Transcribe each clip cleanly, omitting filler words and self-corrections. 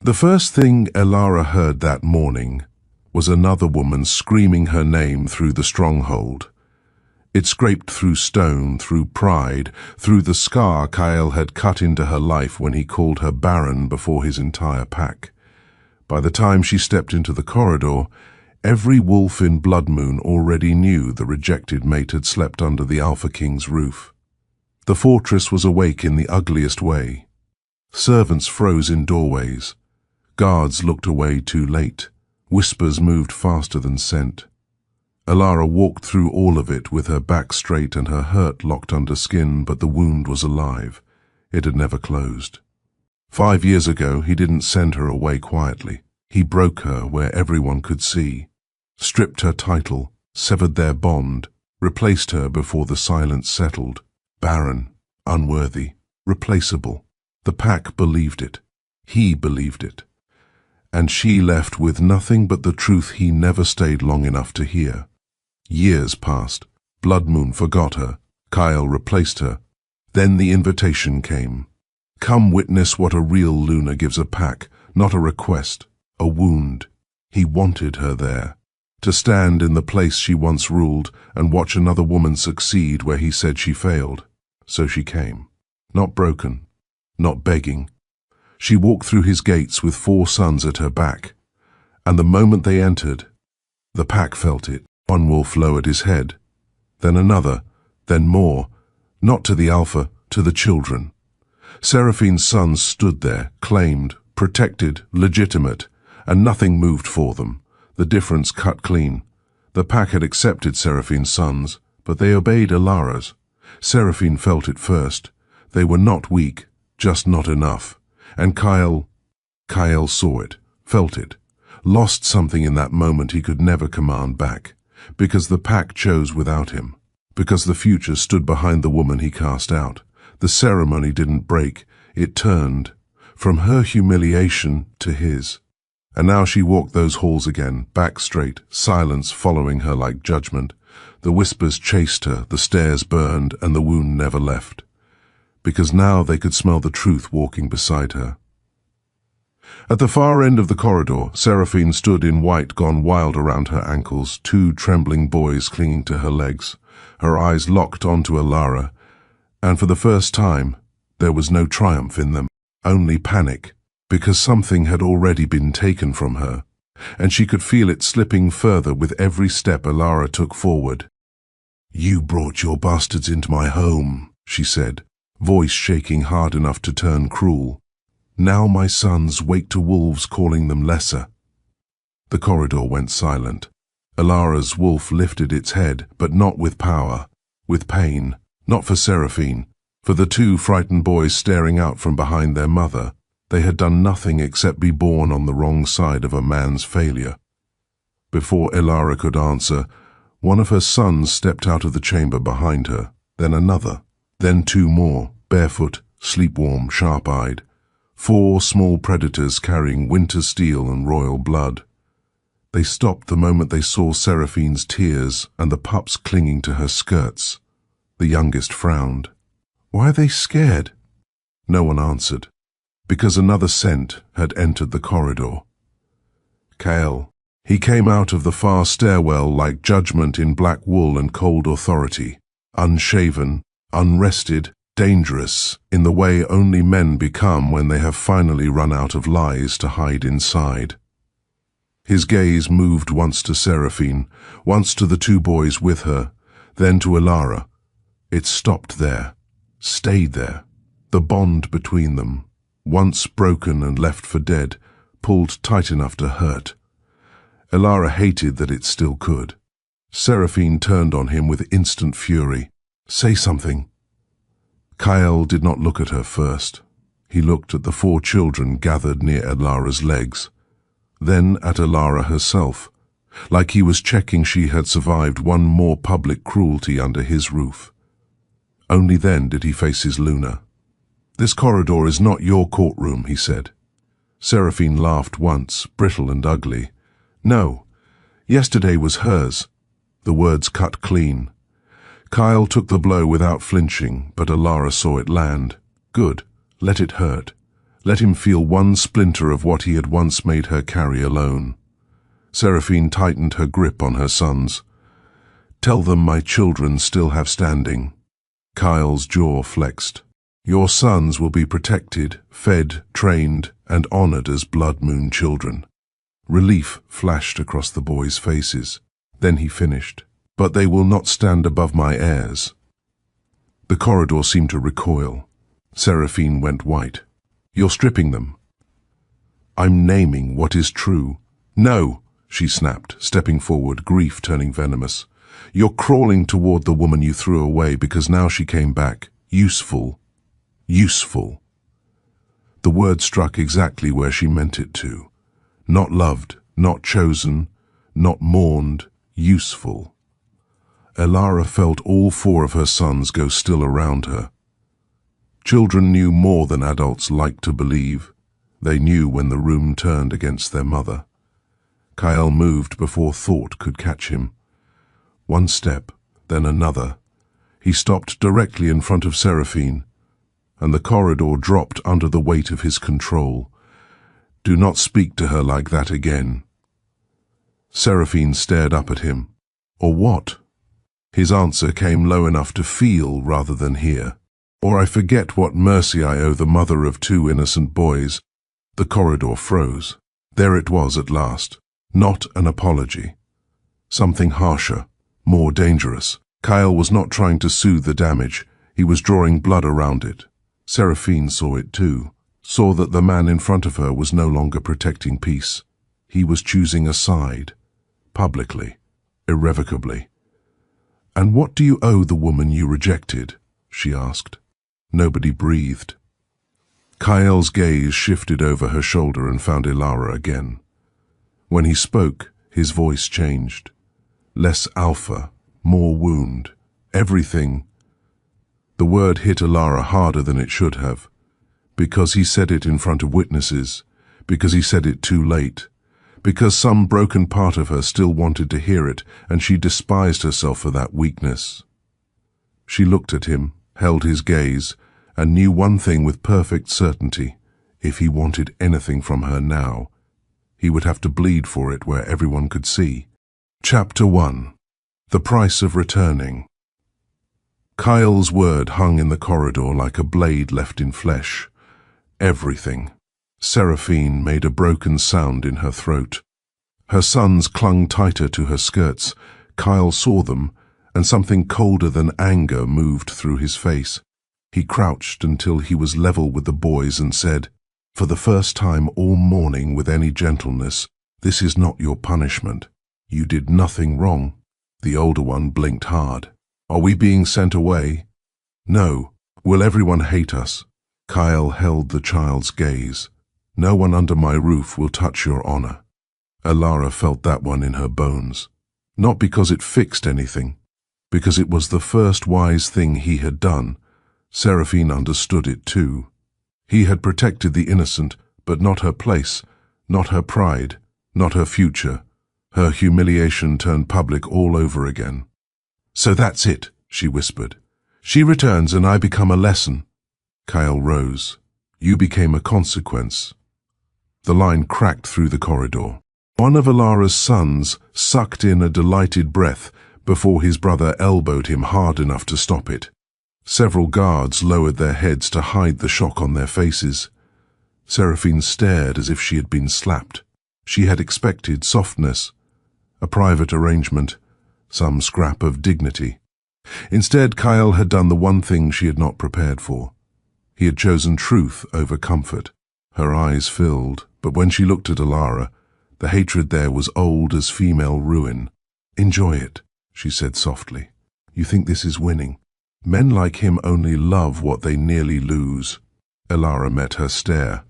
The first thing Elara heard that morning was another woman screaming her name through the stronghold. It scraped through stone, through pride, through the scar Kyle had cut into her life when he called her Barren before his entire pack. By the time she stepped into the corridor, every wolf in Blood Moon already knew the rejected mate had slept under the Alpha King's roof. The fortress was awake in the ugliest way. Servants froze in doorways. Guards looked away too late. Whispers moved faster than scent. Elara walked through all of it with her back straight and her hurt locked under skin, but the wound was alive. It had never closed. 5 years ago, he didn't send her away quietly. He broke her where everyone could see, stripped her title, severed their bond, replaced her before the silence settled. Barren, unworthy, replaceable. The pack believed it. He believed it. And she left with nothing but the truth he never stayed long enough to hear. Years passed. Blood Moon forgot her. Kyle replaced her. Then the invitation came. Come witness what a real Luna gives a pack, not a request, a wound. He wanted her there, to stand in the place she once ruled and watch another woman succeed where he said she failed. So she came, not broken, not begging. She walked through his gates with 4 sons at her back, and the moment they entered, the pack felt it. One wolf lowered his head, then another, then more, not to the Alpha, to the children. Seraphine's sons stood there, claimed, protected, legitimate, and nothing moved for them. The difference cut clean. The pack had accepted Seraphine's sons, but they obeyed Elara's. Seraphine felt it first. They were not weak, just not enough. And Kyle saw it, felt it, lost something in that moment he could never command back, because the pack chose without him, because the future stood behind the woman he cast out. The ceremony didn't break, it turned, from her humiliation to his. And now she walked those halls again, back straight, silence following her like judgment. The whispers chased her, the stares burned, and the wound never left. Because now they could smell the truth walking beside her. At the far end of the corridor, Seraphine stood in white gone wild around her ankles, 2 trembling boys clinging to her legs, her eyes locked onto Elara, and for the first time, there was no triumph in them, only panic, because something had already been taken from her, and she could feel it slipping further with every step Elara took forward. "You brought your bastards into my home," she said, voice shaking hard enough to turn cruel. "Now my sons wake to wolves calling them lesser." The corridor went silent. Elara's wolf lifted its head, but not with power, with pain, not for Seraphine, for the 2 frightened boys staring out from behind their mother. They had done nothing except be born on the wrong side of a man's failure. Before Elara could answer, one of her sons stepped out of the chamber behind her, then another, then 2 more, barefoot, sleep-warm, sharp-eyed. 4 small predators carrying winter steel and royal blood. They stopped the moment they saw Seraphine's tears and the pups clinging to her skirts. The youngest frowned. "Why are they scared?" No one answered, because another scent had entered the corridor. Kale. He came out of the far stairwell like judgment in black wool and cold authority, unshaven, unrested, dangerous, in the way only men become when they have finally run out of lies to hide inside. His gaze moved once to Seraphine, once to the 2 boys with her, then to Elara. It stopped there, stayed there. The bond between them, once broken and left for dead, pulled tight enough to hurt. Elara hated that it still could. Seraphine turned on him with instant fury. "Say something." Kyle did not look at her first. He looked at the 4 children gathered near Elara's legs, then at Elara herself, like he was checking she had survived one more public cruelty under his roof. Only then did he face his Luna. "This corridor is not your courtroom," he said. Seraphine laughed once, brittle and ugly. "No, yesterday was hers." The words cut clean. Kyle took the blow without flinching, but Elara saw it land. Good, let it hurt. Let him feel one splinter of what he had once made her carry alone. Seraphine tightened her grip on her sons. "Tell them my children still have standing." Kyle's jaw flexed. "Your sons will be protected, fed, trained, and honored as blood moon children." Relief flashed across the boys' faces. Then he finished. "But they will not stand above my heirs." The corridor seemed to recoil. Seraphine went white. "You're stripping them." "I'm naming what is true." "No," she snapped, stepping forward, grief turning venomous. "You're crawling toward the woman you threw away because now she came back. Useful. Useful." The word struck exactly where she meant it to. Not loved, not chosen, not mourned, useful. Elara felt all four of her sons go still around her. Children knew more than adults liked to believe. They knew when the room turned against their mother. Kyle moved before thought could catch him. One step, then another. He stopped directly in front of Seraphine, and the corridor dropped under the weight of his control. "Do not speak to her like that again." Seraphine stared up at him. "Or what?" His answer came low enough to feel rather than hear. "Or I forget what mercy I owe the mother of two innocent boys." The corridor froze. There it was at last. Not an apology. Something harsher, more dangerous. Kyle was not trying to soothe the damage. He was drawing blood around it. Seraphine saw it too. Saw that the man in front of her was no longer protecting peace. He was choosing a side. Publicly. Irrevocably. "And what do you owe the woman you rejected?" she asked. Nobody breathed. Kyle's gaze shifted over her shoulder and found Elara again. When he spoke, his voice changed. Less alpha, more wound. Everything. The word hit Elara harder than it should have. Because he said it in front of witnesses. Because he said it too late. Because some broken part of her still wanted to hear it, and she despised herself for that weakness. She looked at him, held his gaze, and knew one thing with perfect certainty. If he wanted anything from her now, he would have to bleed for it where everyone could see. Chapter 1. The Price of Returning. Kyle's word hung in the corridor like a blade left in flesh. Everything. Seraphine made a broken sound in her throat. Her sons clung tighter to her skirts. Kyle saw them, and something colder than anger moved through his face. He crouched until he was level with the boys and said, "For the first time all morning with any gentleness, this is not your punishment. You did nothing wrong." The older one blinked hard. "Are we being sent away?" "No. Will everyone hate us?" Kyle held the child's gaze. "No one under my roof will touch your honor." Elara felt that one in her bones. Not because it fixed anything, because it was the first wise thing he had done. Seraphine understood it too. He had protected the innocent, but not her place, not her pride, not her future. Her humiliation turned public all over again. "So that's it," she whispered. "She returns and I become a lesson." Kyle rose. "You became a consequence." The line cracked through the corridor. One of Elara's sons sucked in a delighted breath before his brother elbowed him hard enough to stop it. Several guards lowered their heads to hide the shock on their faces. Seraphine stared as if she had been slapped. She had expected softness, a private arrangement, some scrap of dignity. Instead, Kyle had done the one thing she had not prepared for. He had chosen truth over comfort. Her eyes filled, but when she looked at Elara, the hatred there was old as female ruin. "Enjoy it," she said softly. "You think this is winning? Men like him only love what they nearly lose." Elara met her stare.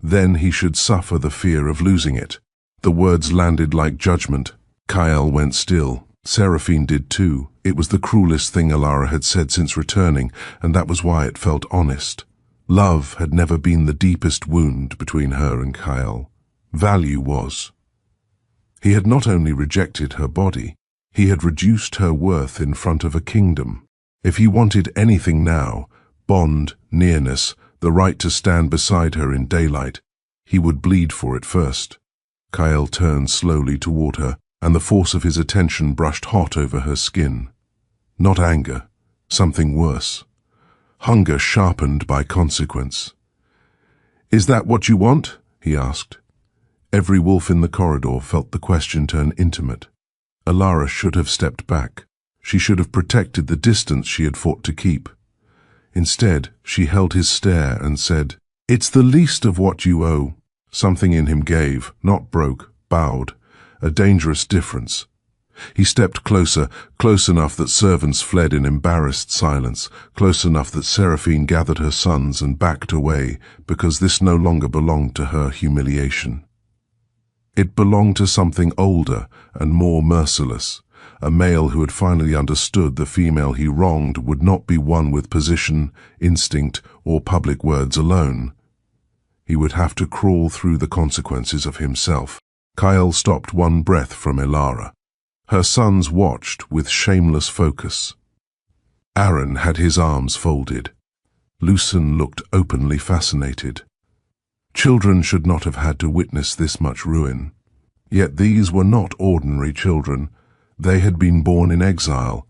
Then he should suffer the fear of losing it. The words landed like judgment. Kyle went still. Seraphine did too. It was the cruelest thing Elara had said since returning, and that was why it felt honest. Love had never been the deepest wound between her and Kyle. Value was. He had not only rejected her body, he had reduced her worth in front of a kingdom. If he wanted anything now, bond, nearness, the right to stand beside her in daylight. He would bleed for it first. Kyle turned slowly toward her, and the force of his attention brushed hot over her skin. Not anger, something worse. Hunger sharpened by consequence. "Is that what you want?" he asked. Every wolf in the corridor felt the question turn intimate. Alara should have stepped back. She should have protected the distance she had fought to keep. Instead, she held his stare and said, "It's the least of what you owe." Something in him gave, not broke, bowed. A dangerous difference. He stepped closer, close enough that servants fled in embarrassed silence, close enough that Seraphine gathered her sons and backed away, because this no longer belonged to her humiliation. It belonged to something older and more merciless, a male who had finally understood the female he wronged would not be won with position, instinct, or public words alone. He would have to crawl through the consequences of himself. Kyle stopped one breath from Alara. Her sons watched with shameless focus. Aaron had his arms folded. Lucen looked openly fascinated. Children should not have had to witness this much ruin. Yet these were not ordinary children. They had been born in exile.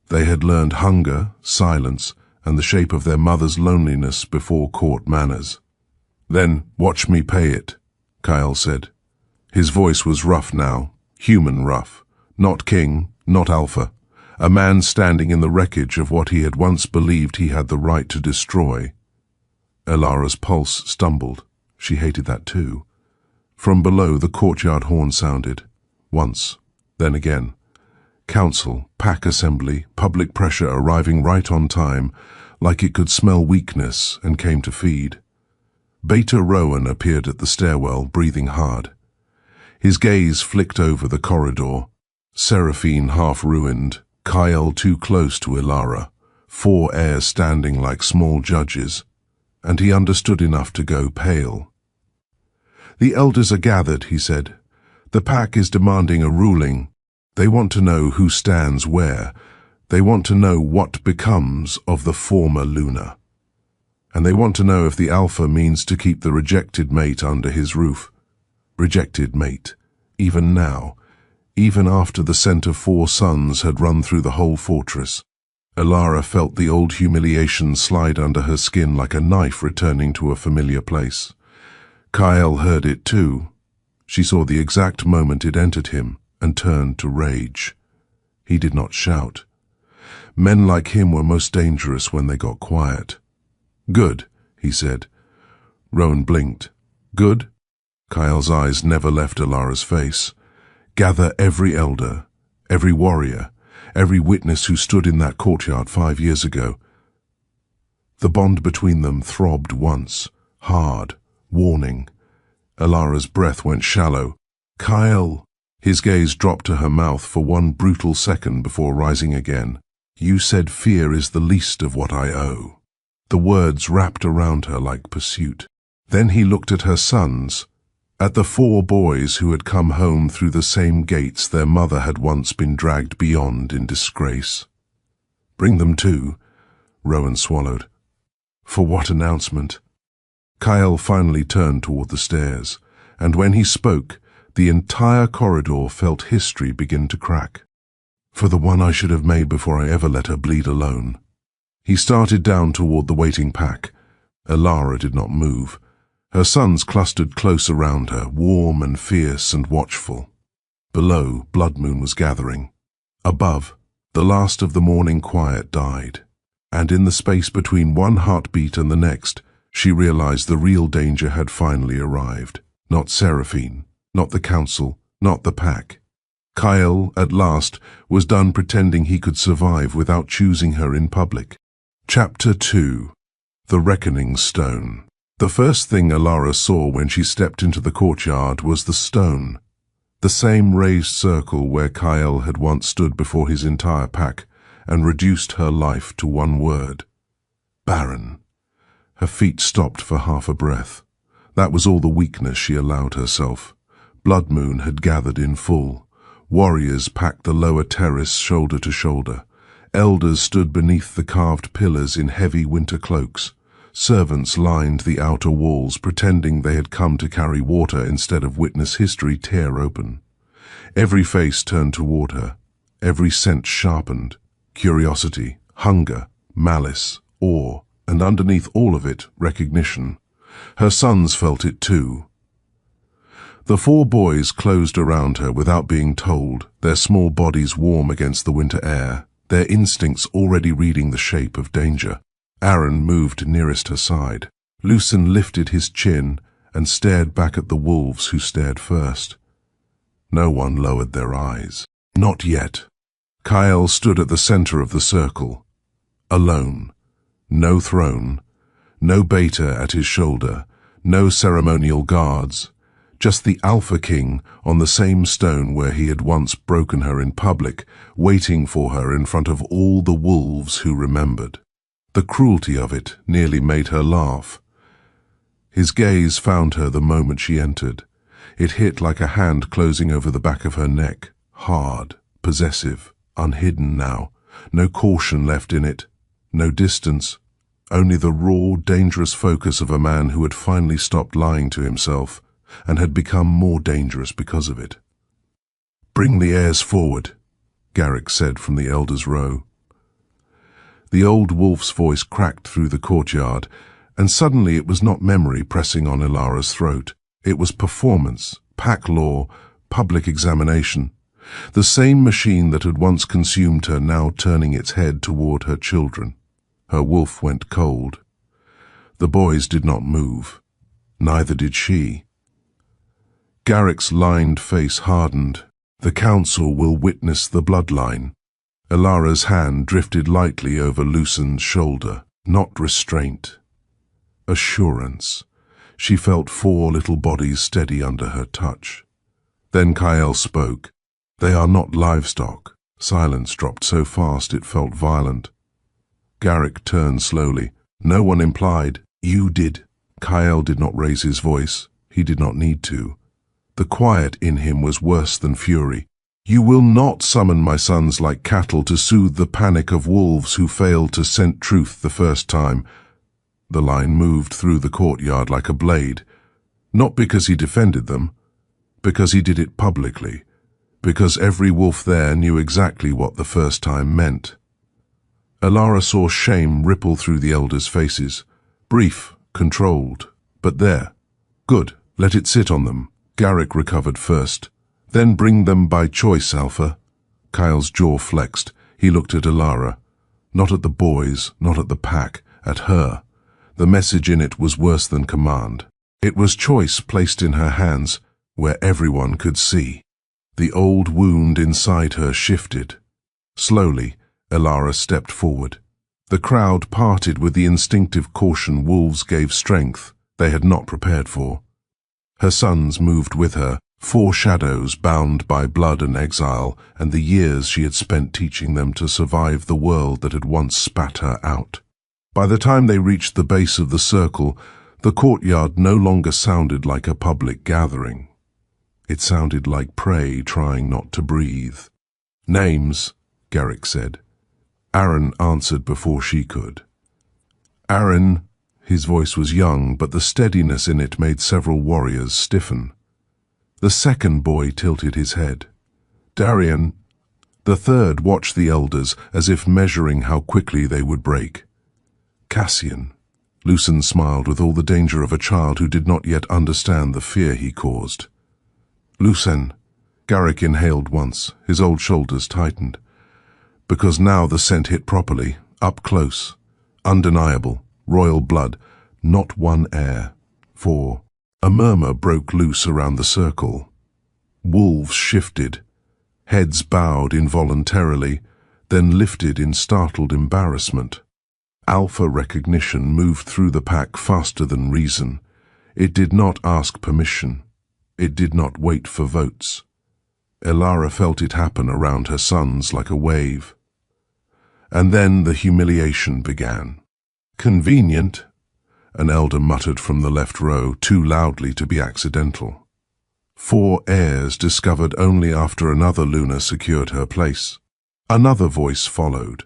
They had learned hunger, silence, and the shape of their mother's loneliness before court manners. "Then watch me pay it," Kyle said. His voice was rough now, human rough. Not king, not alpha. A man standing in the wreckage of what he had once believed he had the right to destroy. Alara's pulse stumbled. She hated that too. From below, the courtyard horn sounded. Once, then again. Council, pack assembly, public pressure arriving right on time, like it could smell weakness and came to feed. Beta Rowan appeared at the stairwell, breathing hard. His gaze flicked over the corridor. Seraphine half-ruined, Kyle too close to Alara, 4 heirs standing like small judges, and he understood enough to go pale. "The elders are gathered," he said. "The pack is demanding a ruling. They want to know who stands where. They want to know what becomes of the former Luna. And they want to know if the Alpha means to keep the rejected mate under his roof. Rejected mate, even now. Even after the scent of 4 sons had run through the whole fortress. Alara felt the old humiliation slide under her skin like a knife returning to a familiar place. Kyle heard it too. She saw the exact moment it entered him and turned to rage. He did not shout. Men like him were most dangerous when they got quiet. "Good," he said. Rowan blinked. "Good?" Kyle's eyes never left Alara's face. "Gather every elder, every warrior, every witness who stood in that courtyard 5 years ago." The bond between them throbbed once, hard, warning. Alara's breath went shallow. "Kyle!" His gaze dropped to her mouth for one brutal second before rising again. "You said fear is the least of what I owe." The words wrapped around her like pursuit. Then he looked at her sons, at the 4 boys who had come home through the same gates their mother had once been dragged beyond in disgrace. "Bring them too," Rowan swallowed. "For what announcement?" Kyle finally turned toward the stairs, and when he spoke, the entire corridor felt history begin to crack. "For the one I should have made before I ever let her bleed alone." He started down toward the waiting pack. Alara did not move. Her sons clustered close around her, warm and fierce and watchful. Below, blood moon was gathering. Above, the last of the morning quiet died. And in the space between one heartbeat and the next, she realized the real danger had finally arrived. Not Seraphine, not the council, not the pack. Kyle, at last, was done pretending he could survive without choosing her in public. Chapter 2. The Reckoning Stone. The first thing Alara saw when she stepped into the courtyard was the stone. The same raised circle where Kyle had once stood before his entire pack and reduced her life to one word. Barren. Her feet stopped for half a breath. That was all the weakness she allowed herself. Blood moon had gathered in full. Warriors packed the lower terrace shoulder to shoulder. Elders stood beneath the carved pillars in heavy winter cloaks. Servants lined the outer walls, pretending they had come to carry water instead of witness history tear open. Every face turned toward her, every sense sharpened. Curiosity, hunger, malice, awe, and underneath all of it, recognition. Her sons felt it too. The 4 boys closed around her without being told, their small bodies warm against the winter air, their instincts already reading the shape of danger. Aaron moved nearest her side. Lucen lifted his chin and stared back at the wolves who stared first. No one lowered their eyes. Not yet. Kyle stood at the center of the circle, alone. No throne, no beta at his shoulder, no ceremonial guards. Just the Alpha King on the same stone where he had once broken her in public, waiting for her in front of all the wolves who remembered. The cruelty of it nearly made her laugh. His gaze found her the moment she entered. It hit like a hand closing over the back of her neck, hard, possessive, unhidden now. No caution left in it, no distance, only the raw, dangerous focus of a man who had finally stopped lying to himself and had become more dangerous because of it. "Bring the heirs forward," Garrick said from the elders' row. The old wolf's voice cracked through the courtyard, and suddenly it was not memory pressing on Ilara's throat. It was performance, pack law, public examination. The same machine that had once consumed her now turning its head toward her children. Her wolf went cold. The boys did not move. Neither did she. Garrick's lined face hardened. The council will witness the bloodline. Ilara's hand drifted lightly over Lucen's shoulder. Not restraint. Assurance. She felt 4 little bodies steady under her touch. Then Kyle spoke. "They are not livestock." Silence dropped so fast it felt violent. Garrick turned slowly. "No one implied. You did." Kyle did not raise his voice. He did not need to. The quiet in him was worse than fury. "You will not summon my sons like cattle to soothe the panic of wolves who failed to scent truth the first time." The line moved through the courtyard like a blade. Not because he defended them, because he did it publicly, because every wolf there knew exactly what the first time meant. Ilara saw shame ripple through the elders' faces. Brief, controlled, but there. Good, let it sit on them. Garrick recovered first. "Then bring them by choice, Alpha." Kyle's jaw flexed. He looked at Ilara. Not at the boys, not at the pack, at her. The message in it was worse than command. It was choice placed in her hands, where everyone could see. The old wound inside her shifted. Slowly, Ilara stepped forward. The crowd parted with the instinctive caution wolves gave strength they had not prepared for. Her sons moved with her, 4 shadows bound by blood and exile, and the years she had spent teaching them to survive the world that had once spat her out. By the time they reached the base of the circle, the courtyard no longer sounded like a public gathering. It sounded like prey trying not to breathe. "Names," Garrick said. Aaron answered before she could. "Aaron," his voice was young, but the steadiness in it made several warriors stiffen. The second boy tilted his head. "Darian." The third watched the elders as if measuring how quickly they would break. "Cassian." Lucen smiled with all the danger of a child who did not yet understand the fear he caused. "Lucen." Garrick inhaled once, his old shoulders tightened. Because now the scent hit properly, up close, undeniable, royal blood, not one air. 4. A murmur broke loose around the circle. Wolves shifted, heads bowed involuntarily, then lifted in startled embarrassment. Alpha recognition moved through the pack faster than reason. It did not ask permission. It did not wait for votes. Ilara felt it happen around her sons like a wave. And then the humiliation began. "Convenient," an elder muttered from the left row, too loudly to be accidental. 4 heirs discovered only after another Luna secured her place. Another voice followed.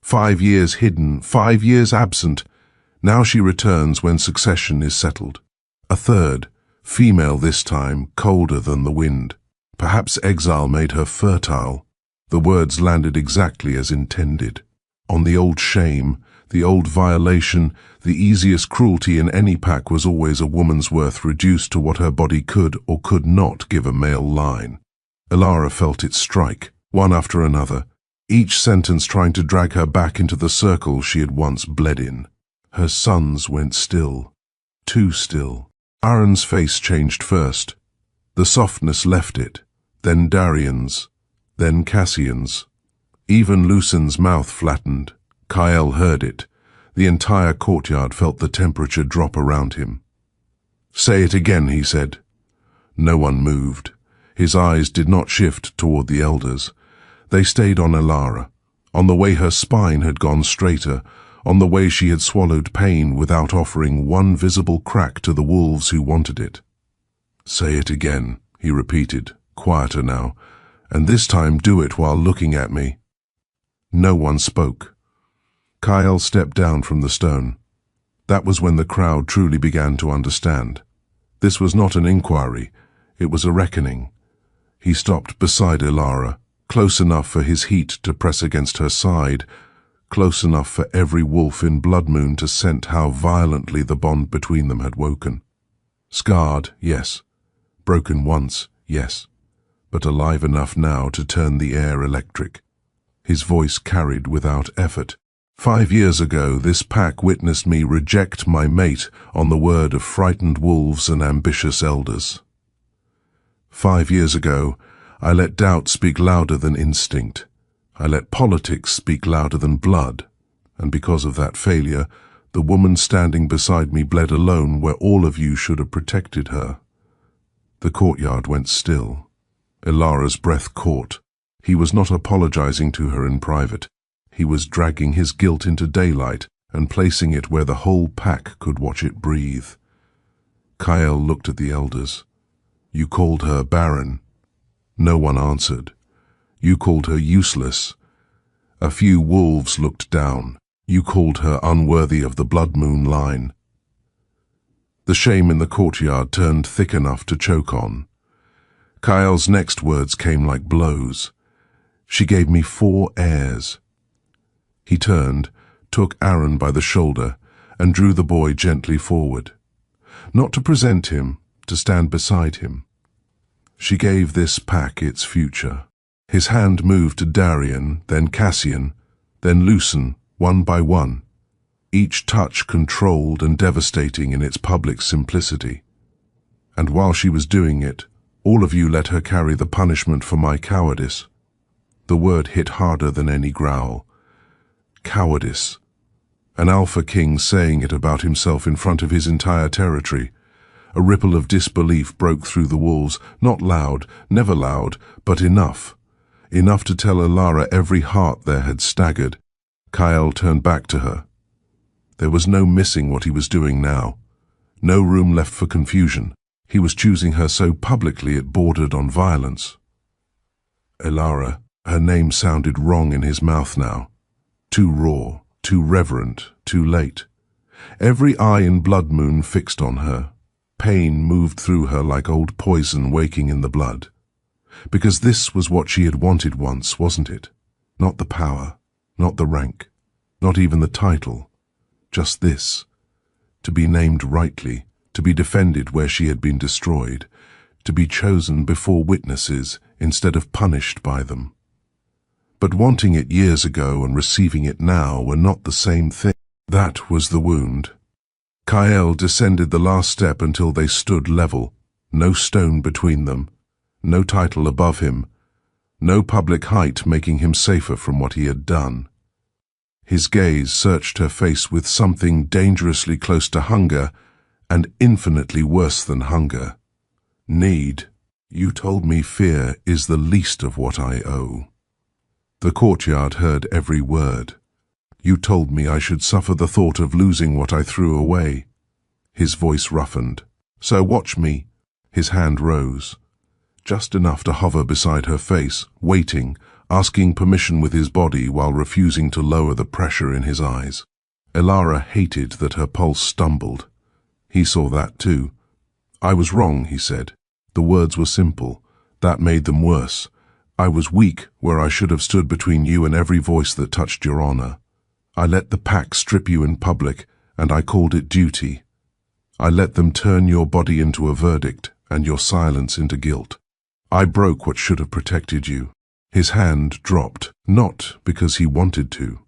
5 years hidden, 5 years absent. Now she returns when succession is settled. A third, female this time, colder than the wind. Perhaps exile made her fertile. The words landed exactly as intended. On the old shame, the old violation, the easiest cruelty in any pack was always a woman's worth reduced to what her body could or could not give a male line. Elara felt it strike, one after another, each sentence trying to drag her back into the circle she had once bled in. Her sons went still, too still. Aaron's face changed first. The softness left it, then Darian's, then Cassian's. Even Lucian's mouth flattened. Kyle heard it. The entire courtyard felt the temperature drop around him. "Say it again," he said. No one moved. His eyes did not shift toward the elders. They stayed on Elara, on the way her spine had gone straighter, on the way she had swallowed pain without offering one visible crack to the wolves who wanted it. "Say it again," he repeated, quieter now, "and this time do it while looking at me." No one spoke. Kyle stepped down from the stone. That was when the crowd truly began to understand. This was not an inquiry, it was a reckoning. He stopped beside Elara, close enough for his heat to press against her side, close enough for every wolf in Blood Moon to scent how violently the bond between them had woken. Scarred, yes. Broken once, yes. But alive enough now to turn the air electric. His voice carried without effort. 5 years ago, this pack witnessed me reject my mate on the word of frightened wolves and ambitious elders. 5 years ago, I let doubt speak louder than instinct. I let politics speak louder than blood, and because of that failure, the woman standing beside me bled alone where all of you should have protected her. The courtyard went still. Elara's breath caught. He was not apologizing to her in private. He was dragging his guilt into daylight and placing it where the whole pack could watch it breathe. Kyle looked at the elders. "You called her Barren." No one answered. "You called her useless." A few wolves looked down. "You called her unworthy of the Blood Moon line." The shame in the courtyard turned thick enough to choke on. Kyle's next words came like blows. "She gave me 4 heirs." He turned, took Aaron by the shoulder, and drew the boy gently forward. Not to present him, to stand beside him. She gave this pack its future. His hand moved to Darian, then Cassian, then Lucian, one by one, each touch controlled and devastating in its public simplicity. And while she was doing it, all of you let her carry the punishment for my cowardice. The word hit harder than any growl. Cowardice. An Alpha King saying it about himself in front of his entire territory. A ripple of disbelief broke through the wolves, not loud, never loud, but enough. Enough to tell Elara every heart there had staggered. Kyle turned back to her. There was no missing what he was doing now. No room left for confusion. He was choosing her so publicly it bordered on violence. Elara, her name sounded wrong in his mouth now. Too raw, too reverent, too late. Every eye in Blood Moon fixed on her. Pain moved through her like old poison waking in the blood. Because this was what she had wanted once, wasn't it? Not the power, not the rank, not even the title. Just this. To be named rightly, to be defended where she had been destroyed, to be chosen before witnesses instead of punished by them. But wanting it years ago and receiving it now were not the same thing. That was the wound. Kyle descended the last step until they stood level, no stone between them, no title above him, no public height making him safer from what he had done. His gaze searched her face with something dangerously close to hunger and infinitely worse than hunger. Need. You told me fear is the least of what I owe. The courtyard heard every word. You told me I should suffer the thought of losing what I threw away. His voice roughened. So watch me. His hand rose. Just enough to hover beside her face, waiting, asking permission with his body while refusing to lower the pressure in his eyes. Elara hated that her pulse stumbled. He saw that too. "I was wrong," he said. The words were simple. That made them worse. "I was weak where I should have stood between you and every voice that touched your honor. I let the pack strip you in public, and I called it duty. I let them turn your body into a verdict and your silence into guilt. I broke what should have protected you." His hand dropped, not because he wanted to,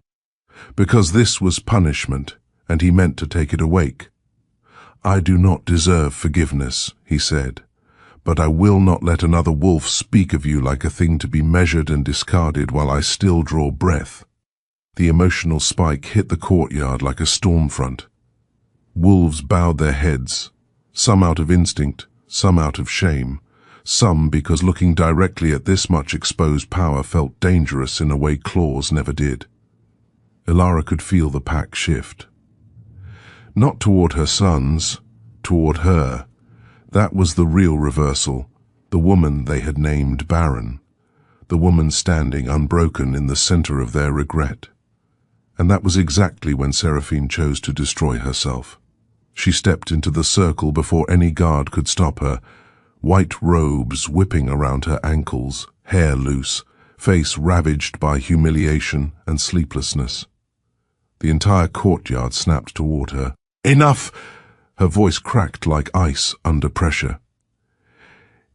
because this was punishment, and he meant to take it awake. "I do not deserve forgiveness," he said, "but I will not let another wolf speak of you like a thing to be measured and discarded while I still draw breath." The emotional spike hit the courtyard like a storm front. Wolves bowed their heads, some out of instinct, some out of shame, some because looking directly at this much exposed power felt dangerous in a way claws never did. Elara could feel the pack shift. Not toward her sons, toward her. That was the real reversal, the woman they had named Barren, the woman standing unbroken in the center of their regret. And that was exactly when Seraphine chose to destroy herself. She stepped into the circle before any guard could stop her, white robes whipping around her ankles, hair loose, face ravaged by humiliation and sleeplessness. The entire courtyard snapped toward her. "Enough!" Her voice cracked like ice under pressure.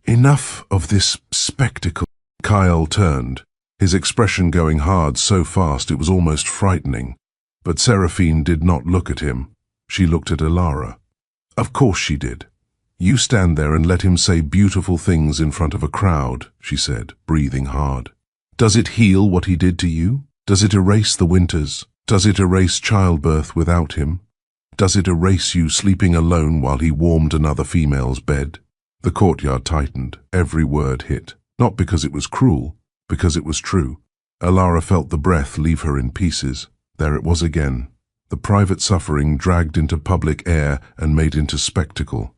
"Enough of this spectacle." Kyle turned, his expression going hard so fast it was almost frightening. But Seraphine did not look at him. She looked at Elara. "Of course she did. You stand there and let him say beautiful things in front of a crowd," she said, breathing hard. "Does it heal what he did to you? Does it erase the winters? Does it erase childbirth without him? Does it erase you sleeping alone while he warmed another female's bed?" The courtyard tightened. Every word hit. Not because it was cruel, because it was true. Elara felt the breath leave her in pieces. There it was again. The private suffering dragged into public air and made into spectacle.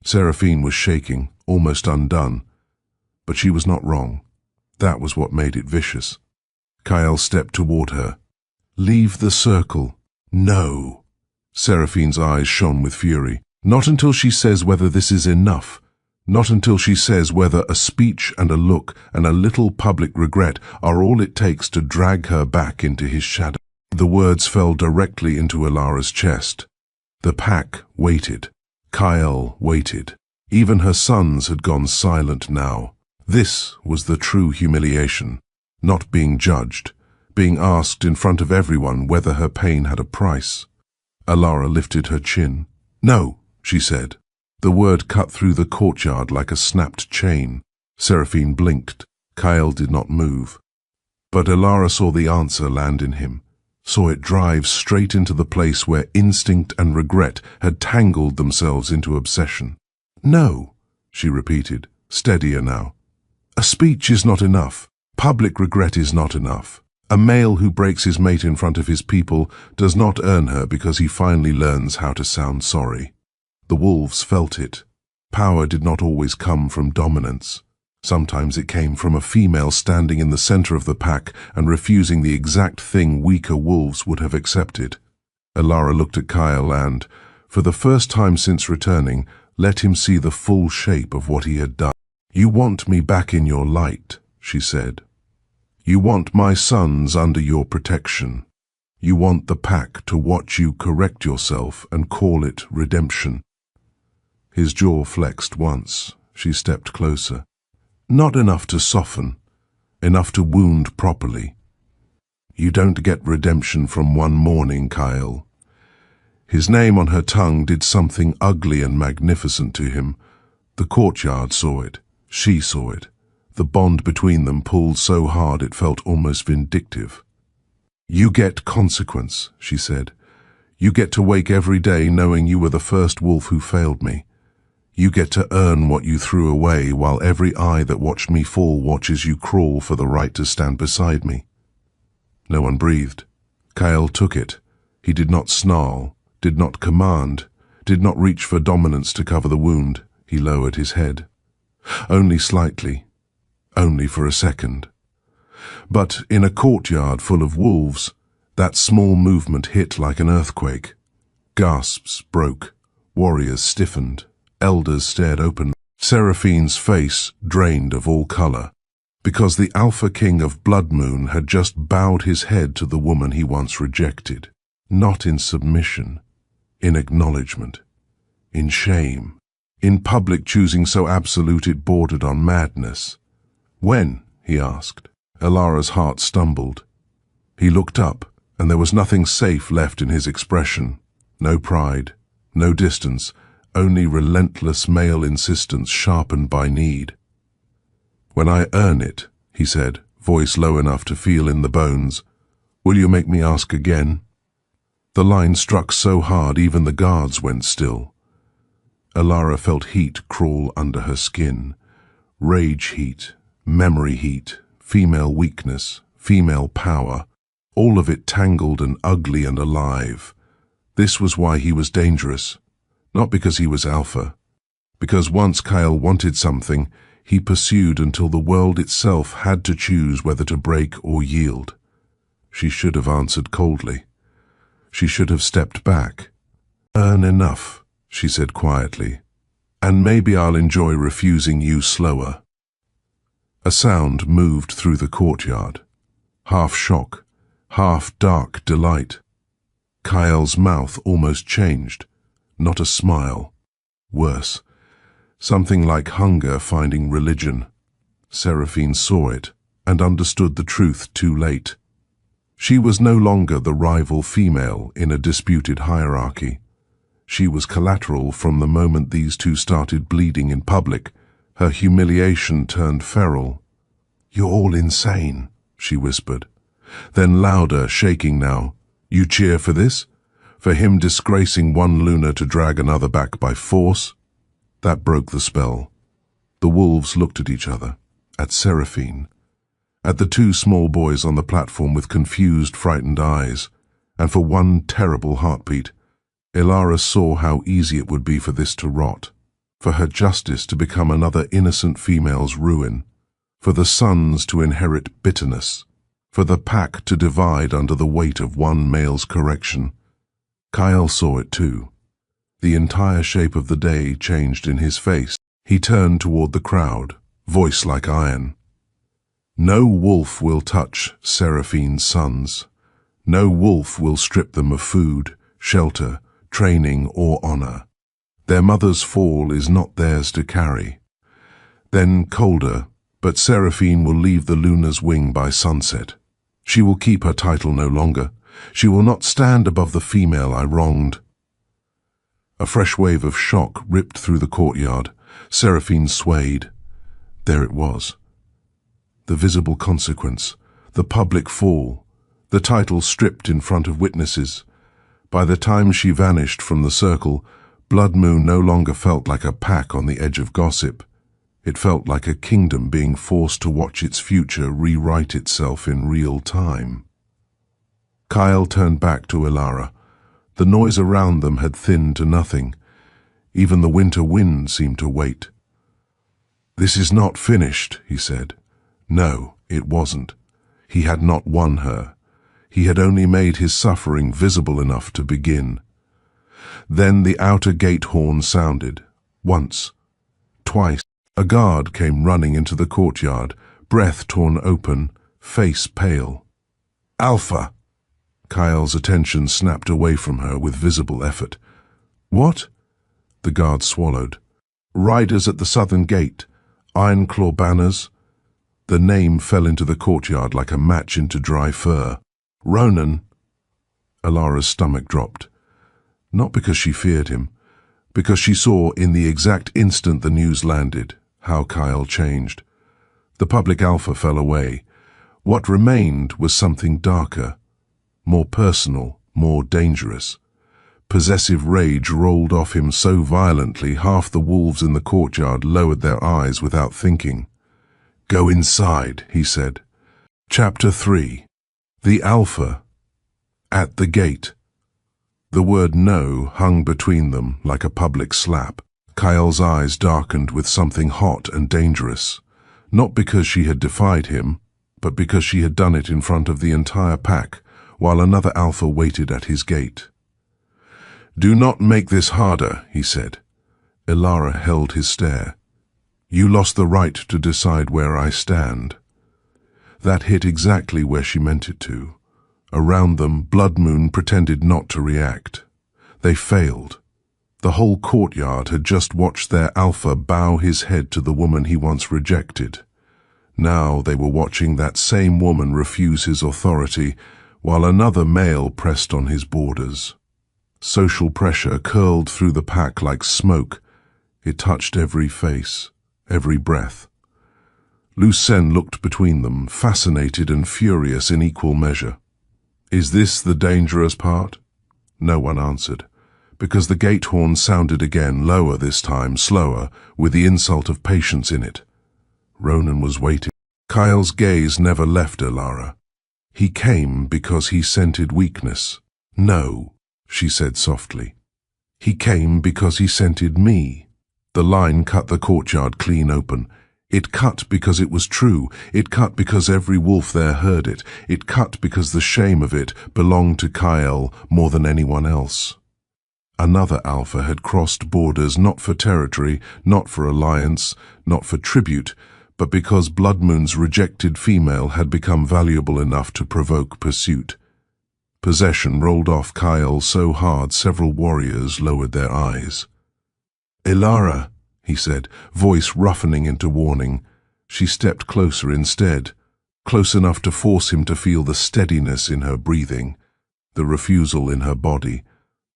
Seraphine was shaking, almost undone. But she was not wrong. That was what made it vicious. Kyle stepped toward her. "Leave the circle." "No." Seraphine's eyes shone with fury. "Not until she says whether this is enough. Not until she says whether a speech and a look and a little public regret are all it takes to drag her back into his shadow." The words fell directly into Elara's chest. The pack waited. Kyle waited. Even her sons had gone silent now. This was the true humiliation. Not being judged, being asked in front of everyone whether her pain had a price. Elara lifted her chin. "No," she said. The word cut through the courtyard like a snapped chain. Seraphine blinked. Kyle did not move. But Elara saw the answer land in him, saw it drive straight into the place where instinct and regret had tangled themselves into obsession. "No," she repeated, steadier now. "A speech is not enough. Public regret is not enough. A male who breaks his mate in front of his people does not earn her because he finally learns how to sound sorry." The wolves felt it. Power did not always come from dominance. Sometimes it came from a female standing in the center of the pack and refusing the exact thing weaker wolves would have accepted. Elara looked at Kyle and, for the first time since returning, let him see the full shape of what he had done. "You want me back in your light," she said. "You want my sons under your protection. You want the pack to watch you correct yourself and call it redemption." His jaw flexed once. She stepped closer. "Not enough to soften, enough to wound properly. You don't get redemption from one morning, Kyle." His name on her tongue did something ugly and magnificent to him. The courtyard saw it. She saw it. The bond between them pulled so hard it felt almost vindictive. "You get consequence," she said. "You get to wake every day knowing you were the first wolf who failed me. You get to earn what you threw away while every eye that watched me fall watches you crawl for the right to stand beside me." No one breathed. Kyle took it. He did not snarl, did not command, did not reach for dominance to cover the wound. He lowered his head. Only slightly. Only for a second. But in a courtyard full of wolves, That small movement hit like an earthquake. Gasps broke. Warriors stiffened. Elders stared open. Seraphine's face drained of all color, because the Alpha King of Blood Moon had just bowed his head to the woman he once rejected, not in submission, in acknowledgement, in shame, in public choosing so absolute it bordered on madness. When? He asked. Elara's heart stumbled. He looked up, and there was nothing safe left in his expression. No pride, no distance, only relentless male insistence sharpened by need. "When I earn it," he said, voice low enough to feel in the bones. "Will you make me ask again?" The line struck so hard even the guards went still. Elara felt heat crawl under her skin. Rage heat, memory heat, female weakness, female power, all of it tangled and ugly and alive. This was why he was dangerous. Not because he was alpha. Because once Kyle wanted something, he pursued until the world itself had to choose whether to break or yield. She should have answered coldly. She should have stepped back. "Earn enough," she said quietly, "and maybe I'll enjoy refusing you slower." A sound moved through the courtyard. Half shock, half dark delight. Kyle's mouth almost changed. Not a smile. Worse. Something like hunger finding religion. Seraphine saw it and understood the truth too late. She was no longer the rival female in a disputed hierarchy. She was collateral from the moment these two started bleeding in public. Her humiliation turned feral. "You're all insane," she whispered. Then louder, shaking now, "You cheer for this? For him disgracing one Luna to drag another back by force?" That broke the spell. The wolves looked at each other, at Seraphine, at the two small boys on the platform with confused, frightened eyes, and for one terrible heartbeat, Elara saw how easy it would be for this to rot, for her justice to become another innocent female's ruin, for the sons to inherit bitterness, for the pack to divide under the weight of one male's correction. Kyle saw it too. The entire shape of the day changed in his face. He turned toward the crowd, voice like iron. "No wolf will touch Seraphine's sons. No wolf will strip them of food, shelter, training, or honor. Their mother's fall is not theirs to carry." Then colder, "But Seraphine will leave the Luna's wing by sunset. She will keep her title no longer. She will not stand above the female I wronged." A fresh wave of shock ripped through the courtyard. Seraphine swayed. There it was. The visible consequence, the public fall, the title stripped in front of witnesses. By the time she vanished from the circle, Blood Moon no longer felt like a pack on the edge of gossip. It felt like a kingdom being forced to watch its future rewrite itself in real time. Kyle turned back to Elara. The noise around them had thinned to nothing. Even the winter wind seemed to wait. "This is not finished," he said. No, it wasn't. He had not won her. He had only made his suffering visible enough to begin. Then the outer gate horn sounded. Once. Twice. A guard came running into the courtyard, breath torn open, face pale. "Alpha!" Kyle's attention snapped away from her with visible effort. "What?" The guard swallowed. "Riders at the southern gate. Iron claw banners." The name fell into the courtyard like a match into dry fur. "Ronan." Elara's stomach dropped. Not because she feared him, because she saw in the exact instant the news landed how Kyle changed. The public alpha fell away. What remained was something darker, more personal, more dangerous. Possessive rage rolled off him so violently half the wolves in the courtyard lowered their eyes without thinking. "Go inside," he said. Chapter 3. The Alpha. At the gate. The word no hung between them like a public slap. Kyle's eyes darkened with something hot and dangerous, not because she had defied him, but because she had done it in front of the entire pack, while another Alpha waited at his gate. "Do not make this harder," he said. Elara held his stare. "You lost the right to decide where I stand." That hit exactly where she meant it to. Around them, Blood Moon pretended not to react. They failed. The whole courtyard had just watched their Alpha bow his head to the woman he once rejected. Now they were watching that same woman refuse his authority, while another male pressed on his borders. Social pressure curled through the pack like smoke. It touched every face, every breath. Lucien looked between them, fascinated and furious in equal measure. "Is this the dangerous part?" No one answered, because the gate horn sounded again, lower this time, slower, with the insult of patience in it. Ronan was waiting. Kyle's gaze never left Elara. He came because he scented weakness. "No," she said softly. "He came because he scented me." The line cut the courtyard clean open. It cut because it was true. It cut because every wolf there heard it. It cut because the shame of it belonged to Kyle more than anyone else. Another Alpha had crossed borders not for territory, not for alliance, not for tribute, but because Blood Moon's rejected female had become valuable enough to provoke pursuit. Possession rolled off Kyle so hard several warriors lowered their eyes. "Elara," he said, voice roughening into warning. She stepped closer instead, close enough to force him to feel the steadiness in her breathing, the refusal in her body,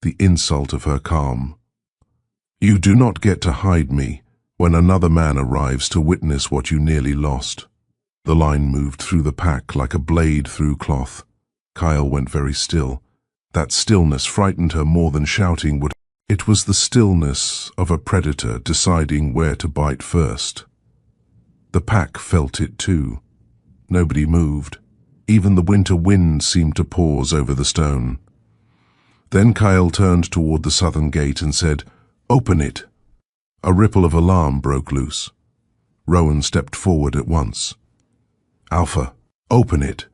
the insult of her calm. "You do not get to hide me when another man arrives to witness what you nearly lost." The line moved through the pack like a blade through cloth. Kyle went very still. That stillness frightened her more than shouting would. It was the stillness of a predator deciding where to bite first. The pack felt it too. Nobody moved. Even the winter wind seemed to pause over the stone. Then Kyle turned toward the southern gate and said, "Open it." A ripple of alarm broke loose. Rowan stepped forward at once. "Alpha, open it."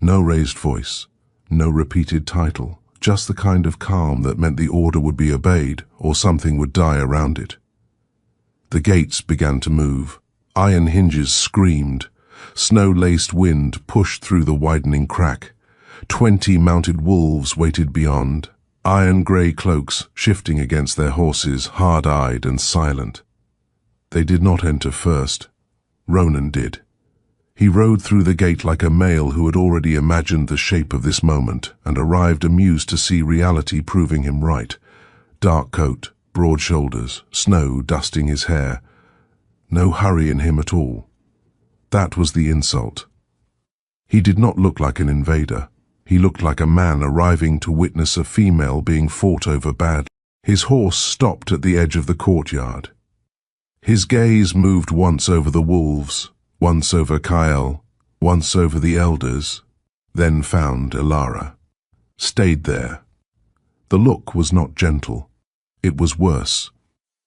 No raised voice, no repeated title. Just the kind of calm that meant the order would be obeyed or something would die around it. The gates began to move. Iron hinges screamed. Snow-laced wind pushed through the widening crack. 20 mounted wolves waited beyond, iron-grey cloaks shifting against their horses, hard-eyed and silent. They did not enter first. Ronan did. He rode through the gate like a male who had already imagined the shape of this moment and arrived amused to see reality proving him right. Dark coat, broad shoulders, snow dusting his hair. No hurry in him at all. That was the insult. He did not look like an invader. He looked like a man arriving to witness a female being fought over badly. His horse stopped at the edge of the courtyard. His gaze moved once over the wolves, once over Kyle, once over the elders, then found Elara. Stayed there. The look was not gentle. It was worse.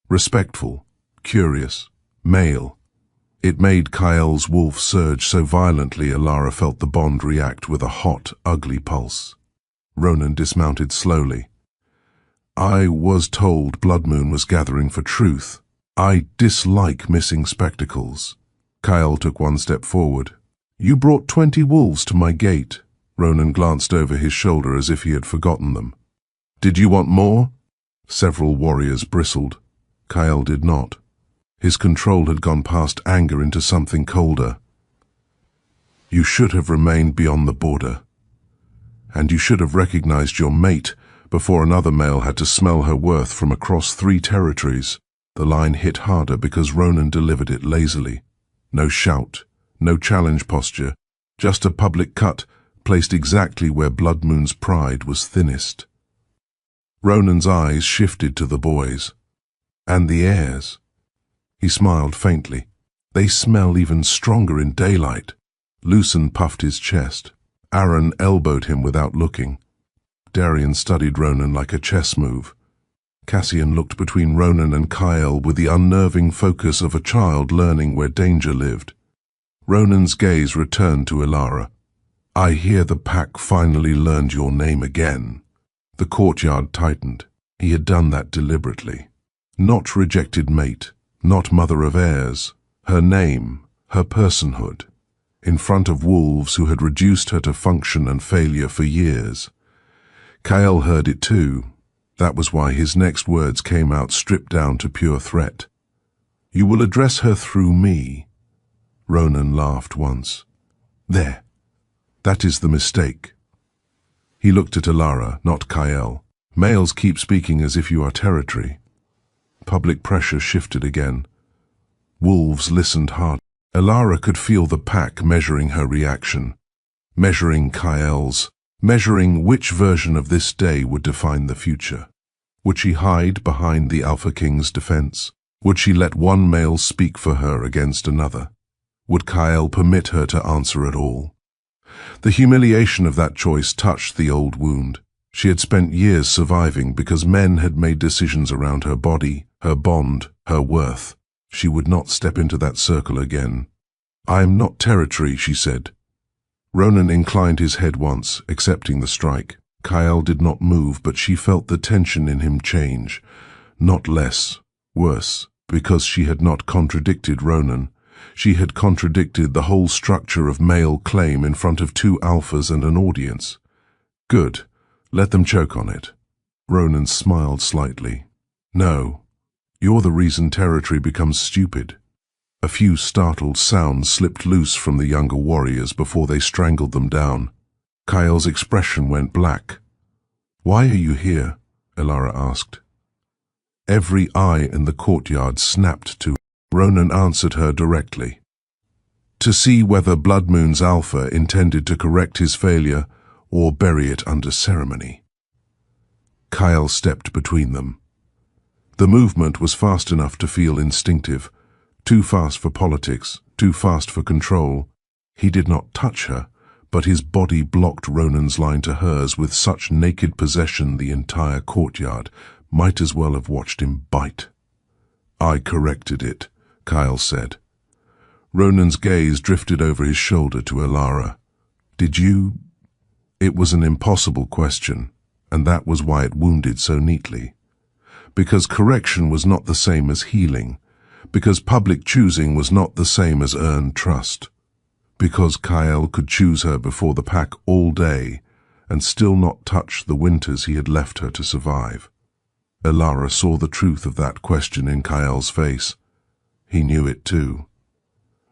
Respectful, curious, male. It made Kyle's wolf surge so violently Elara felt the bond react with a hot, ugly pulse. Ronan dismounted slowly. "I was told Blood Moon was gathering for truth. I dislike missing spectacles." Kyle took one step forward. "You brought 20 wolves to my gate." Ronan glanced over his shoulder as if he had forgotten them. "Did you want more?" Several warriors bristled. Kyle did not. His control had gone past anger into something colder. "You should have remained beyond the border. And you should have recognized your mate before another male had to smell her worth from across 3 territories." The line hit harder because Ronan delivered it lazily. No shout, no challenge posture, just a public cut placed exactly where Blood Moon's pride was thinnest. Ronan's eyes shifted to the boys. "And the heirs." He smiled faintly. "They smell even stronger in daylight." Lucien puffed his chest. Aaron elbowed him without looking. Darian studied Ronan like a chess move. Cassian looked between Ronan and Kyle with the unnerving focus of a child learning where danger lived. Ronan's gaze returned to Elara. I hear the pack finally learned your name again. The courtyard tightened. He had done that deliberately. Not rejected mate, not mother of heirs. Her name, her personhood. In front of wolves who had reduced her to function and failure for years. Kyle heard it too. That was why his next words came out stripped down to pure threat. You will address her through me. Ronan laughed once. There. That is the mistake. He looked at Alara, not Kyle. Males keep speaking as if you are territory. Public pressure shifted again. Wolves listened hard. Alara could feel the pack measuring her reaction. Measuring Kyle's. Measuring which version of this day would define the future. Would she hide behind the Alpha King's defense? Would she let one male speak for her against another? Would Kyle permit her to answer at all? The humiliation of that choice touched the old wound. She had spent years surviving because men had made decisions around her body, her bond, her worth. She would not step into that circle again. I am not territory, she said. Ronan inclined his head once, accepting the strike. Kyle did not move, but she felt the tension in him change. Not less, worse, because she had not contradicted Ronan. She had contradicted the whole structure of male claim in front of two alphas and an audience. Good. Let them choke on it. Ronan smiled slightly. No. You're the reason territory becomes stupid. A few startled sounds slipped loose from the younger warriors before they strangled them down. Kyle's expression went black. Why are you here? Alara asked. Every eye in the courtyard snapped to. Ronan answered her directly. To see whether Blood Moon's Alpha intended to correct his failure or bury it under ceremony. Kyle stepped between them. The movement was fast enough to feel instinctive, too fast for politics, too fast for control. He did not touch her, but his body blocked Ronan's line to hers with such naked possession the entire courtyard might as well have watched him bite. I corrected it, Kyle said. Ronan's gaze drifted over his shoulder to Alara. Did you? It was an impossible question, and that was why it wounded so neatly. Because correction was not the same as healing. Because public choosing was not the same as earned trust. Because Kyle could choose her before the pack all day and still not touch the winters he had left her to survive. Alara saw the truth of that question in Kyle's face. He knew it too.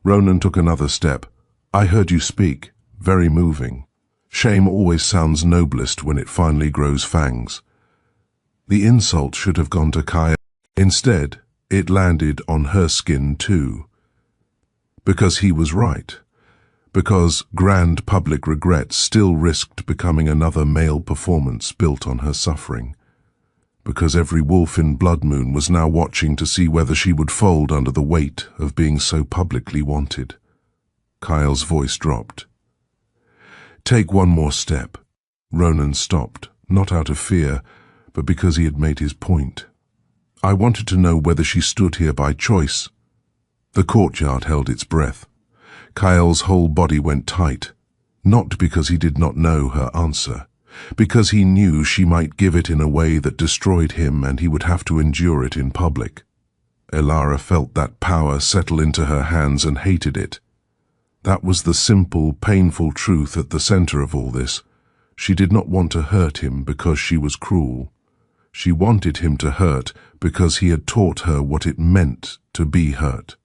Ronan took another step. I heard you speak. Very moving. Shame always sounds noblest when it finally grows fangs. The insult should have gone to Kyle. Instead, it landed on her skin too. Because he was right. Because grand public regret still risked becoming another male performance built on her suffering. Because every wolf in Blood Moon was now watching to see whether she would fold under the weight of being so publicly wanted. Kyle's voice dropped. Take one more step. Ronan stopped, not out of fear, but because he had made his point. I wanted to know whether she stood here by choice. The courtyard held its breath. Kyle's whole body went tight, not because he did not know her answer, because he knew she might give it in a way that destroyed him and he would have to endure it in public. Alara felt that power settle into her hands and hated it. That was the simple, painful truth at the center of all this. She did not want to hurt him because she was cruel. She wanted him to hurt because he had taught her what it meant to be hurt,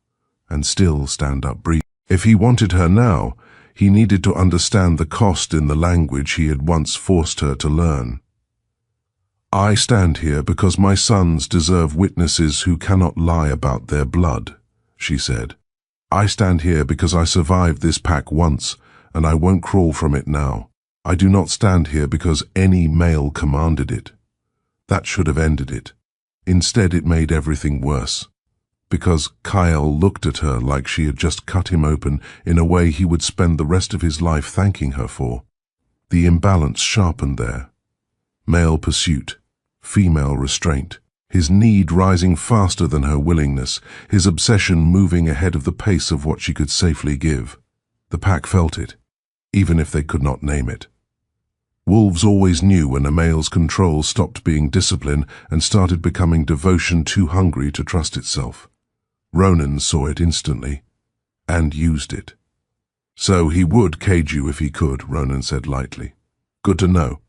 and still stand up breathing. If he wanted her now, he needed to understand the cost in the language he had once forced her to learn. I stand here because my sons deserve witnesses who cannot lie about their blood, she said. I stand here because I survived this pack once, and I won't crawl from it now. I do not stand here because any male commanded it. That should have ended it. Instead, it made everything worse. Because Kyle looked at her like she had just cut him open in a way he would spend the rest of his life thanking her for. The imbalance sharpened there. Male pursuit, female restraint, his need rising faster than her willingness, his obsession moving ahead of the pace of what she could safely give. The pack felt it. even if they could not name it. Wolves always knew when a male's control stopped being discipline and started becoming devotion too hungry to trust itself. Ronan saw it instantly, and used it. So he would cage you if he could, Ronan said lightly. Good to know.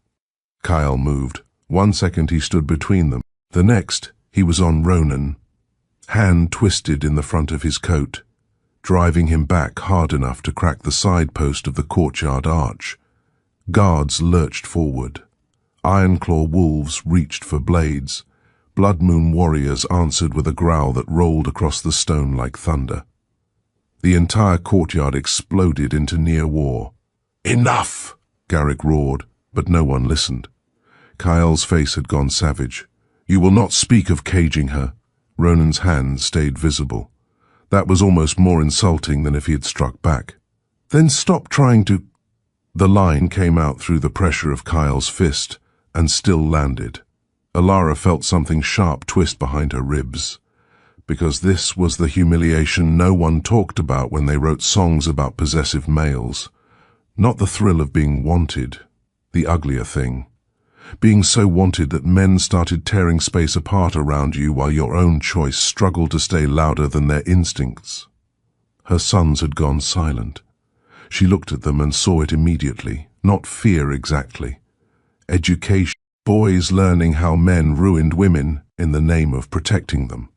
Kyle moved. 1 second he stood between them. The next, he was on Ronan, hand twisted in the front of his coat, driving him back hard enough to crack the side post of the courtyard arch. Guards lurched forward. Iron-claw wolves reached for blades. Blood Moon warriors answered with a growl that rolled across the stone like thunder. The entire courtyard exploded into near war. "Enough!" Garrick roared, but no one listened. Kyle's face had gone savage. "You will not speak of caging her." Ronan's hand stayed visible. That was almost more insulting than if he had struck back. "Then stop trying to—" The line came out through the pressure of Kyle's fist, and still landed. Alara felt something sharp twist behind her ribs, because this was the humiliation no one talked about when they wrote songs about possessive males. Not the thrill of being wanted, the uglier thing. Being so wanted that men started tearing space apart around you while your own choice struggled to stay louder than their instincts. Her sons had gone silent. She looked at them and saw it immediately, not fear exactly. Education. Boys learning how men ruined women in the name of protecting them.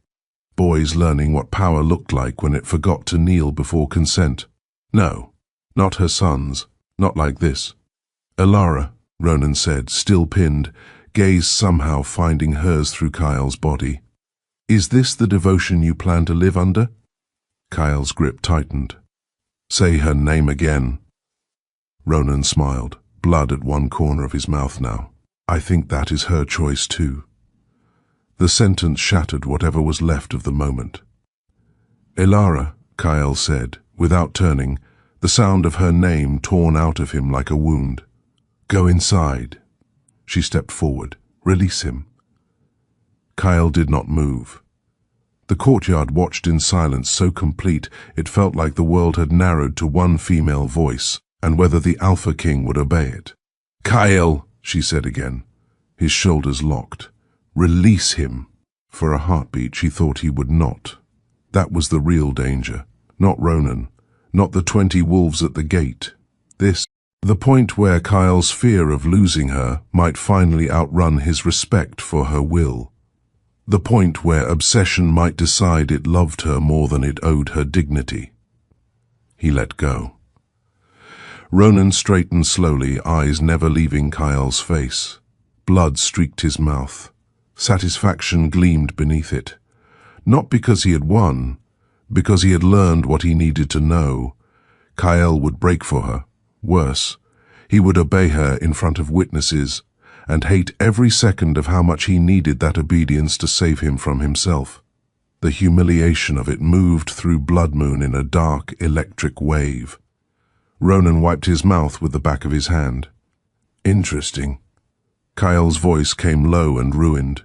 Boys learning what power looked like when it forgot to kneel before consent. No, not her sons, not like this. "Alara," Ronan said, still pinned, gaze somehow finding hers through Kyle's body. "Is this the devotion you plan to live under?" Kyle's grip tightened. "Say her name again." Ronan smiled, blood at one corner of his mouth now. "I think that is her choice too." The sentence shattered whatever was left of the moment. "Alara," Kyle said, without turning, the sound of her name torn out of him like a wound. "Go inside." She stepped forward. "Release him." Kyle did not move. The courtyard watched in silence so complete it felt like the world had narrowed to one female voice, and whether the Alpha King would obey it. "Kyle," she said again. His shoulders locked. "Release him." For a heartbeat she thought he would not. That was the real danger. Not Ronan. Not the 20 wolves at the gate. The point where Kyle's fear of losing her might finally outrun his respect for her will. The point where obsession might decide it loved her more than it owed her dignity. He let go. Ronan straightened slowly, eyes never leaving Kyle's face. Blood streaked his mouth. Satisfaction gleamed beneath it. Not because he had won, because he had learned what he needed to know. Kyle would break for her. Worse, he would obey her in front of witnesses, and hate every second of how much he needed that obedience to save him from himself. The humiliation of it moved through Blood Moon in a dark, electric wave. Ronan wiped his mouth with the back of his hand. "Interesting." Kyle's voice came low and ruined.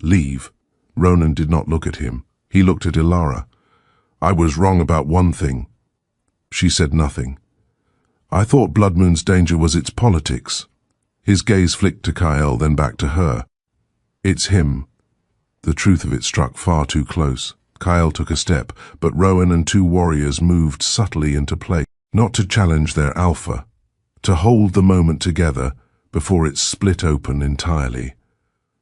"Leave." Ronan did not look at him. He looked at Alara. "I was wrong about one thing." She said nothing. "I thought Blood Moon's danger was its politics." His gaze flicked to Kyle, then back to her. "It's him." The truth of it struck far too close. Kyle took a step, but Rowan and 2 warriors moved subtly into place, not to challenge their alpha, to hold the moment together before it split open entirely.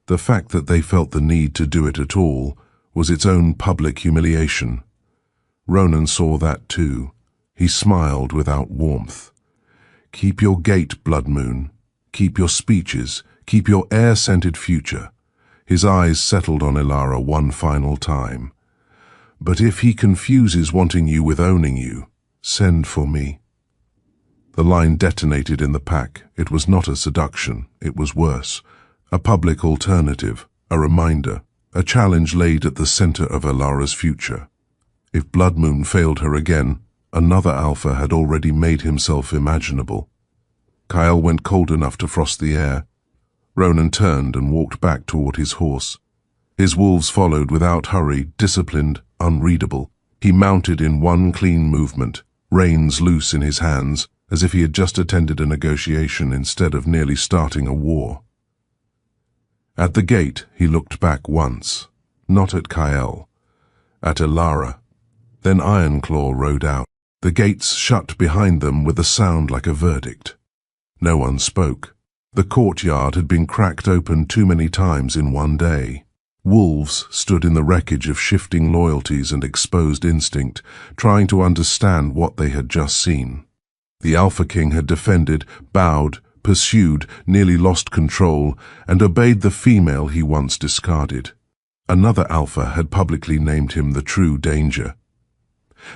The fact that they felt the need to do it at all was its own public humiliation. Ronan saw that too. He smiled without warmth. "Keep your gait, Blood Moon. Keep your speeches. Keep your air-scented future." His eyes settled on Alara one final time. "But if he confuses wanting you with owning you, send for me." The line detonated in the pack. It was not a seduction. It was worse. A public alternative. A reminder. A challenge laid at the center of Alara's future. If Blood Moon failed her again, another alpha had already made himself imaginable. Kyle went cold enough to frost the air. Ronan turned and walked back toward his horse. His wolves followed without hurry, disciplined, unreadable. He mounted in one clean movement, reins loose in his hands, as if he had just attended a negotiation instead of nearly starting a war. At the gate, he looked back once, not at Kyle, at Alara. Then Ironclaw rode out. The gates shut behind them with a sound like a verdict. No one spoke. The courtyard had been cracked open too many times in one day. Wolves stood in the wreckage of shifting loyalties and exposed instinct, trying to understand what they had just seen. The Alpha King had defended, bowed, pursued, nearly lost control, and obeyed the female he once discarded. Another Alpha had publicly named him the true danger.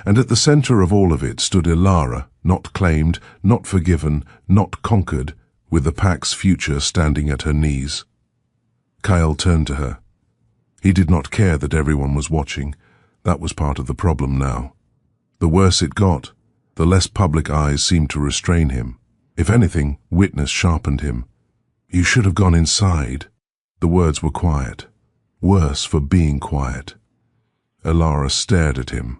And at the center of all of it stood Alara, not claimed, not forgiven, not conquered, with the pack's future standing at her knees. Kyle turned to her. He did not care that everyone was watching. That was part of the problem now. The worse it got, the less public eyes seemed to restrain him. If anything, witness sharpened him. "You should have gone inside." The words were quiet. Worse for being quiet. Alara stared at him.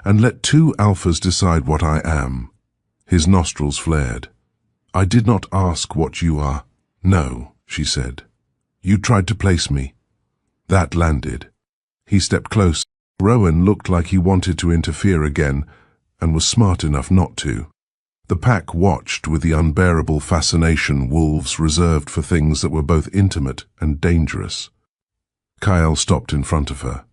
"And let two alphas decide what I am." His nostrils flared. "I did not ask what you are." "No," she said. "You tried to place me." That landed. He stepped close. Rowan looked like he wanted to interfere again, and was smart enough not to. The pack watched with the unbearable fascination wolves reserved for things that were both intimate and dangerous. Kyle stopped in front of her.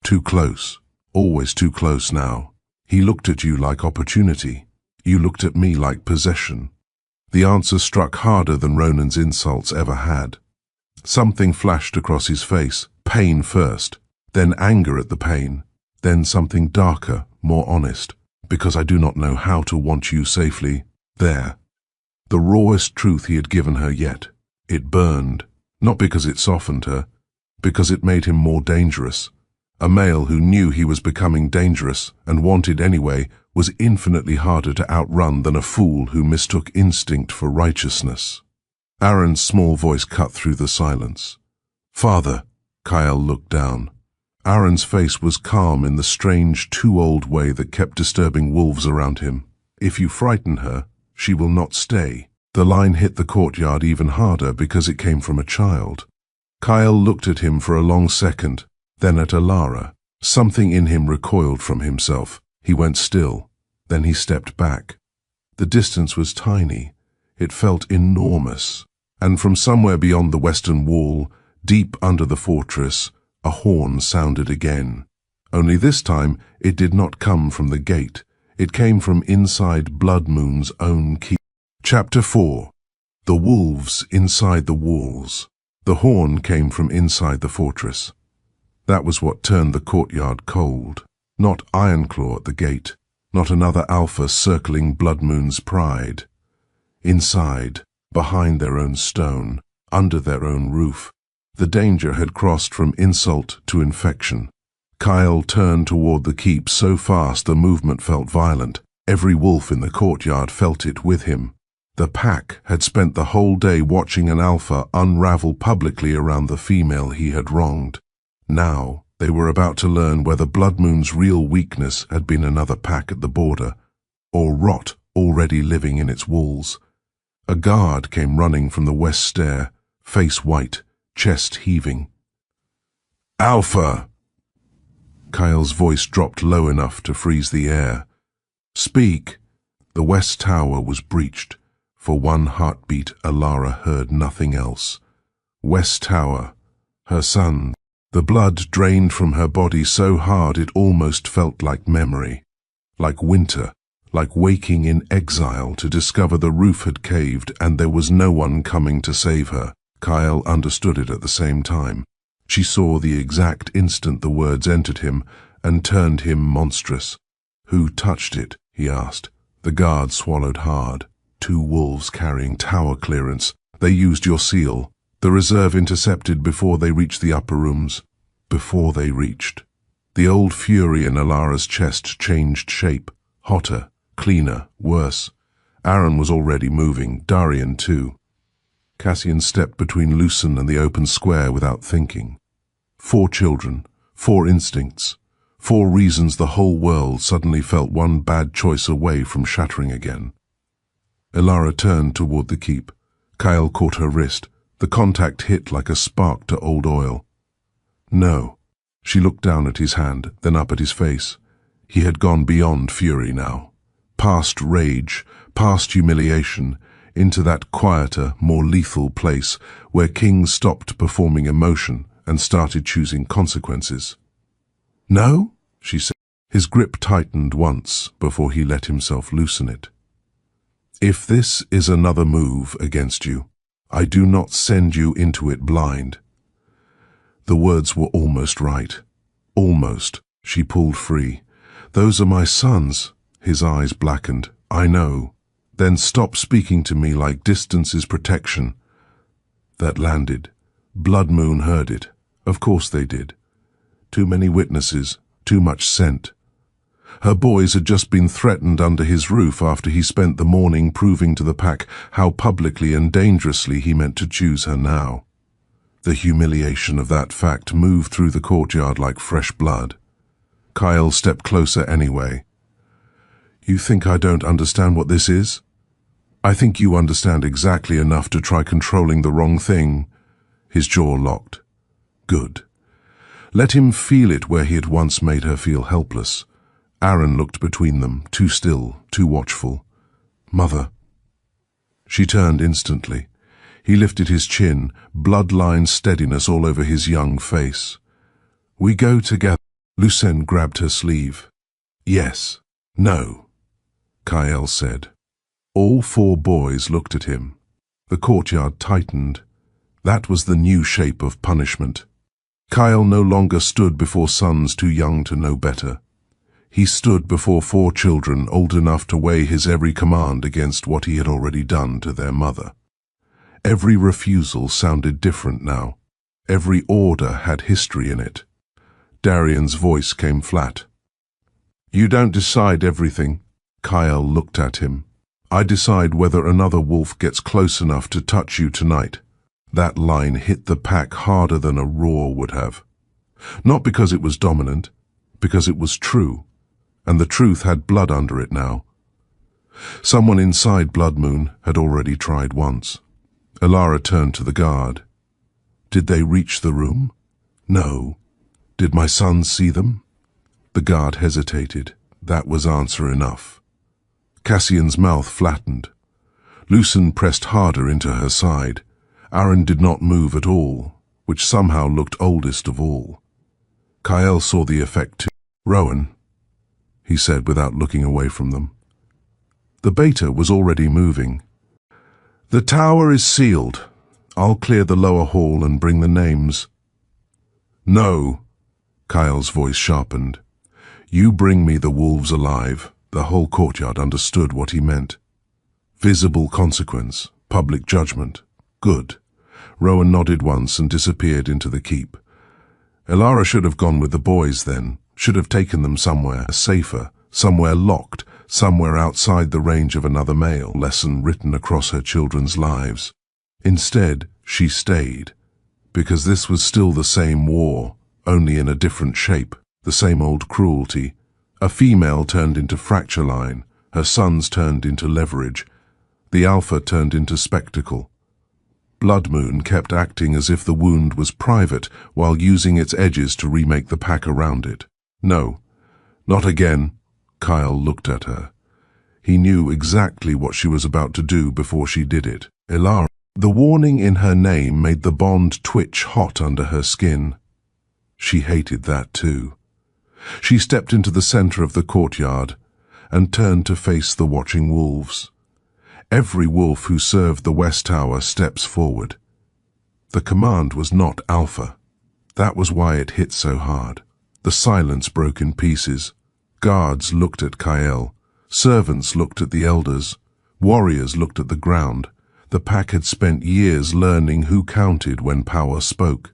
Too close. Always too close now. He looked at you like opportunity. You looked at me like possession. The answer struck harder than Ronan's insults ever had. Something flashed across his face. Pain first, then anger at the pain, then something darker, more honest. "Because I do not know how to want you safely." There. The rawest truth he had given her yet. It burned, not because it softened her, because it made him more dangerous. A male who knew he was becoming dangerous, and wanted anyway, was infinitely harder to outrun than a fool who mistook instinct for righteousness. Aaron's small voice cut through the silence. "Father," Kyle looked down. Aaron's face was calm in the strange, too-old way that kept disturbing wolves around him. "If you frighten her, she will not stay." The line hit the courtyard even harder because it came from a child. Kyle looked at him for a long second, then at Alara. Something in him recoiled from himself. He went still. Then he stepped back. The distance was tiny. It felt enormous. And from somewhere beyond the western wall, deep under the fortress, a horn sounded again. Only this time it did not come from the gate. It came from inside Blood Moon's own keep. Chapter 4. The Wolves Inside the Walls. The horn came from inside the fortress. That was what turned the courtyard cold. Not Ironclaw at the gate, not another alpha circling Blood Moon's pride. Inside, behind their own stone, under their own roof, the danger had crossed from insult to infection. Kyle turned toward the keep so fast the movement felt violent. Every wolf in the courtyard felt it with him. The pack had spent the whole day watching an alpha unravel publicly around the female he had wronged. Now they were about to learn whether Blood Moon's real weakness had been another pack at the border, or rot already living in its walls. A guard came running from the west stair, face white, chest heaving. "Alpha!" Kyle's voice dropped low enough to freeze the air. "Speak!" The west tower was breached. For one heartbeat, Alara heard nothing else. West Tower. Her son. The blood drained from her body so hard it almost felt like memory. Like winter. Like waking in exile to discover the roof had caved and there was no one coming to save her. Kyle understood it at the same time. She saw the exact instant the words entered him and turned him monstrous. "Who touched it?" he asked. The guard swallowed hard. "Two wolves carrying tower clearance. They used your seal. The reserve intercepted before they reached the upper rooms." Before they reached. The old fury in Alara's chest changed shape. Hotter, cleaner, worse. Aaron was already moving, Darian too. Cassian stepped between Lucen and the open square without thinking. 4 children, 4 instincts, 4 reasons the whole world suddenly felt one bad choice away from shattering again. Elara turned toward the keep. Kyle caught her wrist. The contact hit like a spark to old oil. No. She looked down at his hand, then up at his face. He had gone beyond fury now. Past rage, past humiliation, into that quieter, more lethal place where kings stopped performing emotion and started choosing consequences. No, she said. His grip tightened once before he let himself loosen it. If this is another move against you, I do not send you into it blind. The words were almost right. Almost. She pulled free. Those are my sons. His eyes blackened. I know. Then stop speaking to me like distance is protection. That landed. Blood Moon heard it. Of course they did. Too many witnesses. Too much scent. Her boys had just been threatened under his roof after he spent the morning proving to the pack how publicly and dangerously he meant to choose her now. The humiliation of that fact moved through the courtyard like fresh blood. Kyle stepped closer anyway. You think I don't understand what this is? I think you understand exactly enough to try controlling the wrong thing. His jaw locked. Good. Let him feel it where he had once made her feel helpless. Aaron looked between them, too still, too watchful. Mother. She turned instantly. He lifted his chin, bloodline steadiness all over his young face. We go together. Lucien grabbed her sleeve. Yes. No. Kyle said. All four boys looked at him. The courtyard tightened. That was the new shape of punishment. Kyle no longer stood before sons too young to know better. He stood before four children old enough to weigh his every command against what he had already done to their mother. Every refusal sounded different now. Every order had history in it. Darian's voice came flat. You don't decide everything. Kyle looked at him. I decide whether another wolf gets close enough to touch you tonight. That line hit the pack harder than a roar would have. Not because it was dominant, because it was true. And the truth had blood under it now. Someone inside Blood Moon had already tried once. Elara turned to the guard. Did they reach the room? No. Did my sons see them? The guard hesitated. That was answer enough. Cassian's mouth flattened. Lucien pressed harder into her side. Aaron did not move at all, which somehow looked oldest of all. Kyle saw the effect too. Rowan, he said without looking away from them. The beta was already moving. The tower is sealed. I'll clear the lower hall and bring the names. No, Kyle's voice sharpened. You bring me the wolves alive. The whole courtyard understood what he meant. Visible consequence, public judgment. Good. Rowan nodded once and disappeared into the keep. Elara should have gone with the boys then, should have taken them somewhere safer, somewhere locked, somewhere outside the range of another male, lesson written across her children's lives. Instead, she stayed, because this was still the same war, only in a different shape, the same old cruelty. A female turned into fracture line, her sons turned into leverage, the alpha turned into spectacle. Blood Moon kept acting as if the wound was private while using its edges to remake the pack around it. No, not again. Kyle looked at her. He knew exactly what she was about to do before she did it. Elara. The warning in her name made the bond twitch hot under her skin. She hated that too. She stepped into the center of the courtyard and turned to face the watching wolves. Every wolf who served the West Tower steps forward. The command was not Alpha. That was why it hit so hard. The silence broke in pieces. Guards looked at Kyle. Servants looked at the elders. Warriors looked at the ground. The pack had spent years learning who counted when power spoke.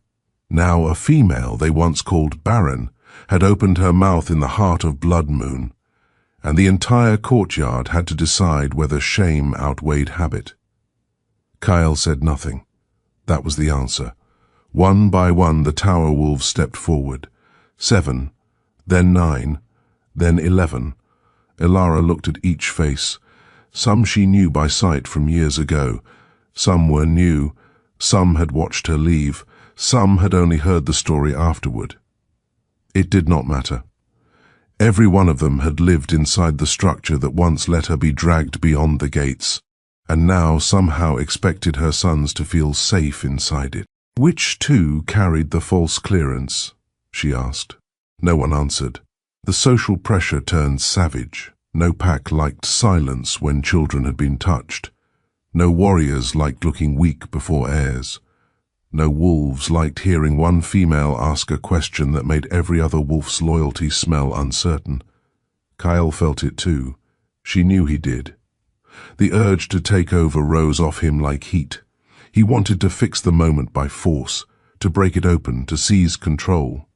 Now a female they once called Barren had opened her mouth in the heart of Blood Moon, and the entire courtyard had to decide whether shame outweighed habit. Kyle said nothing. That was the answer. One by one the tower wolves stepped forward. 7, then 9, then 11. Elara looked at each face. Some she knew by sight from years ago. Some were new. Some had watched her leave. Some had only heard the story afterward. It did not matter. Every one of them had lived inside the structure that once let her be dragged beyond the gates, and now somehow expected her sons to feel safe inside it. Which two carried the false clearance? She asked. No one answered. The social pressure turned savage. No pack liked silence when children had been touched. No warriors liked looking weak before heirs. No wolves liked hearing one female ask a question that made every other wolf's loyalty smell uncertain. Kyle felt it too. She knew he did. The urge to take over rose off him like heat. He wanted to fix the moment by force, to break it open, to seize control.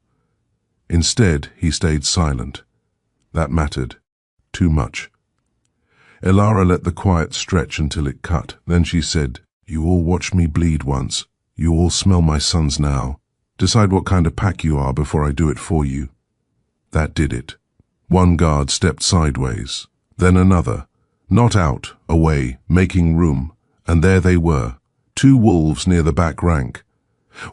Instead, he stayed silent. That mattered. Too much. Elara let the quiet stretch until it cut. Then she said, "You all watched me bleed once. You all smell my sons now. Decide what kind of pack you are before I do it for you." That did it. One guard stepped sideways, then another. Not out, away, making room, and there they were, two wolves near the back rank.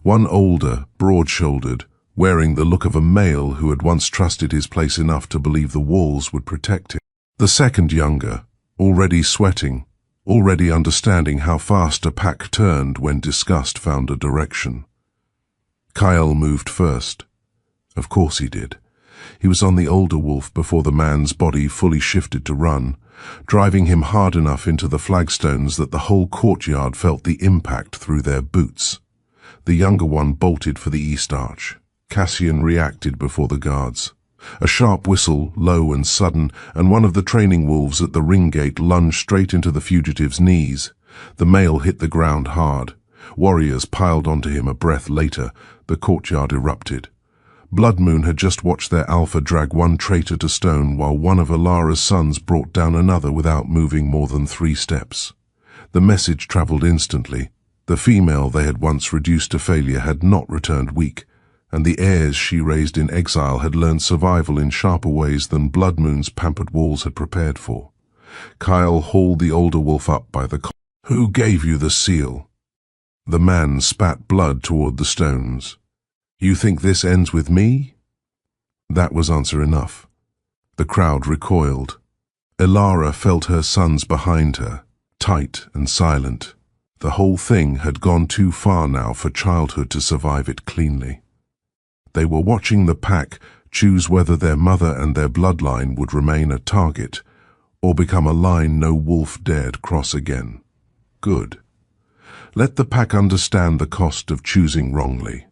One older, broad-shouldered, wearing the look of a male who had once trusted his place enough to believe the walls would protect him. The second younger, already sweating, already understanding how fast a pack turned when disgust found a direction. Kyle moved first. Of course he did. He was on the older wolf before the man's body fully shifted to run, driving him hard enough into the flagstones that the whole courtyard felt the impact through their boots. The younger one bolted for the east arch. Cassian reacted before the guards. A sharp whistle, low and sudden, and one of the training wolves at the ring gate lunged straight into the fugitive's knees. The male hit the ground hard. Warriors piled onto him a breath later. The courtyard erupted. Blood Moon had just watched their alpha drag one traitor to stone while one of Elara's sons brought down another without moving more than 3 steps. The message traveled instantly. The female they had once reduced to failure had not returned weak, and the heirs she raised in exile had learned survival in sharper ways than Blood Moon's pampered walls had prepared for. Kyle hauled the older wolf up by the collar. "Who gave you the seal?" The man spat blood toward the stones. "You think this ends with me?" That was answer enough. The crowd recoiled. Elara felt her sons behind her, tight and silent. The whole thing had gone too far now for childhood to survive it cleanly. They were watching the pack choose whether their mother and their bloodline would remain a target or become a line no wolf dared cross again. Good. Let the pack understand the cost of choosing wrongly.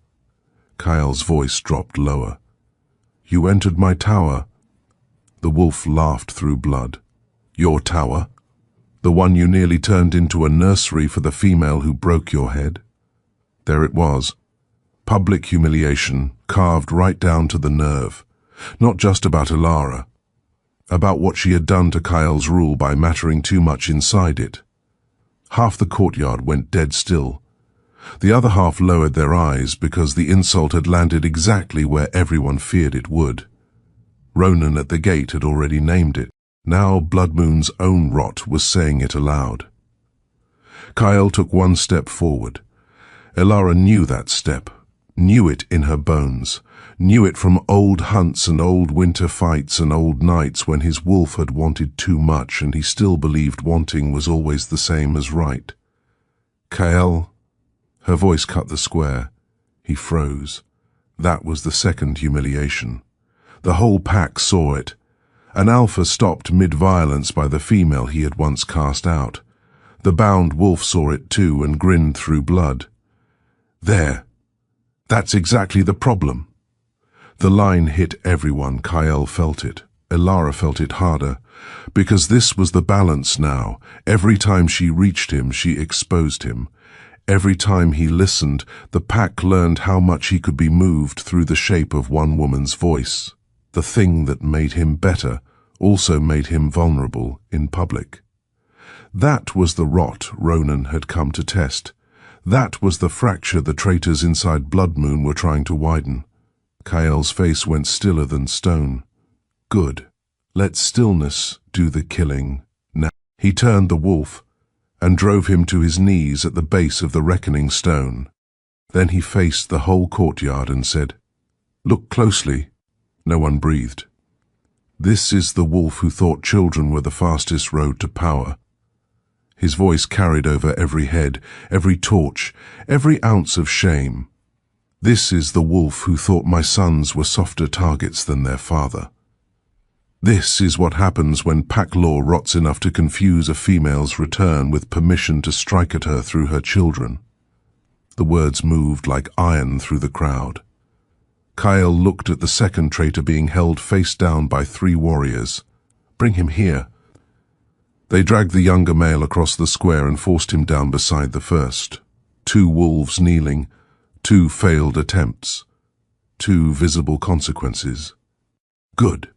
Kyle's voice dropped lower. "You entered my tower." The wolf laughed through blood. "Your tower? The one you nearly turned into a nursery for the female who broke your head?" There it was. Public humiliation, carved right down to the nerve. Not just about Elara. About what she had done to Kyle's rule by mattering too much inside it. Half the courtyard went dead still. The other half lowered their eyes because the insult had landed exactly where everyone feared it would. Ronan at the gate had already named it. Now Blood Moon's own rot was saying it aloud. Kyle took one step forward. Elara knew that step. Knew it in her bones, knew it from old hunts and old winter fights and old nights when his wolf had wanted too much and he still believed wanting was always the same as right. "Kyle?" Her voice cut the square. He froze. That was the second humiliation. The whole pack saw it. An alpha stopped mid-violence by the female he had once cast out. The bound wolf saw it too and grinned through blood. There. That's exactly the problem. The line hit everyone. Kyle felt it. Elara felt it harder. Because this was the balance now. Every time she reached him, she exposed him. Every time he listened, the pack learned how much he could be moved through the shape of one woman's voice. The thing that made him better also made him vulnerable in public. That was the rot Ronan had come to test. That was the fracture the traitors inside Blood Moon were trying to widen. Kyle's face went stiller than stone. Good. Let stillness do the killing now. He turned the wolf and drove him to his knees at the base of the reckoning stone. Then he faced the whole courtyard and said, "Look closely." No one breathed. "This is the wolf who thought children were the fastest road to power." His voice carried over every head, every torch, every ounce of shame. "This is the wolf who thought my sons were softer targets than their father." This is what happens when pack law rots enough to confuse a female's return with permission to strike at her through her children. The words moved like iron through the crowd. Kyle looked at the second traitor being held face down by 3 warriors. "Bring him here." They dragged the younger male across the square and forced him down beside the first. 2 wolves kneeling, 2 failed attempts, 2 visible consequences. Good.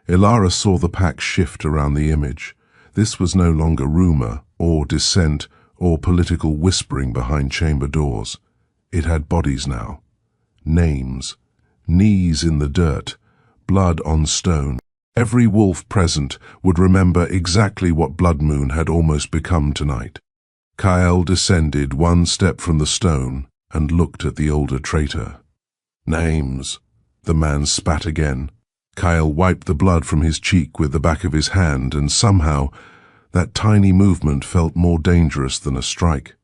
Ilara saw the pack shift around the image. This was no longer rumor, or dissent, or political whispering behind chamber doors. It had bodies now. Names. Knees in the dirt. Blood on stone. Every wolf present would remember exactly what Blood Moon had almost become tonight. Kyle descended 1 step from the stone and looked at the older traitor. "Names." The man spat again. Kyle wiped the blood from his cheek with the back of his hand, and somehow that tiny movement felt more dangerous than a strike.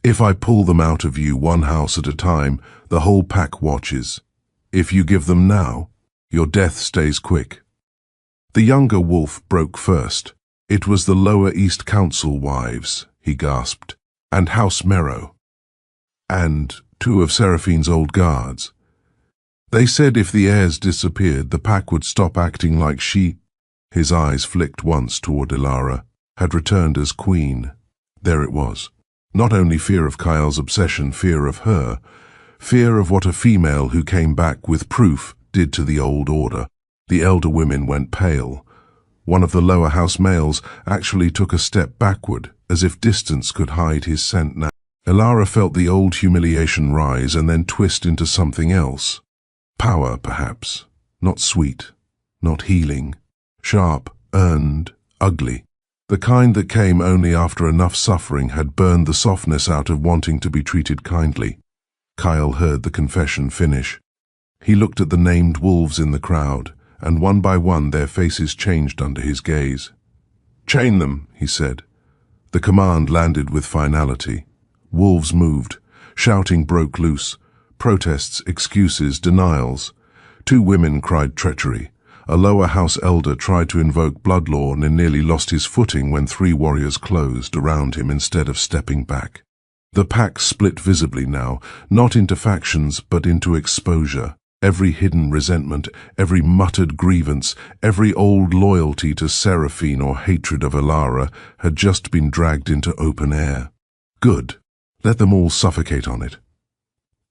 "If I pull them out of you 1 house at a time, the whole pack watches. If you give them now, your death stays quick." The younger wolf broke first. It was the Lower East Council wives, he gasped, and House Merrow, and 2 of Seraphine's old guards. They said if the heirs disappeared, the pack would stop acting like she, his eyes flicked once toward Ilara, had returned as queen. There it was. Not only fear of Kyle's obsession, fear of her. Fear of what a female who came back with proof did to the old order. The elder women went pale. One of the lower house males actually took a step backward, as if distance could hide his scent now. Ilara felt the old humiliation rise and then twist into something else. Power, perhaps. Not sweet. Not healing. Sharp, earned, ugly. The kind that came only after enough suffering had burned the softness out of wanting to be treated kindly. Kyle heard the confession finish. He looked at the named wolves in the crowd, and one by one their faces changed under his gaze. "Chain them," he said. The command landed with finality. Wolves moved. Shouting broke loose. Protests, excuses, denials. 2 women cried treachery. A lower house elder tried to invoke blood law and nearly lost his footing when 3 warriors closed around him instead of stepping back. The pack split visibly now, not into factions but into exposure. Every hidden resentment, every muttered grievance, every old loyalty to Seraphine or hatred of Ilara had just been dragged into open air. Good. Let them all suffocate on it.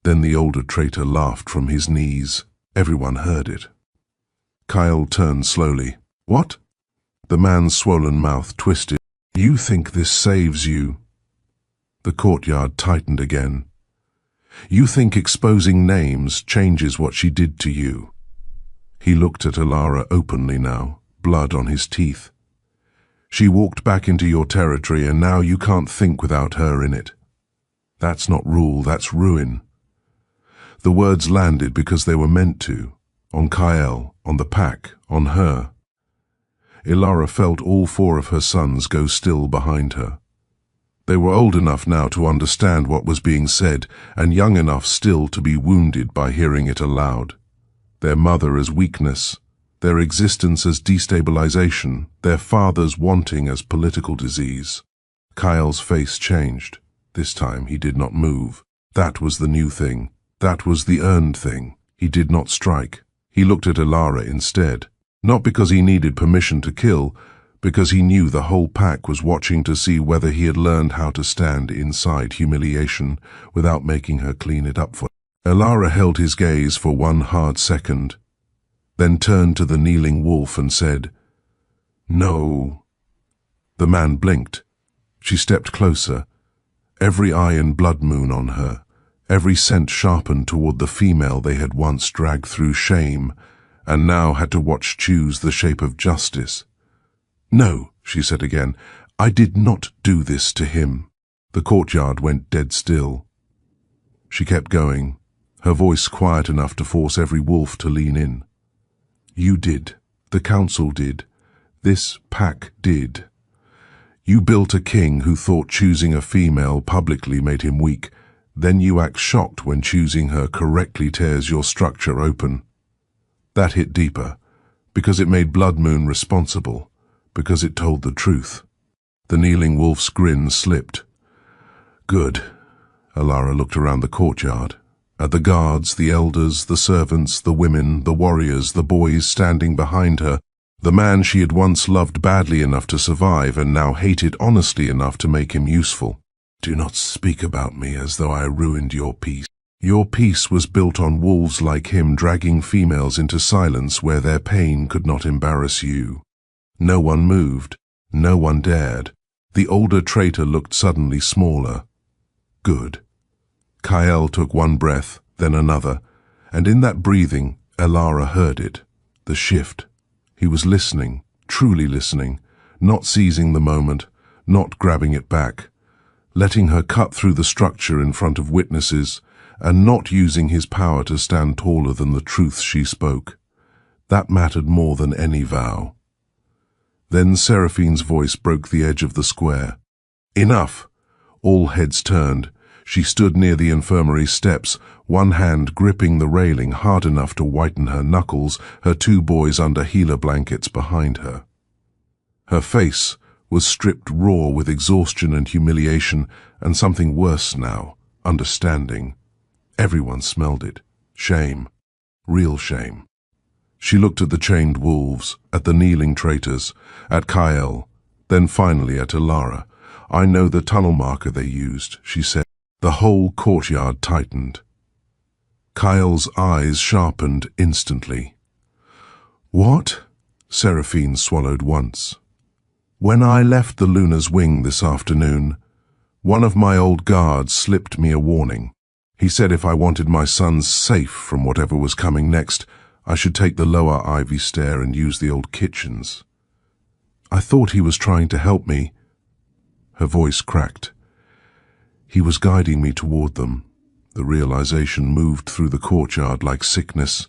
Then the older traitor laughed from his knees. Everyone heard it. Kyle turned slowly. "What?" The man's swollen mouth twisted. "You think this saves you?" The courtyard tightened again. "You think exposing names changes what she did to you?" He looked at Ilara openly now, blood on his teeth. "She walked back into your territory and now you can't think without her in it. That's not rule, that's ruin." The words landed because they were meant to. On Kyle, on the pack, on her. Ilara felt all 4 of her sons go still behind her. They were old enough now to understand what was being said, and young enough still to be wounded by hearing it aloud. Their mother as weakness, their existence as destabilization, their father's wanting as political disease. Kyle's face changed. This time he did not move. That was the new thing. That was the earned thing. He did not strike. He looked at Ilara instead. Not because he needed permission to kill, because he knew the whole pack was watching to see whether he had learned how to stand inside humiliation without making her clean it up for him. Ilara held his gaze for 1 hard second, then turned to the kneeling wolf and said, "No." The man blinked. She stepped closer, every eye and Blood Moon on her, every scent sharpened toward the female they had once dragged through shame and now had to watch choose the shape of justice. "No," she said again. "I did not do this to him." The courtyard went dead still. She kept going, her voice quiet enough to force every wolf to lean in. "You did. The council did. This pack did. You built a king who thought choosing a female publicly made him weak. Then you act shocked when choosing her correctly tears your structure open." That hit deeper, because it made Blood Moon responsible, because it told the truth. The kneeling wolf's grin slipped. "Good." Alara looked around the courtyard, at the guards, the elders, the servants, the women, the warriors, the boys standing behind her, the man she had once loved badly enough to survive and now hated honestly enough to make him useful. "Do not speak about me as though I ruined your peace. Your peace was built on wolves like him dragging females into silence where their pain could not embarrass you." No one moved. No one dared. The older traitor looked suddenly smaller. "Good." Kyle took one breath, then another, and in that breathing, Alara heard it. The shift. He was listening, truly listening, not seizing the moment, not grabbing it back, letting her cut through the structure in front of witnesses, and not using his power to stand taller than the truth she spoke. That mattered more than any vow. Then Seraphine's voice broke the edge of the square. "Enough!" All heads turned. She stood near the infirmary steps, one hand gripping the railing hard enough to whiten her knuckles, her two boys under healer blankets behind her. Her face was stripped raw with exhaustion and humiliation, and something worse now, understanding. Everyone smelled it. Shame. Real shame. She looked at the chained wolves, at the kneeling traitors, at Kyle, then finally at Alara. "I know the tunnel marker they used," she said. The whole courtyard tightened. Kyle's eyes sharpened instantly. "What?" Seraphine swallowed once. "When I left the Luna's wing this afternoon, one of my old guards slipped me a warning. He said if I wanted my sons safe from whatever was coming next, I should take the lower ivy stair and use the old kitchens. I thought he was trying to help me." Her voice cracked. "He was guiding me toward them." The realization moved through the courtyard like sickness.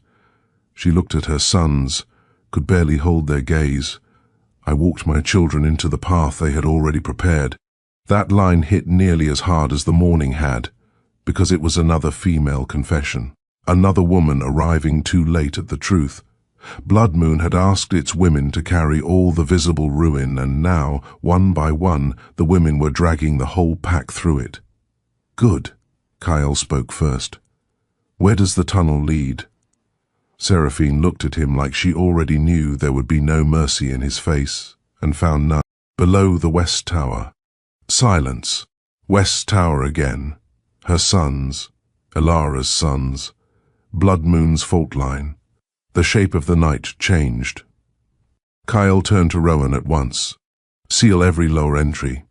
She looked at her sons, could barely hold their gaze. "I walked my children into the path they had already prepared." That line hit nearly as hard as the morning had, because it was another female confession, another woman arriving too late at the truth. Blood Moon had asked its women to carry all the visible ruin, and now, one by one, the women were dragging the whole pack through it. "Good." Kyle spoke first. "Where does the tunnel lead?" Seraphine looked at him like she already knew there would be no mercy in his face, and found none. "Below the West Tower." Silence. West Tower again. Her sons. Alara's sons. Blood Moon's fault line. The shape of the night changed. Kyle turned to Rowan at once. "Seal every lower entry.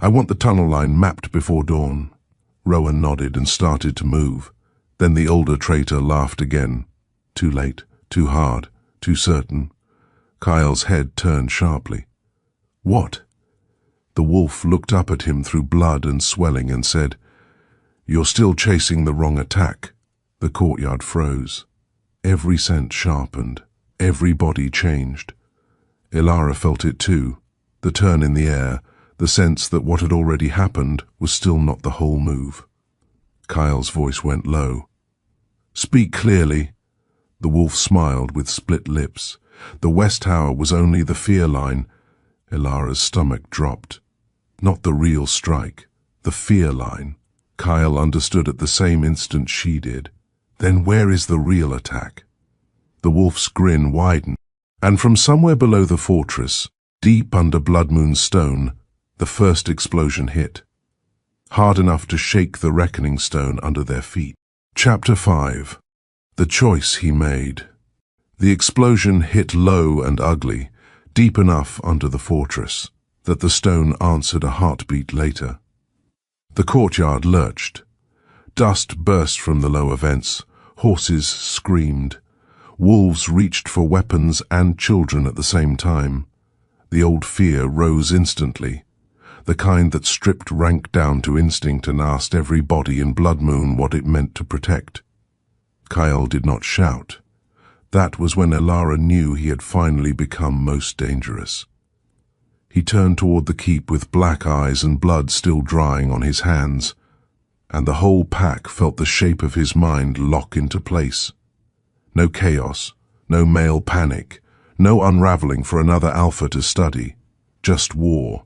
I want the tunnel line mapped before dawn." Rowan nodded and started to move. Then the older traitor laughed again. Too late, too hard, too certain. Kyle's head turned sharply. "What?" The wolf looked up at him through blood and swelling and said, "You're still chasing the wrong attack." The courtyard froze. Every scent sharpened. Every body changed. Alara felt it too, the turn in the air, the sense that what had already happened was still not the whole move. Kyle's voice went low. "Speak clearly." The wolf smiled with split lips. The West Tower was only the fear line. Alara's stomach dropped. Not the real strike, the fear line. Kyle understood at the same instant she did. Then where is the real attack? The wolf's grin widened, and from somewhere below the fortress, deep under Blood Moon's stone, the first explosion hit. Hard enough to shake the reckoning stone under their feet. Chapter 5. The choice he made. The explosion hit low and ugly, deep enough under the fortress, that the stone answered a heartbeat later. The courtyard lurched. Dust burst from the lower vents. Horses screamed. Wolves reached for weapons and children at the same time. The old fear rose instantly, the kind that stripped rank down to instinct and asked every body in Blood Moon what it meant to protect. Kyle did not shout. That was when Elara knew he had finally become most dangerous. He turned toward the keep with black eyes and blood still drying on his hands, and the whole pack felt the shape of his mind lock into place. No chaos, no male panic, no unraveling for another Alpha to study, just war.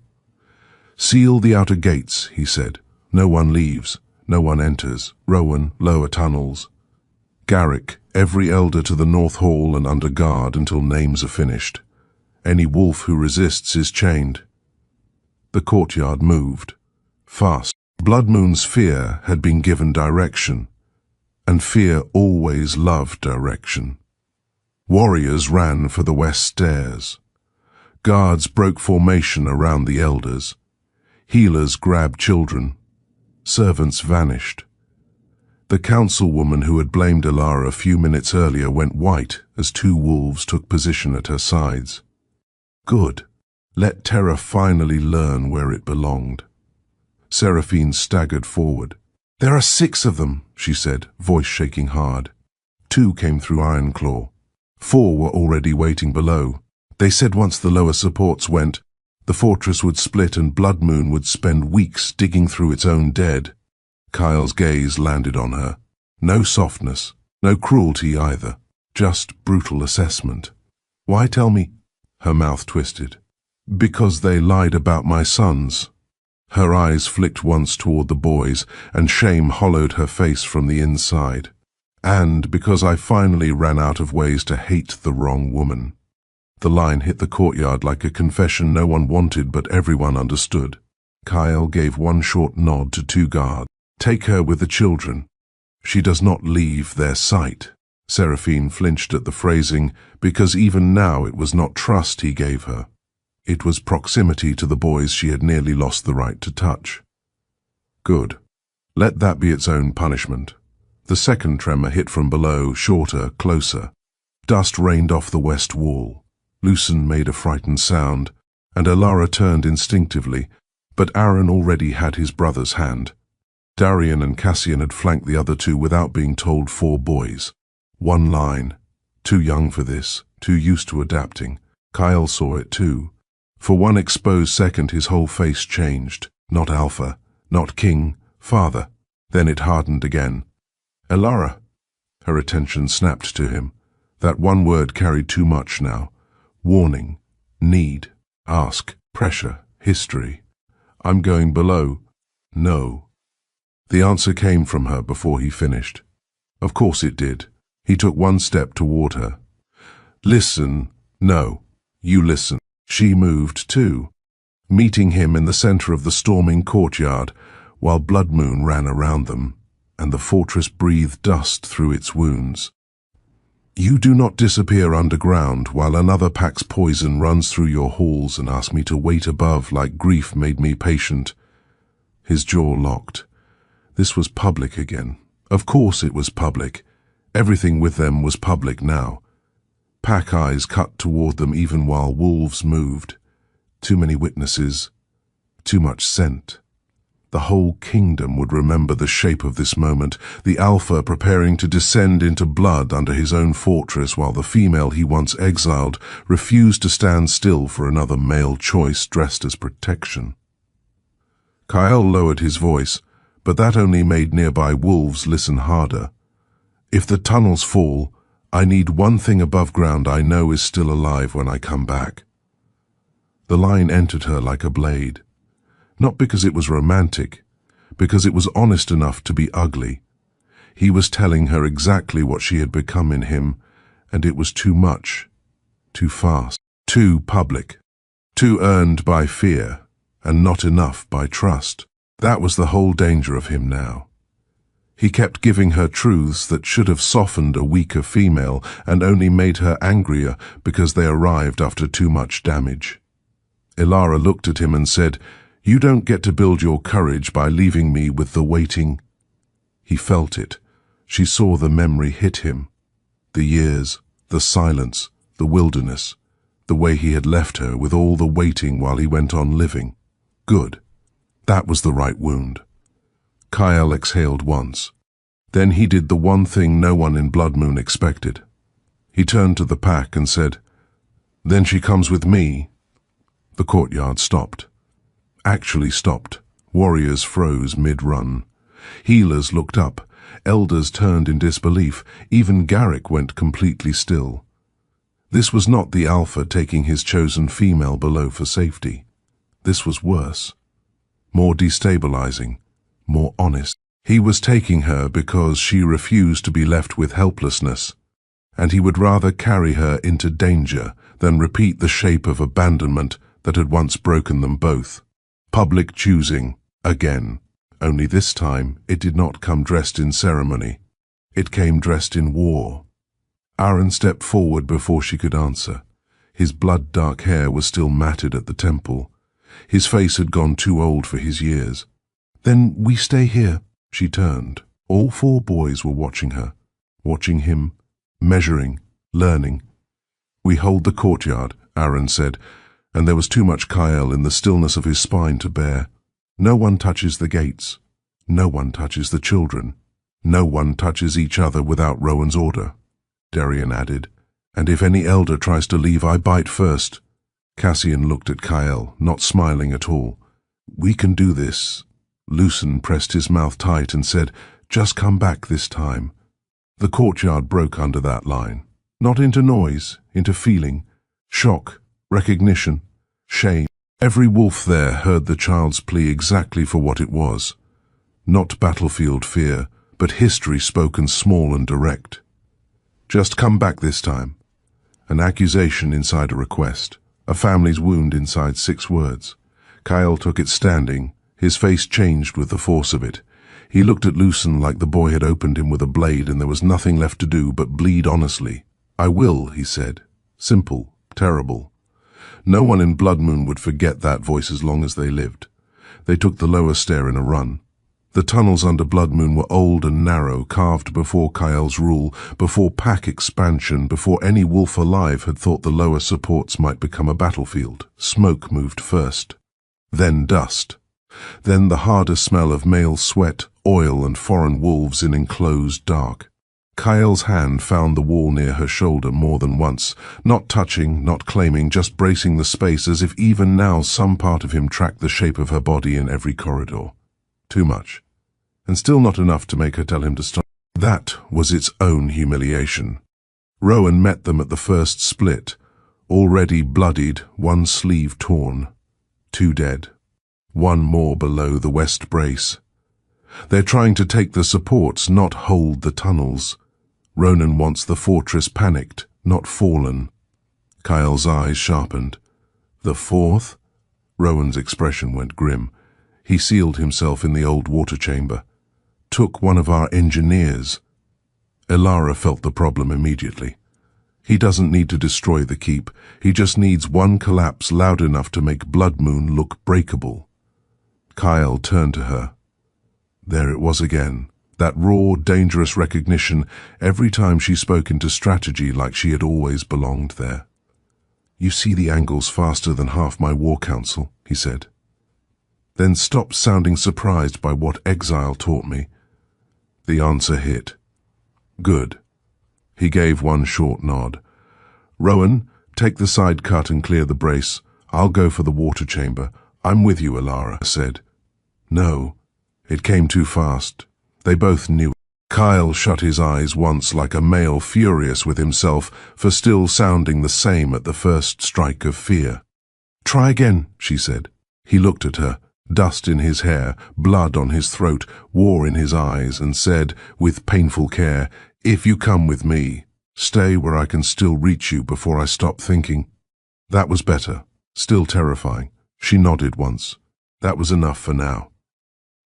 "Seal the outer gates," he said. "No one leaves, no one enters. Rowan, lower tunnels. Garrick, every elder to the North Hall and under guard until names are finished. Any wolf who resists is chained." The courtyard moved. Fast. Blood Moon's fear had been given direction, and fear always loved direction. Warriors ran for the west stairs. Guards broke formation around the elders. Healers grabbed children. Servants vanished. The councilwoman who had blamed Elara a few minutes earlier went white as two wolves took position at her sides. Good. Let terror finally learn where it belonged. Seraphine staggered forward. "There are 6 of them," she said, voice shaking hard. 2 came through Ironclaw. 4 were already waiting below. They said once the lower supports went, the fortress would split and Blood Moon would spend weeks digging through its own dead. Kyle's gaze landed on her. No softness, no cruelty either, just brutal assessment. "Why tell me?" Her mouth twisted. "Because they lied about my sons." Her eyes flicked once toward the boys, and shame hollowed her face from the inside. "And because I finally ran out of ways to hate the wrong woman." The line hit the courtyard like a confession no one wanted but everyone understood. Kyle gave one short nod to 2 guards. "Take her with the children. She does not leave their sight." Seraphine flinched at the phrasing, because even now it was not trust he gave her. It was proximity to the boys she had nearly lost the right to touch. Good. Let that be its own punishment. The second tremor hit from below, shorter, closer. Dust rained off the west wall. Lucen made a frightened sound, and Elara turned instinctively, but Aaron already had his brother's hand. Darian and Cassian had flanked the other 2 without being told 4 boys. One line. Too young for this, too used to adapting. Kyle saw it too. For one exposed second his whole face changed. Not Alpha, not King, Father. Then it hardened again. "Elara." Her attention snapped to him. That one word carried too much now. Warning, need, ask, pressure, history. "I'm going below." "No." The answer came from her before he finished. Of course it did. He took one step toward her. "Listen." "No, you listen." She moved too, meeting him in the center of the storming courtyard, while Blood Moon ran around them, and the fortress breathed dust through its wounds. "You do not disappear underground while another pack's poison runs through your halls and ask me to wait above like grief made me patient." His jaw locked. This was public again. Of course it was public. Everything with them was public now. Pack eyes cut toward them even while wolves moved. Too many witnesses. Too much scent. The whole kingdom would remember the shape of this moment, the Alpha preparing to descend into blood under his own fortress while the female he once exiled refused to stand still for another male choice dressed as protection. Kyle lowered his voice, but that only made nearby wolves listen harder. "If the tunnels fall, I need one thing above ground I know is still alive when I come back." The line entered her like a blade. Not because it was romantic, because it was honest enough to be ugly. He was telling her exactly what she had become in him, and it was too much, too fast, too public, too earned by fear, and not enough by trust. That was the whole danger of him now. He kept giving her truths that should have softened a weaker female and only made her angrier because they arrived after too much damage. Elara looked at him and said, "You don't get to build your courage by leaving me with the waiting." He felt it. She saw the memory hit him. The years, the silence, the wilderness, the way he had left her with all the waiting while he went on living. Good. That was the right wound. Kyle exhaled once. Then he did the one thing no one in Blood Moon expected. He turned to the pack and said, "Then she comes with me." The courtyard stopped. Actually stopped. Warriors froze mid-run. Healers looked up. Elders turned in disbelief. Even Garrick went completely still. This was not the Alpha taking his chosen female below for safety. This was worse. More destabilizing. More honest. He was taking her because she refused to be left with helplessness, and he would rather carry her into danger than repeat the shape of abandonment that had once broken them both. Public choosing, again. Only this time it did not come dressed in ceremony. It came dressed in war. Aaron stepped forward before she could answer. His blood-dark hair was still matted at the temple. His face had gone too old for his years. "Then we stay here." She turned. All 4 boys were watching her, watching him, measuring, learning. "We hold the courtyard," Aaron said, and there was too much Kyle in the stillness of his spine to bear. "No one touches the gates. No one touches the children. No one touches each other without Rowan's order," Darian added. "And if any elder tries to leave, I bite first." Cassian looked at Kyle, not smiling at all. "We can do this." Lucen pressed his mouth tight and said, "Just come back this time." The courtyard broke under that line. Not into noise, into feeling. Shock, recognition, shame. Every wolf there heard the child's plea exactly for what it was. Not battlefield fear, but history spoken small and direct. "Just come back this time." An accusation inside a request. A family's wound inside 6 words. Kyle took it standing. His face changed with the force of it. He looked at Lucen like the boy had opened him with a blade and there was nothing left to do but bleed honestly. "I will," he said. Simple, terrible. No one in Blood Moon would forget that voice as long as they lived. They took the lower stair in a run. The tunnels under Blood Moon were old and narrow, carved before Kyle's rule, before pack expansion, before any wolf alive had thought the lower supports might become a battlefield. Smoke moved first. Then dust. Then the harder smell of male sweat, oil and foreign wolves in enclosed dark. Kyle's hand found the wall near her shoulder more than once, not touching, not claiming, just bracing the space as if even now some part of him tracked the shape of her body in every corridor. Too much. And still not enough to make her tell him to stop. That was its own humiliation. Rowan met them at the first split, already bloodied, one sleeve torn. 2 dead. 1 more below the west brace. They're trying to take the supports, not hold the tunnels. Ronan wants the fortress panicked, not fallen. Kyle's eyes sharpened. "The 4th? Rowan's expression went grim. He sealed himself in the old water chamber. "Took one of our engineers." Elara felt the problem immediately. He doesn't need to destroy the keep. He just needs one collapse loud enough to make Blood Moon look breakable. Kyle turned to her. There it was again, that raw, dangerous recognition every time she spoke into strategy like she had always belonged there. "You see the angles faster than half my war council," he said. Then stopped sounding surprised by what exile taught me. The answer hit. "Good." He gave one short nod. "Rowan, take the side cut and clear the brace. I'll go for the water chamber. I'm with you," Elara said. No, it came too fast. They both knew. Kyle shut his eyes once like a male furious with himself for still sounding the same at the first strike of fear. "Try again," she said. He looked at her, dust in his hair, blood on his throat, war in his eyes, and said, with painful care, "If you come with me, stay where I can still reach you before I stop thinking." That was better, still terrifying. She nodded once. That was enough for now.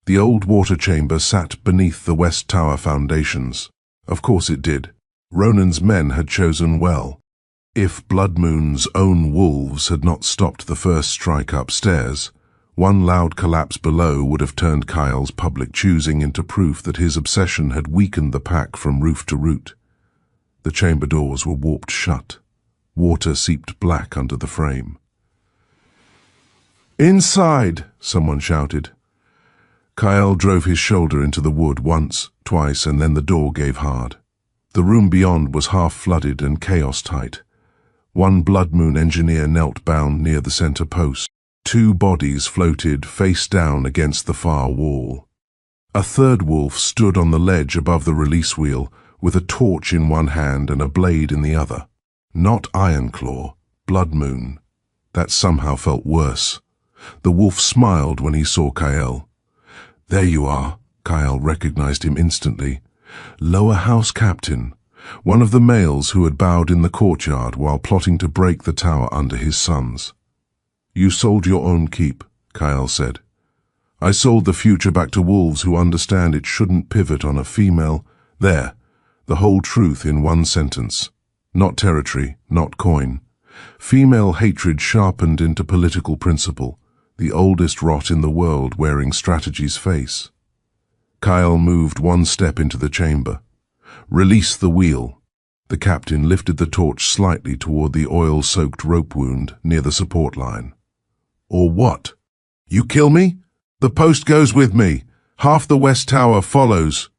The old water chamber sat beneath the West Tower foundations. Of course it did. Ronan's men had chosen well. If Blood Moon's own wolves had not stopped the first strike upstairs, one loud collapse below would have turned Kyle's public choosing into proof that his obsession had weakened the pack from roof to root. The chamber doors were warped shut. Water seeped black under the frame. "Inside!" someone shouted. Kyle drove his shoulder into the wood once, twice, and then the door gave hard. The room beyond was half flooded and chaos-tight. One Blood Moon engineer knelt bound near the center post. Two bodies floated face down against the far wall. A third wolf stood on the ledge above the release wheel, with a torch in one hand and a blade in the other. Not Ironclaw, Blood Moon. That somehow felt worse. The wolf smiled when he saw Kyle. "There you are," Kyle recognized him instantly. Lower House Captain, one of the males who had bowed in the courtyard while plotting to break the tower under his sons. "You sold your own keep," Kyle said. "I sold the future back to wolves who understand it shouldn't pivot on a female." There, the whole truth in one sentence. Not territory, not coin. Female hatred sharpened into political principle, the oldest rot in the world wearing strategy's face. Kyle moved one step into the chamber. "Release the wheel." The captain lifted the torch slightly toward the oil-soaked rope wound near the support line. "Or what? You kill me? The post goes with me. Half the West Tower follows."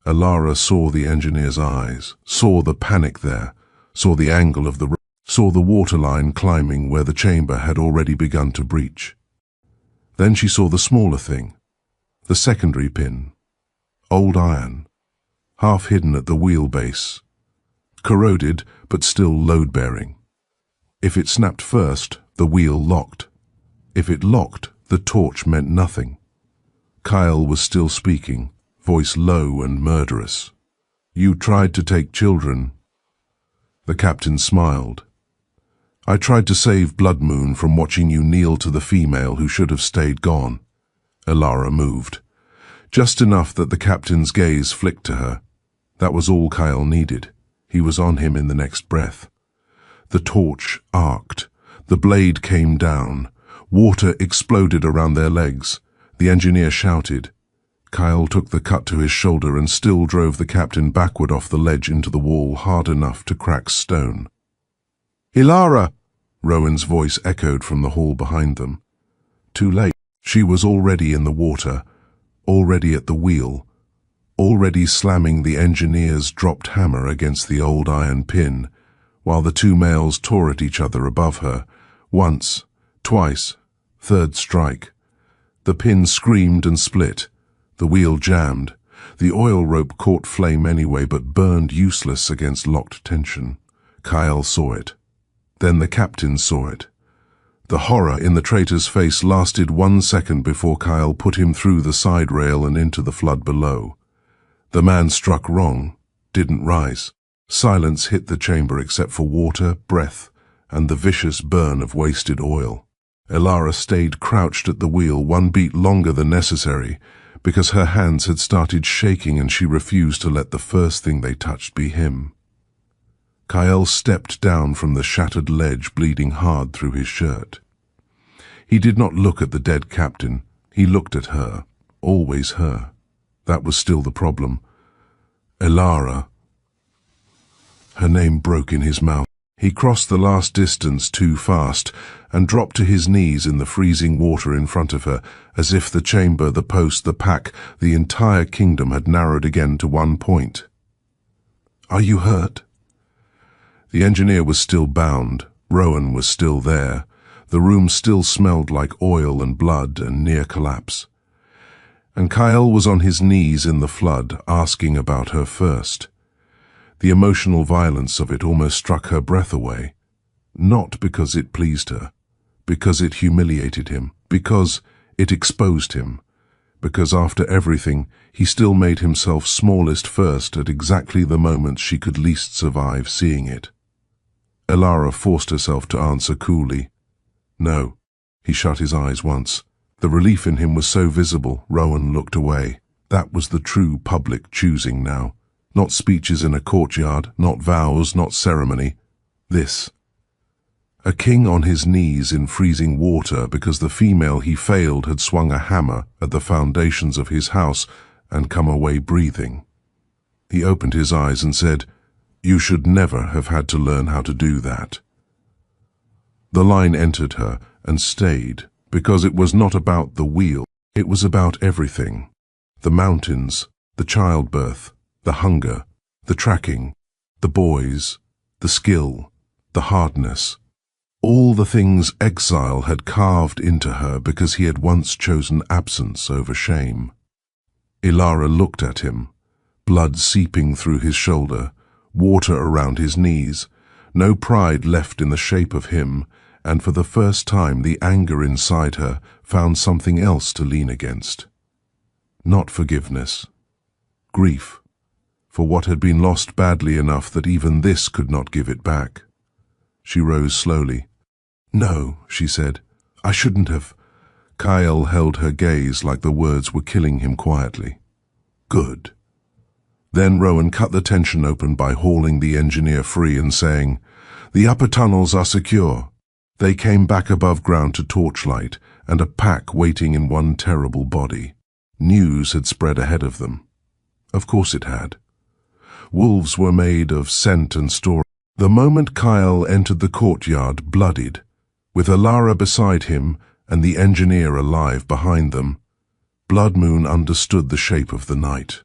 Alara saw the engineer's eyes, saw the panic there, saw the angle of the rope, saw the waterline climbing where the chamber had already begun to breach. Then she saw the smaller thing, the secondary pin. Old iron, half hidden at the wheel base. Corroded, but still load-bearing. If it snapped first, the wheel locked. If it locked, the torch meant nothing. Kyle was still speaking, voice low and murderous. "You tried to take children." The captain smiled. "I tried to save Blood Moon from watching you kneel to the female who should have stayed gone." Alara moved. Just enough that the captain's gaze flicked to her. That was all Kyle needed. He was on him in the next breath. The torch arced. The blade came down. Water exploded around their legs. The engineer shouted. Kyle took the cut to his shoulder and still drove the captain backward off the ledge into the wall hard enough to crack stone. "Ilara!" Rowan's voice echoed from the hall behind them. Too late. She was already in the water, already at the wheel, already slamming the engineer's dropped hammer against the old iron pin, while the two males tore at each other above her. Once, twice, third strike. The pin screamed and split. The wheel jammed. The oil rope caught flame anyway, but burned useless against locked tension. Kyle saw it. Then the captain saw it. The horror in the traitor's face lasted 1 second before Kyle put him through the side rail and into the flood below. The man struck wrong, didn't rise. Silence hit the chamber except for water, breath, and the vicious burn of wasted oil. Alara stayed crouched at the wheel 1 beat longer than necessary, because her hands had started shaking and she refused to let the first thing they touched be him. Kyle stepped down from the shattered ledge, bleeding hard through his shirt. He did not look at the dead captain. He looked at her, always her. That was still the problem. Alara. Her name broke in his mouth. He crossed the last distance too fast and dropped to his knees in the freezing water in front of her, as if the chamber, the post, the pack, the entire kingdom had narrowed again to one point. "Are you hurt?" The engineer was still bound. Rowan was still there. The room still smelled like oil and blood and near collapse. And Kyle was on his knees in the flood, asking about her first. The emotional violence of it almost struck her breath away. Not because it pleased her, because it humiliated him, because it exposed him, because after everything, he still made himself smallest first at exactly the moment she could least survive seeing it. Alara forced herself to answer coolly. "No." He shut his eyes once. The relief in him was so visible, Rowan looked away. That was the true public choosing now. Not speeches in a courtyard, not vows, not ceremony. This. A king on his knees in freezing water because the female he failed had swung a hammer at the foundations of his house and come away breathing. He opened his eyes and said, "You should never have had to learn how to do that." The line entered her and stayed, because it was not about the wheel, it was about everything. The mountains, the childbirth, the hunger, the tracking, the boys, the skill, the hardness. All the things exile had carved into her because he had once chosen absence over shame. Ilara looked at him, blood seeping through his shoulder, water around his knees, no pride left in the shape of him, and for the first time the anger inside her found something else to lean against. Not forgiveness. Grief, for what had been lost badly enough that even this could not give it back. She rose slowly. "No," she said, "I shouldn't have." Kyle held her gaze like the words were killing him quietly. "Good." Then Rowan cut the tension open by hauling the engineer free and saying, "The upper tunnels are secure." They came back above ground to Torchlight and a pack waiting in one terrible body. News had spread ahead of them. Of course it had. Wolves were made of scent and story. The moment Kyle entered the courtyard, bloodied, with Ilara beside him and the engineer alive behind them, Blood Moon understood the shape of the night.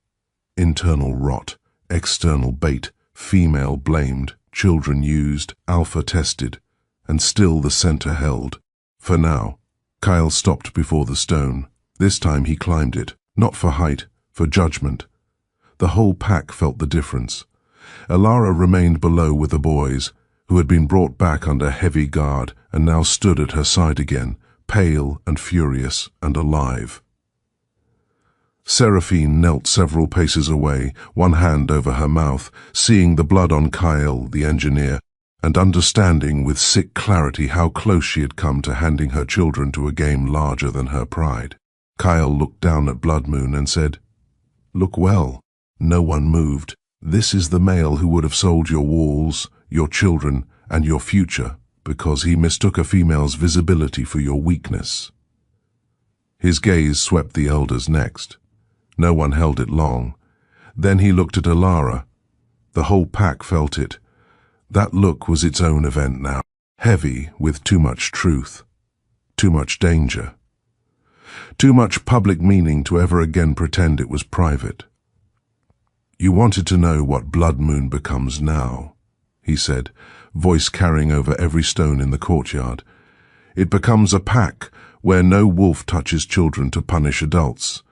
Internal rot, external bait, female blamed, children used, alpha tested, and still the center held. For now, Kyle stopped before the stone. This time he climbed it, not for height, for judgment. The whole pack felt the difference. Ilara remained below with the boys, who had been brought back under heavy guard and now stood at her side again, pale and furious and alive. Seraphine knelt several paces away, one hand over her mouth, seeing the blood on Kyle, the engineer, and understanding with sick clarity how close she had come to handing her children to a game larger than her pride. Kyle looked down at Blood Moon and said, "Look well." No one moved. "This is the male who would have sold your walls, your children, and your future, because he mistook a female's visibility for your weakness." His gaze swept the elders next. No one held it long. Then he looked at Ilara. The whole pack felt it. That look was its own event now, heavy with too much truth, too much danger, too much public meaning to ever again pretend it was private. "You wanted to know what Blood Moon becomes now," he said, voice carrying over every stone in the courtyard. "It becomes a pack where no wolf touches children to punish adults.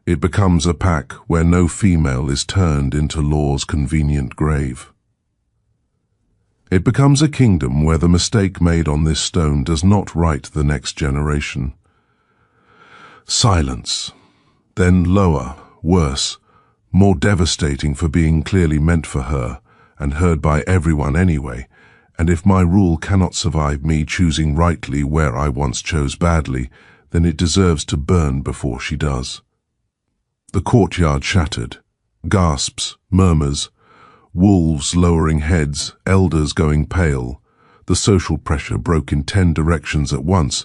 It becomes a pack where no female is turned into law's convenient grave. It becomes a kingdom where the mistake made on this stone does not right the next generation." Silence. Then lower, worse, more devastating for being clearly meant for her, and heard by everyone anyway, and if my rule cannot survive me choosing rightly where I once chose badly, then it deserves to burn before she does. The courtyard shattered. Gasps, murmurs, wolves lowering heads, elders going pale. The social pressure broke in 10 directions at once,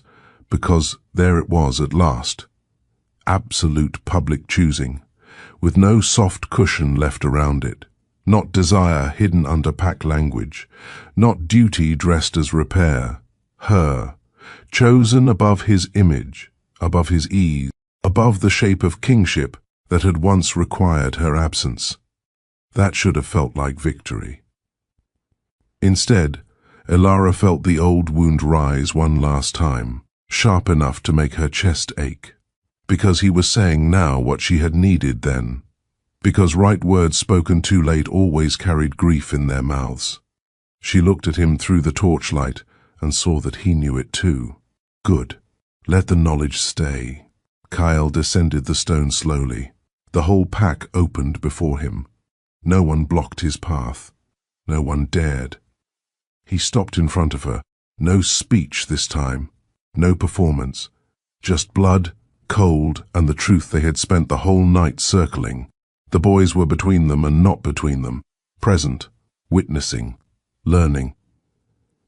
because there it was at last. Absolute public choosing, with no soft cushion left around it. Not desire hidden under pack language, not duty dressed as repair. Her, chosen above his image, above his ease, above the shape of kingship that had once required her absence. That should have felt like victory. Instead, Ilara felt the old wound rise one last time, sharp enough to make her chest ache. Because he was saying now what she had needed then. Because right words spoken too late always carried grief in their mouths. She looked at him through the torchlight and saw that he knew it too. Good. Let the knowledge stay. Kyle descended the stone slowly. The whole pack opened before him. No one blocked his path. No one dared. He stopped in front of her. No speech this time. No performance. Just blood, cold, and the truth they had spent the whole night circling. The boys were between them and not between them. Present, witnessing, learning.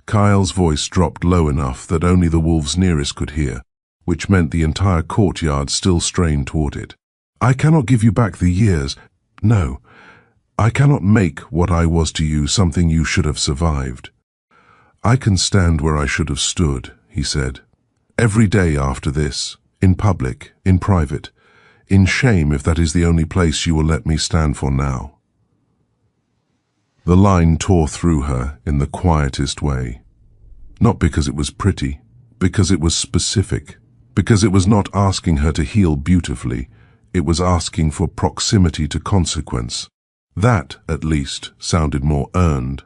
Kyle's voice dropped low enough that only the wolves nearest could hear, which meant the entire courtyard still strained toward it. "I cannot give you back the years. No. I cannot make what I was to you something you should have survived. "I can stand where I should have stood," he said. "Every day after this, in public, in private, in shame if that is the only place you will let me stand for now." The line tore through her in the quietest way. Not because it was pretty, because it was specific, because it was not asking her to heal beautifully, it was asking for proximity to consequence. That, at least, sounded more earned.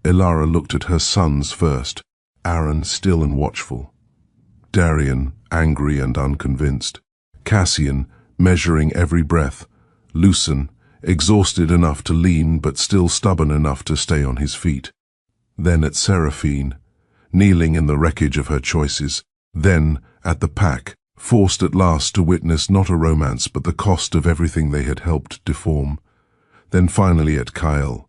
Elara looked at her sons first, Aaron still and watchful, Darian angry and unconvinced, Cassian measuring every breath, Lucen exhausted enough to lean but still stubborn enough to stay on his feet. Then at Seraphine, kneeling in the wreckage of her choices, then at the pack, forced at last to witness not a romance but the cost of everything they had helped deform. Then finally at Kyle.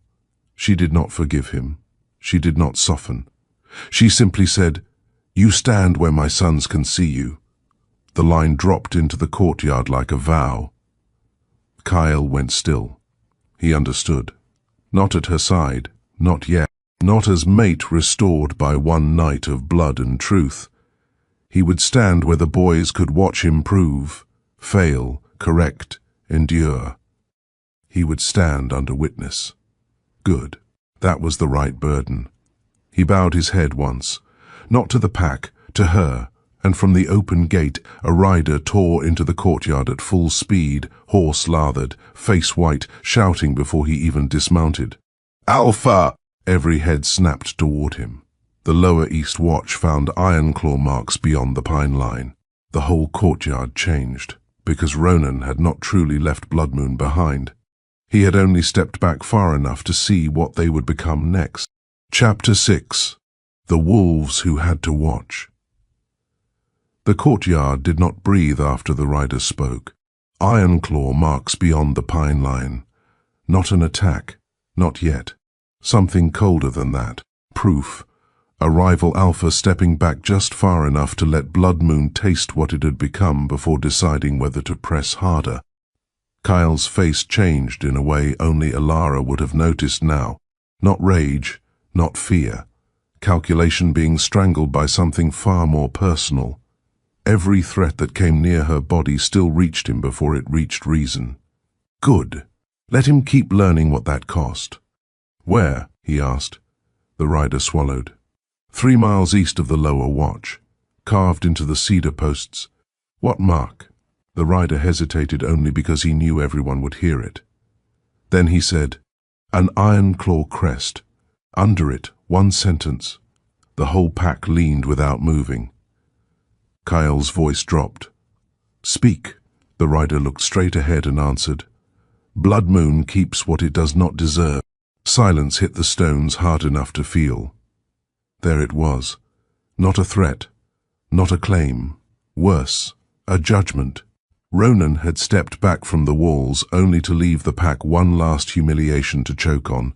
She did not forgive him. She did not soften. She simply said, "You stand where my sons can see you." The line dropped into the courtyard like a vow. Kyle went still. He understood. Not at her side, not yet, not as mate restored by one night of blood and truth. He would stand where the boys could watch him prove, fail, correct, endure. He would stand under witness. Good. That was the right burden. He bowed his head once, not to the pack, to her, and from the open gate a rider tore into the courtyard at full speed, horse lathered, face white, shouting before he even dismounted. "Alpha!" Every head snapped toward him. The lower east watch found iron claw marks beyond the pine line. The whole courtyard changed, because Ronan had not truly left Bloodmoon behind. He had only stepped back far enough to see what they would become next. Chapter 6. The Wolves Who Had to Watch. The courtyard did not breathe after the rider spoke. Iron claw marks beyond the pine line. Not an attack, not yet. Something colder than that. Proof. A rival Alpha stepping back just far enough to let Bloodmoon taste what it had become before deciding whether to press harder. Kyle's face changed in a way only Elara would have noticed now. Not rage, not fear. Calculation being strangled by something far more personal. Every threat that came near her body still reached him before it reached reason. Good. Let him keep learning what that cost. "Where?" he asked. The rider swallowed. 3 miles east of the lower watch, carved into the cedar posts. "What mark?" The rider hesitated only because he knew everyone would hear it. Then he said, "An iron claw crest. Under it, 1 sentence." The whole pack leaned without moving. Kyle's voice dropped. "Speak." The rider looked straight ahead and answered, "Bloodmoon keeps what it does not deserve." Silence hit the stones hard enough to feel. There it was. Not a threat. Not a claim. Worse, a judgment. Ronan had stepped back from the walls only to leave the pack one last humiliation to choke on.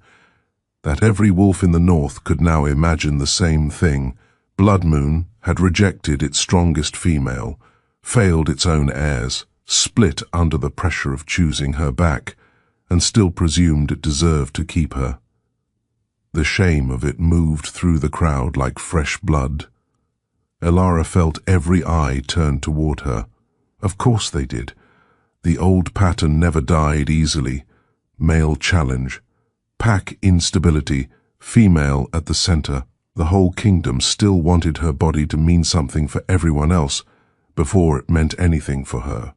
That every wolf in the north could now imagine the same thing. Bloodmoon had rejected its strongest female, failed its own heirs, split under the pressure of choosing her back, and still presumed it deserved to keep her. The shame of it moved through the crowd like fresh blood. Elara felt every eye turned toward her. Of course they did. The old pattern never died easily. Male challenge, pack instability, female at the center. The whole kingdom still wanted her body to mean something for everyone else before it meant anything for her.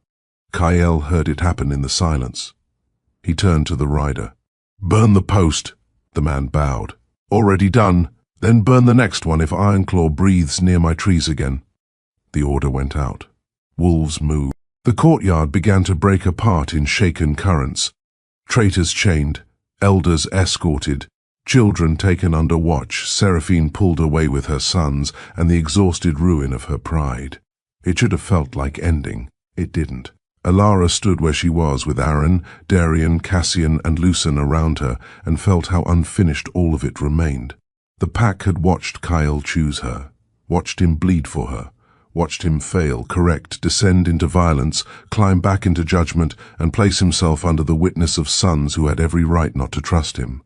Kyle heard it happen in the silence. He turned to the rider. "Burn the post." The man bowed. "Already done. Then burn the next one if Ironclaw breathes near my trees again." The order went out. Wolves moved. The courtyard began to break apart in shaken currents. Traitors chained, elders escorted, children taken under watch, Seraphine pulled away with her sons and the exhausted ruin of her pride. It should have felt like ending. It didn't. Elara stood where she was with Aaron, Darian, Cassian and Lucen around her and felt how unfinished all of it remained. The pack had watched Kyle choose her, watched him bleed for her, watched him fail, correct, descend into violence, climb back into judgment and place himself under the witness of sons who had every right not to trust him.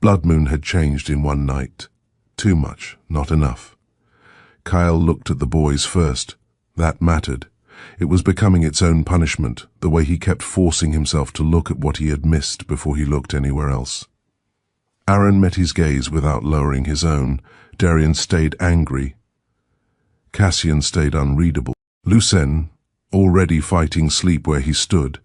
Bloodmoon had changed in one night. Too much, not enough. Kyle looked at the boys first. That mattered. It was becoming its own punishment, the way he kept forcing himself to look at what he had missed before he looked anywhere else. Aaron met his gaze without lowering his own. Darian stayed angry. Cassian stayed unreadable. Lucien, already fighting sleep where he stood,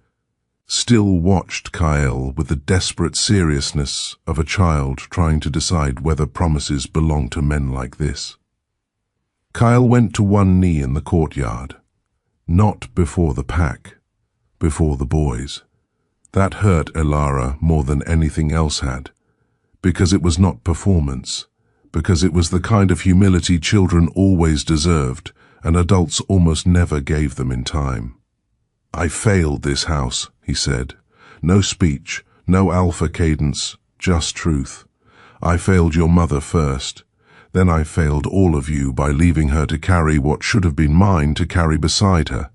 still watched Kyle with the desperate seriousness of a child trying to decide whether promises belong to men like this. Kyle went to one knee in the courtyard. Not before the pack, before the boys. That hurt Elara more than anything else had, because it was not performance, because it was the kind of humility children always deserved and adults almost never gave them in time. "I failed this house," he said. "No speech, no alpha cadence, just truth. I failed your mother first. Then I failed all of you by leaving her to carry what should have been mine to carry beside her.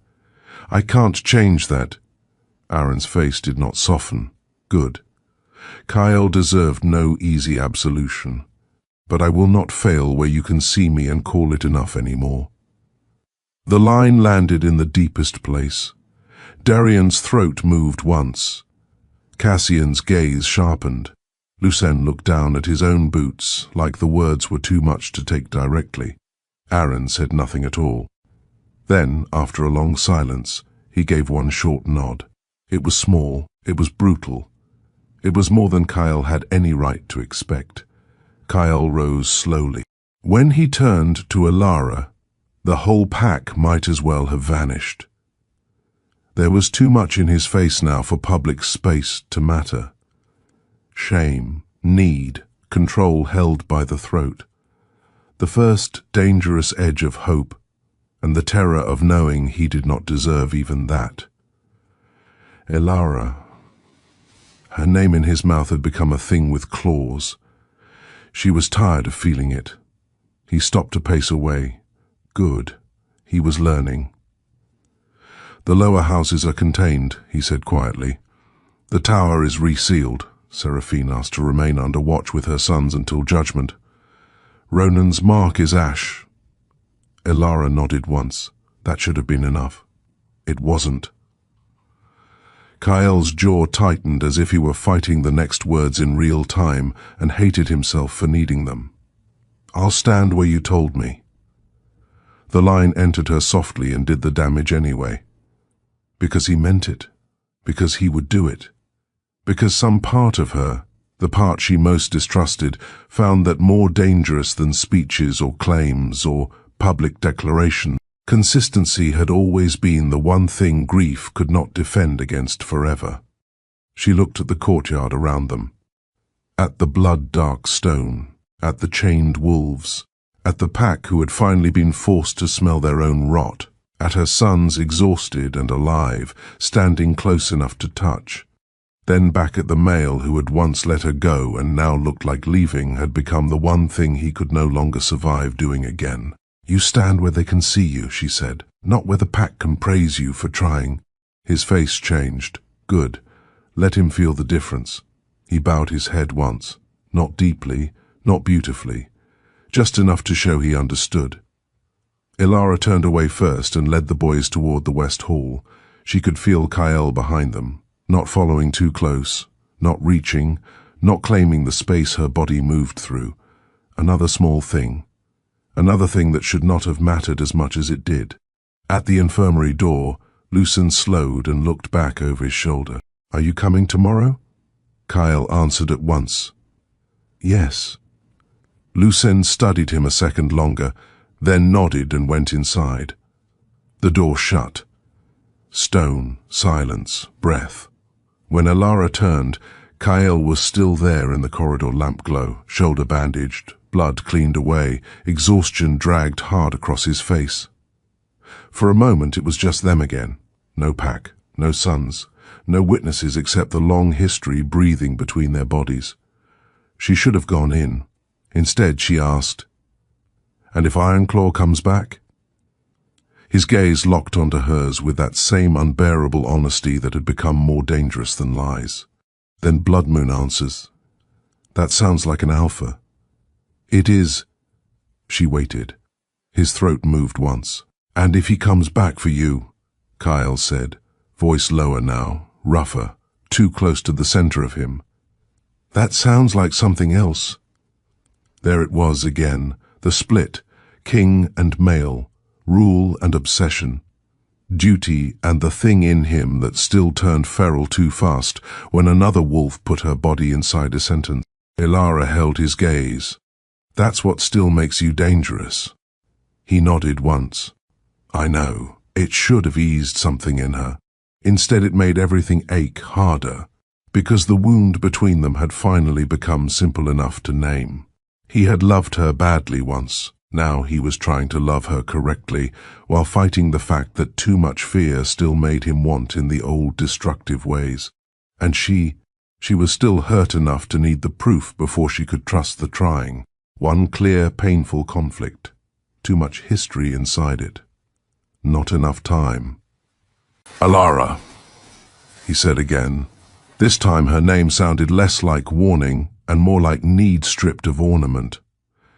I can't change that." Aaron's face did not soften. Good. Kyle deserved no easy absolution. "But I will not fail where you can see me and call it enough anymore." The line landed in the deepest place. Darian's throat moved once. Cassian's gaze sharpened. Lucien looked down at his own boots, like the words were too much to take directly. Aaron said nothing at all. Then, after a long silence, he gave one short nod. It was small, it was brutal. It was more than Kyle had any right to expect. Kyle rose slowly. When he turned to Elara, the whole pack might as well have vanished. There was too much in his face now for public space to matter. Shame, need, control held by the throat. The first dangerous edge of hope, and the terror of knowing he did not deserve even that. Elara. Her name in his mouth had become a thing with claws. She was tired of feeling it. He stopped a pace away. Good. He was learning. "The lower houses are contained," he said quietly. "The tower is resealed." Seraphine asked to remain under watch with her sons until judgment. "Ronan's mark is ash." Elara nodded once. That should have been enough. It wasn't. Kyle's jaw tightened as if he were fighting the next words in real time and hated himself for needing them. "I'll stand where you told me." The line entered her softly and did the damage anyway. Because he meant it. Because he would do it. Because some part of her, the part she most distrusted, found that more dangerous than speeches or claims or public declaration, consistency had always been the one thing grief could not defend against forever. She looked at the courtyard around them. At the blood-dark stone, at the chained wolves, at the pack who had finally been forced to smell their own rot, at her sons exhausted and alive, standing close enough to touch. Then back at the male who had once let her go and now looked like leaving had become the one thing he could no longer survive doing again. "You stand where they can see you," she said, "not where the pack can praise you for trying." His face changed. Good. Let him feel the difference. He bowed his head once, not deeply, not beautifully, just enough to show he understood. Elara turned away first and led the boys toward the west hall. She could feel Kyle behind them, not following too close, not reaching, not claiming the space her body moved through. Another small thing. Another thing that should not have mattered as much as it did. At the infirmary door, Lucien slowed and looked back over his shoulder. "Are you coming tomorrow?" Kyle answered at once. "Yes." Lucien studied him a second longer, then nodded and went inside. The door shut. Stone, silence, breath. When Elara turned, Kyle was still there in the corridor lamp glow, shoulder bandaged, blood cleaned away, exhaustion dragged hard across his face. For a moment it was just them again. No pack, no sons, no witnesses except the long history breathing between their bodies. She should have gone in. Instead she asked, "And if Ironclaw comes back?" His gaze locked onto hers with that same unbearable honesty that had become more dangerous than lies. Then Blood Moon answers, "That sounds like an alpha." It is. She waited. His throat moved once. And if he comes back for you, Kyle said, voice lower now, rougher, too close to the center of him. That sounds like something else. There it was again, the split, king and male, rule and obsession, duty and the thing in him that still turned feral too fast when another wolf put her body inside a sentence. Ilara held his gaze. That's what still makes you dangerous. He nodded once. I know. It should have eased something in her. Instead it made everything ache harder, because the wound between them had finally become simple enough to name. He had loved her badly once. Now he was trying to love her correctly, while fighting the fact that too much fear still made him want in the old destructive ways. And she was still hurt enough to need the proof before she could trust the trying. One clear, painful conflict. Too much history inside it. Not enough time. Ilara, he said again. This time her name sounded less like warning and more like need stripped of ornament.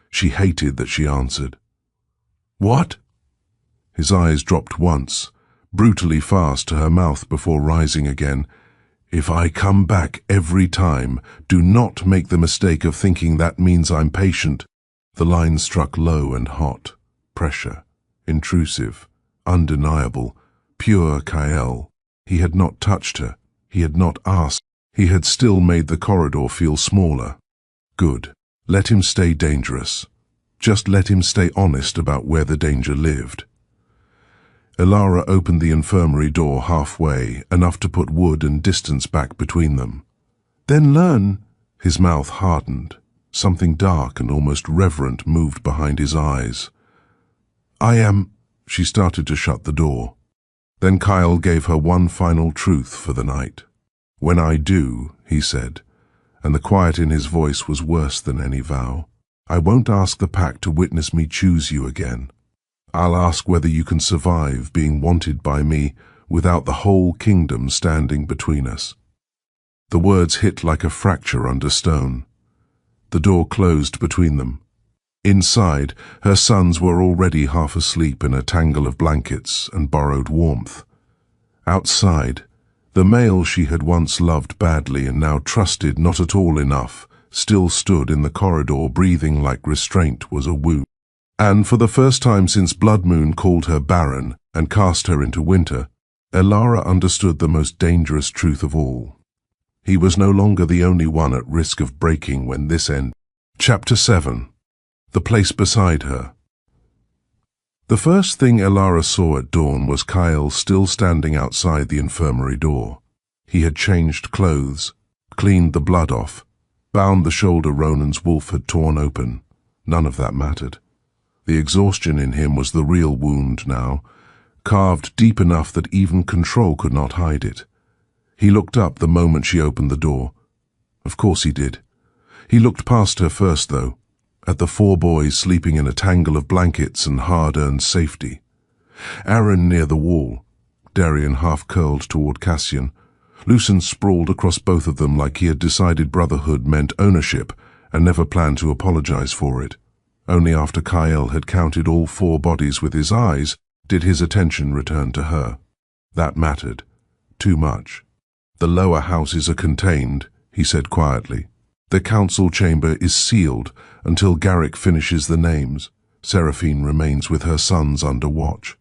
She hated that she answered. What? His eyes dropped once, brutally fast to her mouth before rising again. If I come back every time, do not make the mistake of thinking that means I'm patient. The line struck low and hot. Pressure. Intrusive. Undeniable. Pure Kyle. He had not touched her. He had not asked. He had still made the corridor feel smaller. Good. Let him stay dangerous. Just let him stay honest about where the danger lived. Ilara opened the infirmary door halfway, enough to put wood and distance back between them. Then learn. His mouth hardened. Something dark and almost reverent moved behind his eyes. I am... She started to shut the door. Then Kyle gave her one final truth for the night. When I do, he said, and the quiet in his voice was worse than any vow, I won't ask the pack to witness me choose you again. I'll ask whether you can survive being wanted by me without the whole kingdom standing between us. The words hit like a fracture under stone. The door closed between them. Inside, her sons were already half asleep in a tangle of blankets and borrowed warmth. Outside, the male she had once loved badly and now trusted not at all enough still stood in the corridor breathing like restraint was a wound. And for the first time since Blood Moon called her Barren and cast her into winter, Ilara understood the most dangerous truth of all. He was no longer the only one at risk of breaking when this ended. Chapter 7. The place beside her. The first thing Ilara saw at dawn was Kyle still standing outside the infirmary door. He had changed clothes, cleaned the blood off, bound the shoulder Ronan's wolf had torn open. None of that mattered. The exhaustion in him was the real wound now, carved deep enough that even control could not hide it. He looked up the moment she opened the door. Of course he did. He looked past her first, though, at the 4 boys sleeping in a tangle of blankets and hard-earned safety. Aaron near the wall, Darian half-curled toward Cassian. Lucen sprawled across both of them like he had decided brotherhood meant ownership and never planned to apologize for it. Only after Kyle had counted all 4 bodies with his eyes did his attention return to her. That mattered. Too much. The lower houses are contained, he said quietly. The council chamber is sealed until Garrick finishes the names. Seraphine remains with her sons under watch.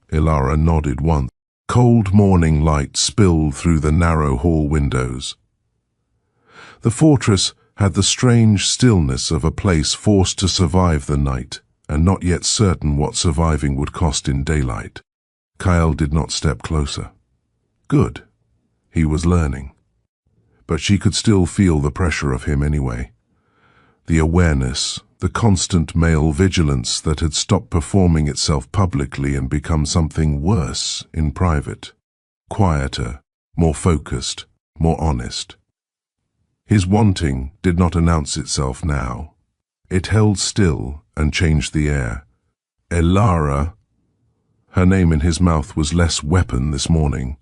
Ilara nodded once. Cold morning light spilled through the narrow hall windows. The fortress had the strange stillness of a place forced to survive the night and not yet certain what surviving would cost in daylight. Kyle did not step closer. Good. He was learning. But she could still feel the pressure of him anyway. The awareness, the constant male vigilance that had stopped performing itself publicly and become something worse in private. Quieter, more focused, more honest. His wanting did not announce itself now. It held still and changed the air. Ilara. Her name in his mouth was less weapon this morning.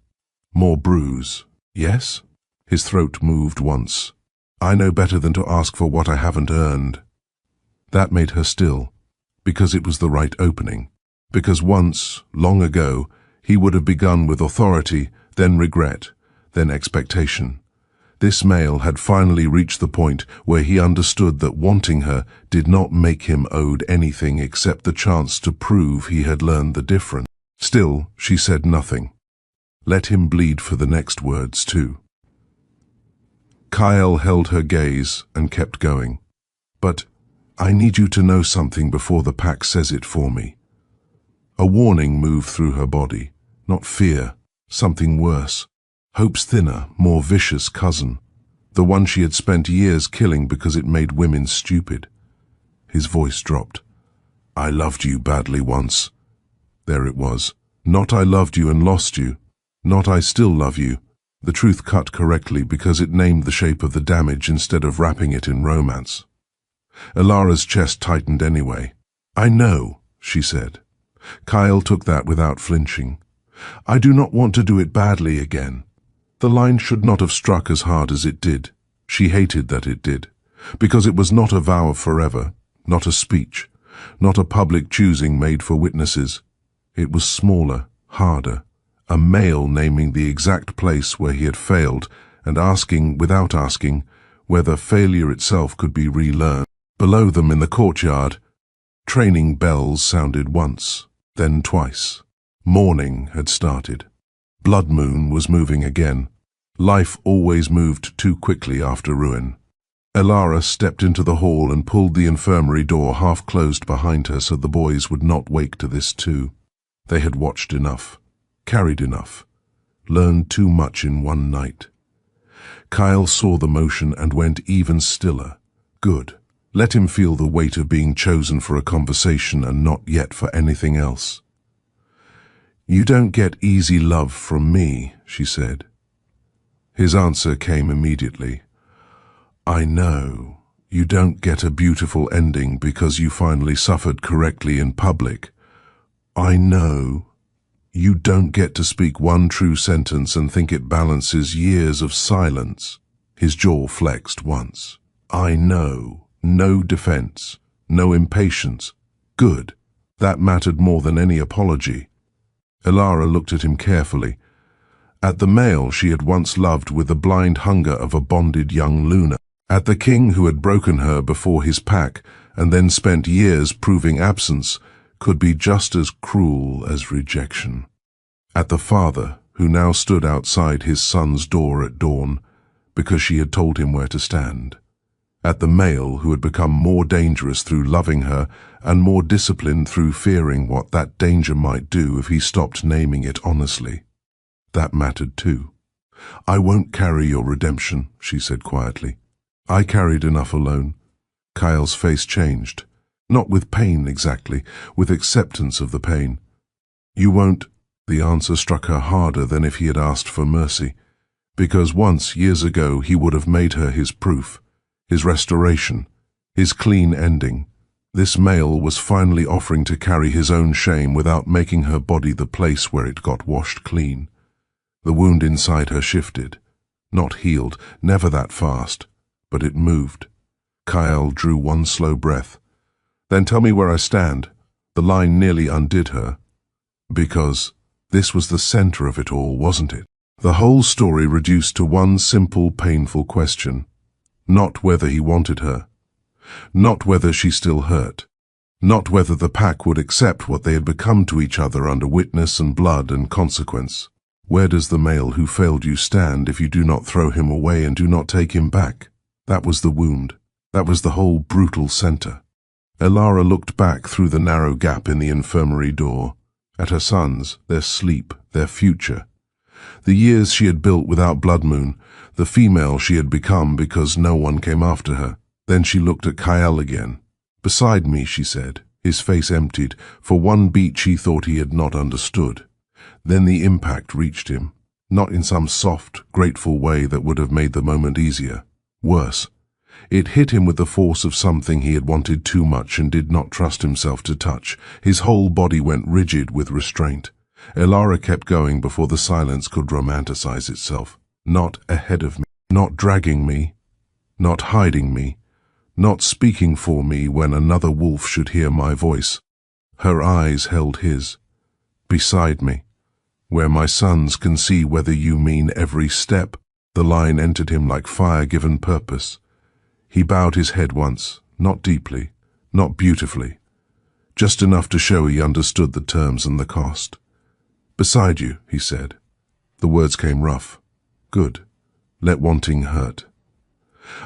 More bruise. Yes? His throat moved once. I know better than to ask for what I haven't earned. That made her still, because it was the right opening. Because once, long ago, he would have begun with authority, then regret, then expectation. This male had finally reached the point where he understood that wanting her did not make him owed anything except the chance to prove he had learned the difference. Still, she said nothing. Let him bleed for the next words, too. Kyle held her gaze and kept going. But I need you to know something before the pack says it for me. A warning moved through her body, not fear, something worse. Hope's thinner, more vicious cousin, the one she had spent years killing because it made women stupid. His voice dropped. I loved you badly once. There it was. Not I loved you and lost you. Not I still love you. The truth cut correctly because it named the shape of the damage instead of wrapping it in romance. Elara's chest tightened anyway. I know, she said. Kyle took that without flinching. I do not want to do it badly again. The line should not have struck as hard as it did. She hated that it did, because it was not a vow of forever, not a speech, not a public choosing made for witnesses. It was smaller, harder, a male naming the exact place where he had failed and asking, without asking, whether failure itself could be relearned. Below them in the courtyard, training bells sounded once, then twice. Morning had started. Blood moon was moving again. Life always moved too quickly after ruin. Elara stepped into the hall and pulled the infirmary door half closed behind her so the boys would not wake to this too. They had watched enough, carried enough, learned too much in one night. Kyle saw the motion and went even stiller. Good. Let him feel the weight of being chosen for a conversation and not yet for anything else. You don't get easy love from me, she said. His answer came immediately. I know. You don't get a beautiful ending because you finally suffered correctly in public. I know. You don't get to speak one true sentence and think it balances years of silence. His jaw flexed once. I know. No defense. No impatience. Good. That mattered more than any apology. Elara looked at him carefully. At the male she had once loved with the blind hunger of a bonded young Luna. At the king who had broken her before his pack and then spent years proving absence could be just as cruel as rejection. At the father who now stood outside his son's door at dawn because she had told him where to stand. At the male who had become more dangerous through loving her and more disciplined through fearing what that danger might do if he stopped naming it honestly. That mattered too. I won't carry your redemption, she said quietly. I carried enough alone. Kyle's face changed. Not with pain exactly, with acceptance of the pain. You won't. The answer struck her harder than if he had asked for mercy, because once, years ago, he would have made her his proof, his restoration, his clean ending. This male was finally offering to carry his own shame without making her body the place where it got washed clean. The wound inside her shifted. Not healed, never that fast, but it moved. Kyle drew one slow breath. Then tell me where I stand. The line nearly undid her. Because this was the center of it all, wasn't it? The whole story reduced to one simple, painful question. Not whether he wanted her. Not whether she still hurt. Not whether the pack would accept what they had become to each other under witness and blood and consequence. Where does the male who failed you stand if you do not throw him away and do not take him back? That was the wound. That was the whole brutal center. Elara looked back through the narrow gap in the infirmary door, at her sons, their sleep, their future. The years she had built without Blood Moon, the female she had become because no one came after her. Then she looked at Kyle again. Beside me, she said, his face emptied. For one beat she thought he had not understood. Then the impact reached him, not in some soft, grateful way that would have made the moment easier. Worse. It hit him with the force of something he had wanted too much and did not trust himself to touch. His whole body went rigid with restraint. Elara kept going before the silence could romanticize itself. Not ahead of me, not dragging me, not hiding me, not speaking for me when another wolf should hear my voice. Her eyes held his, beside me, where my sons can see whether you mean every step. The line entered him like fire given purpose. He bowed his head once, not deeply, not beautifully, just enough to show he understood the terms and the cost. Beside you, he said. The words came rough. Good. Let wanting hurt.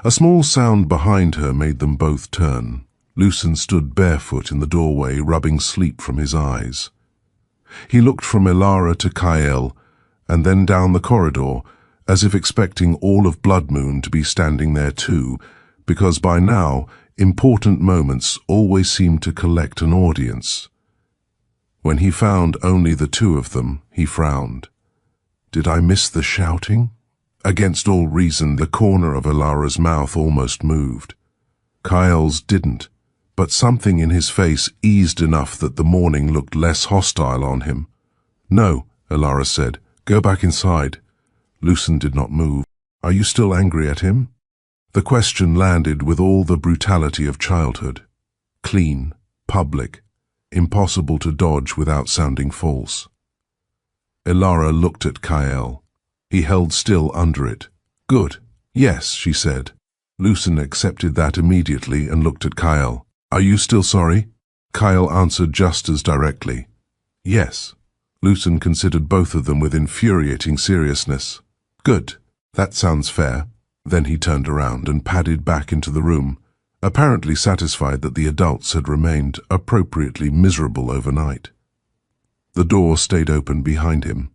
A small sound behind her made them both turn. Lucen stood barefoot in the doorway, rubbing sleep from his eyes. He looked from Elara to Kael, and then down the corridor, as if expecting all of Blood Moon to be standing there too, because by now, important moments always seemed to collect an audience. When he found only the two of them, he frowned. Did I miss the shouting? Against all reason, the corner of Elara's mouth almost moved. Kael's didn't, but something in his face eased enough that the morning looked less hostile on him. No, Elara said. Go back inside. Lucen did not move. Are you still angry at him? The question landed with all the brutality of childhood. Clean, public, impossible to dodge without sounding false. Elara looked at Kael. He held still under it. Good. Yes, she said. Lucen accepted that immediately and looked at Kael. Are you still sorry? Kael answered just as directly. Yes. Lucen considered both of them with infuriating seriousness. Good. That sounds fair. Then he turned around and padded back into the room, apparently satisfied that the adults had remained appropriately miserable overnight. The door stayed open behind him.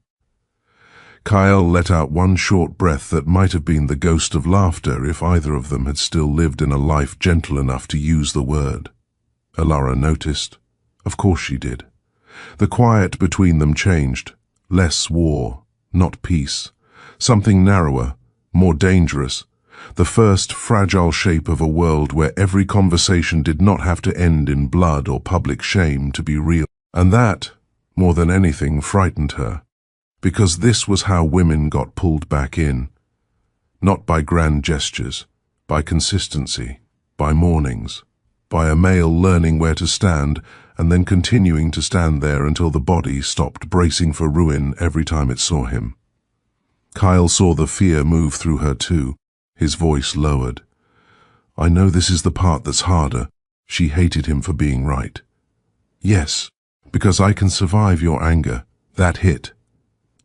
Kael let out one short breath that might have been the ghost of laughter if either of them had still lived in a life gentle enough to use the word. Elara noticed. Of course she did. The quiet between them changed. Less war, not peace. Something narrower, more dangerous. The first fragile shape of a world where every conversation did not have to end in blood or public shame to be real. And that, more than anything, frightened her. Because this was how women got pulled back in. Not by grand gestures, by consistency, by mornings, by a male learning where to stand and then continuing to stand there until the body stopped bracing for ruin every time it saw him. Kael saw the fear move through her too. His voice lowered. I know this is the part that's harder. She hated him for being right. Yes, because I can survive your anger. That hit.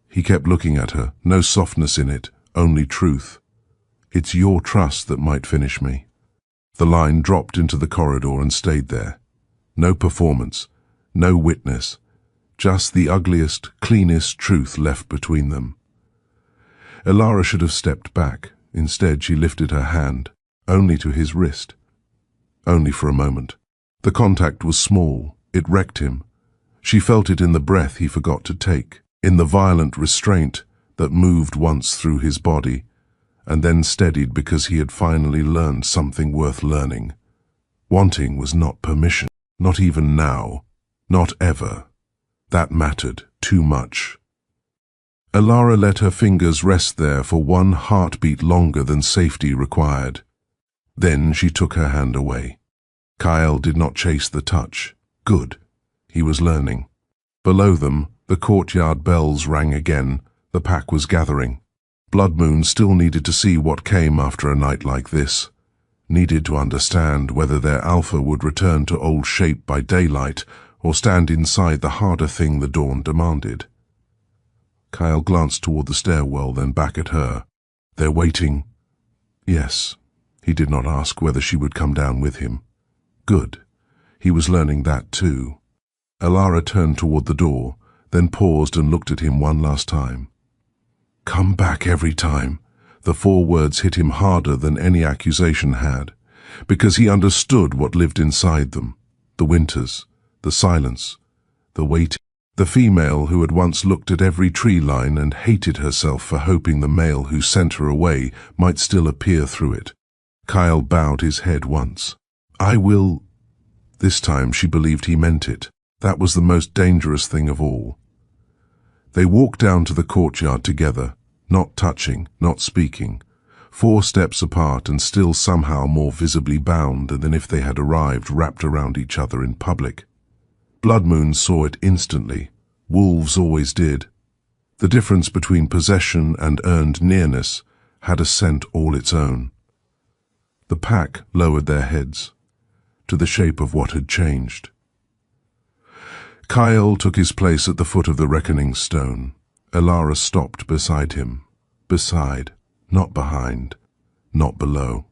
He kept looking at her, no softness in it, only truth. It's your trust that might finish me. The line dropped into the corridor and stayed there. No performance, no witness, just the ugliest, cleanest truth left between them. Elara should have stepped back. Instead, she lifted her hand, only to his wrist. Only for a moment. The contact was small. It wrecked him. She felt it in the breath he forgot to take, in the violent restraint that moved once through his body, and then steadied because he had finally learned something worth learning. Wanting was not permission, not even now, not ever. That mattered too much. Elara let her fingers rest there for one heartbeat longer than safety required. Then she took her hand away. Kael did not chase the touch. Good. He was learning. Below them, the courtyard bells rang again. The pack was gathering. Blood Moon still needed to see what came after a night like this. Needed to understand whether their alpha would return to old shape by daylight or stand inside the harder thing the dawn demanded. Kael glanced toward the stairwell, then back at her. They're waiting. Yes. He did not ask whether she would come down with him. Good. He was learning that too. Elara turned toward the door, then paused and looked at him one last time. Come back every time. The 4 words hit him harder than any accusation had, because he understood what lived inside them. The winters, the silence, the waiting. The female who had once looked at every tree line and hated herself for hoping the male who sent her away might still appear through it. Kael bowed his head once. I will... This time she believed he meant it. That was the most dangerous thing of all. They walked down to the courtyard together, not touching, not speaking, 4 steps apart and still somehow more visibly bound than if they had arrived wrapped around each other in public. Bloodmoon saw it instantly. Wolves always did. The difference between possession and earned nearness had a scent all its own. The pack lowered their heads to the shape of what had changed. Kyle took his place at the foot of the reckoning stone. Elara stopped beside him. Beside, not behind, not below.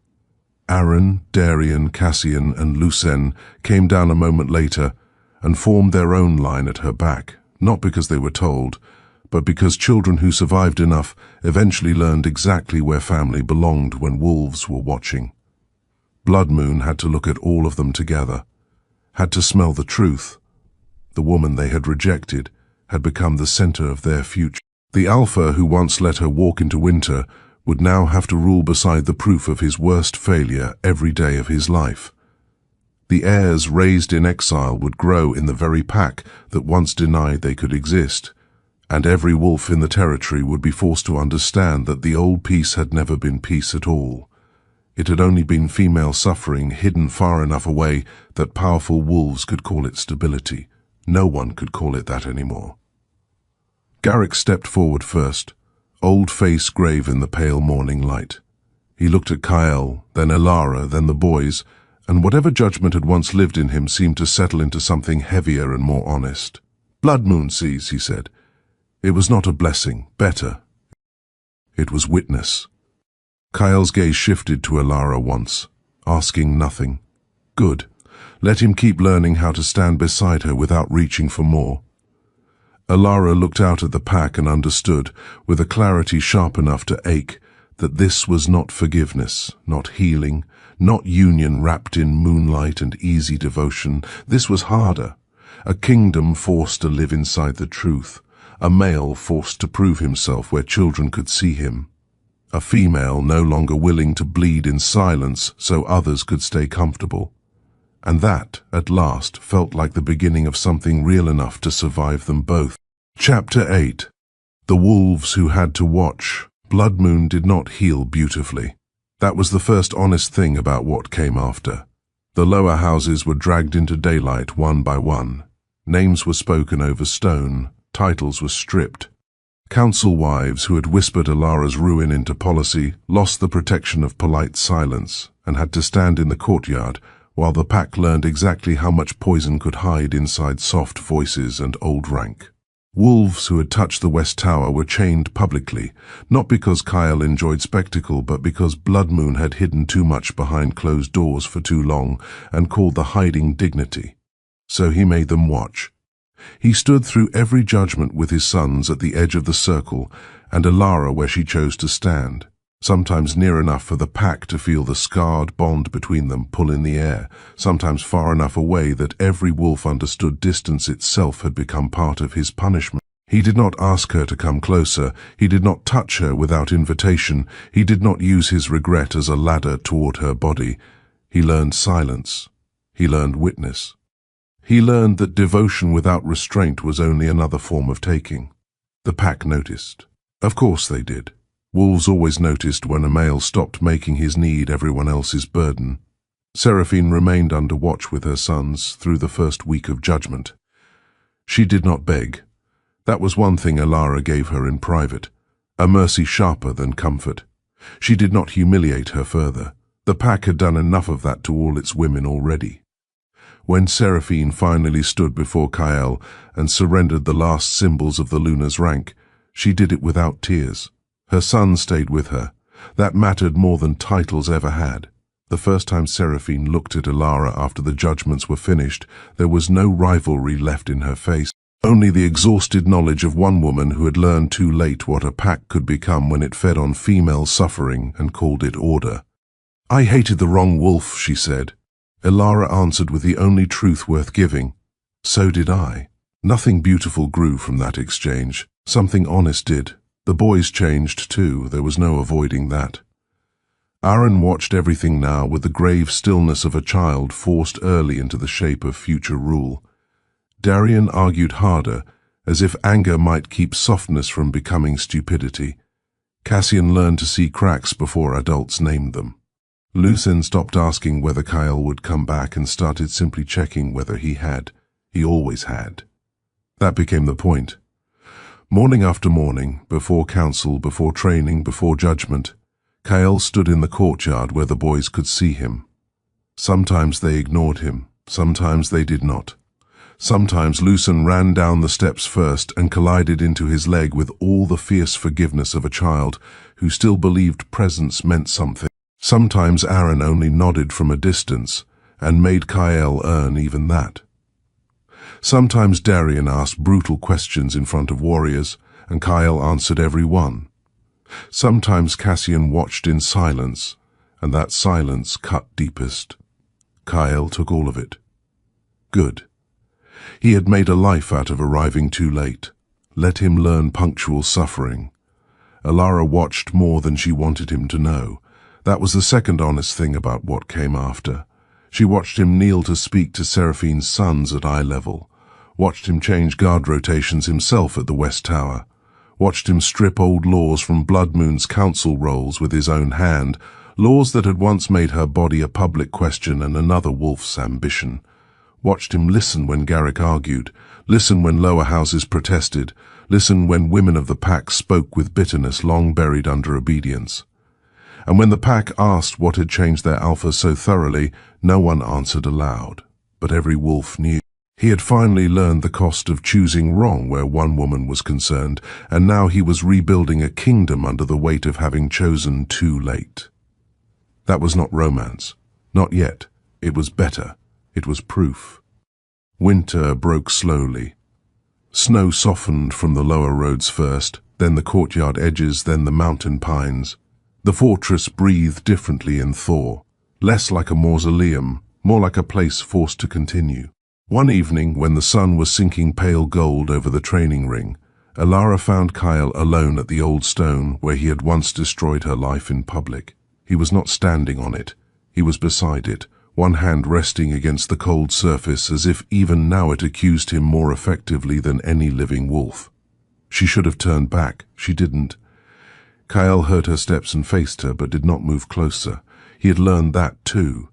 Aaron, Darian, Cassian, and Lucen came down a moment later and formed their own line at her back, not because they were told, but because children who survived enough eventually learned exactly where family belonged when wolves were watching. Bloodmoon had to look at all of them together, had to smell the truth. The woman they had rejected had become the center of their future. The Alpha who once let her walk into winter would now have to rule beside the proof of his worst failure every day of his life. The heirs raised in exile would grow in the very pack that once denied they could exist, and every wolf in the territory would be forced to understand that the old peace had never been peace at all. It had only been female suffering hidden far enough away that powerful wolves could call it stability. No one could call it that anymore. Garrick stepped forward first, old face grave in the pale morning light. He looked at Kyle, then Elara, then the boys, and whatever judgment had once lived in him seemed to settle into something heavier and more honest. "Bloodmoon sees," he said. It was not a blessing, better. It was witness. Kyle's gaze shifted to Elara once, asking nothing. Good. Let him keep learning how to stand beside her without reaching for more. Elara looked out at the pack and understood, with a clarity sharp enough to ache, that this was not forgiveness, not healing, not union wrapped in moonlight and easy devotion. This was harder. A kingdom forced to live inside the truth. A male forced to prove himself where children could see him. A female no longer willing to bleed in silence so others could stay comfortable. And that, at last, felt like the beginning of something real enough to survive them both. Chapter 8. The Wolves Who Had to Watch. Bloodmoon did not heal beautifully. That was the first honest thing about what came after. The lower houses were dragged into daylight one by one. Names were spoken over stone. Titles were stripped. Council wives who had whispered Elara's ruin into policy lost the protection of polite silence and had to stand in the courtyard while the pack learned exactly how much poison could hide inside soft voices and old rank. Wolves who had touched the West Tower were chained publicly, not because Kyle enjoyed spectacle, but because Bloodmoon had hidden too much behind closed doors for too long and called the hiding dignity. So he made them watch. He stood through every judgment with his sons at the edge of the circle and Elara where she chose to stand, sometimes near enough for the pack to feel the scarred bond between them pull in the air, sometimes far enough away that every wolf understood distance itself had become part of his punishment. He did not ask her to come closer. He did not touch her without invitation. He did not use his regret as a ladder toward her body. He learned silence. He learned witness. He learned that devotion without restraint was only another form of taking. The pack noticed. Of course they did. Wolves always noticed when a male stopped making his need everyone else's burden. Seraphine remained under watch with her sons through the first week of judgment. She did not beg. That was one thing Elara gave her in private, a mercy sharper than comfort. She did not humiliate her further. The pack had done enough of that to all its women already. When Seraphine finally stood before Kyle and surrendered the last symbols of the Luna's rank, she did it without tears. Her son stayed with her. That mattered more than titles ever had. The first time Seraphine looked at Elara after the judgments were finished, there was no rivalry left in her face, only the exhausted knowledge of one woman who had learned too late what a pack could become when it fed on female suffering and called it order. "I hated the wrong wolf," she said. Elara answered with the only truth worth giving. "So did I." Nothing beautiful grew from that exchange. Something honest did. The boys changed too. There was no avoiding that. Aaron watched everything now with the grave stillness of a child forced early into the shape of future rule. Darian argued harder, as if anger might keep softness from becoming stupidity. Cassian learned to see cracks before adults named them. Lucien stopped asking whether Kyle would come back and started simply checking whether he had. He always had. That became the point. Morning after morning, before council, before training, before judgment, Kyle stood in the courtyard where the boys could see him. Sometimes they ignored him, sometimes they did not. Sometimes Lucien ran down the steps first and collided into his leg with all the fierce forgiveness of a child who still believed presence meant something. Sometimes Aaron only nodded from a distance and made Kyle earn even that. Sometimes Darian asked brutal questions in front of warriors, and Kyle answered every one. Sometimes Cassian watched in silence, and that silence cut deepest. Kyle took all of it. Good. He had made a life out of arriving too late. Let him learn punctual suffering. Alara watched more than she wanted him to know. That was the second honest thing about what came after. She watched him kneel to speak to Seraphine's sons at eye level, watched him change guard rotations himself at the West Tower, watched him strip old laws from Blood Moon's council rolls with his own hand, laws that had once made her body a public question and another wolf's ambition. Watched him listen when Garrick argued, listen when lower houses protested, listen when women of the pack spoke with bitterness long buried under obedience. And when the pack asked what had changed their alpha so thoroughly, no one answered aloud, but every wolf knew. He had finally learned the cost of choosing wrong where one woman was concerned, and now he was rebuilding a kingdom under the weight of having chosen too late. That was not romance. Not yet. It was better. It was proof. Winter broke slowly. Snow softened from the lower roads first, then the courtyard edges, then the mountain pines. The fortress breathed differently in thaw, less like a mausoleum, more like a place forced to continue. One evening, when the sun was sinking pale gold over the training ring, Alara found Kyle alone at the old stone where he had once destroyed her life in public. He was not standing on it. He was beside it, one hand resting against the cold surface as if even now it accused him more effectively than any living wolf. She should have turned back. She didn't. Kyle heard her steps and faced her, but did not move closer. He had learned that too.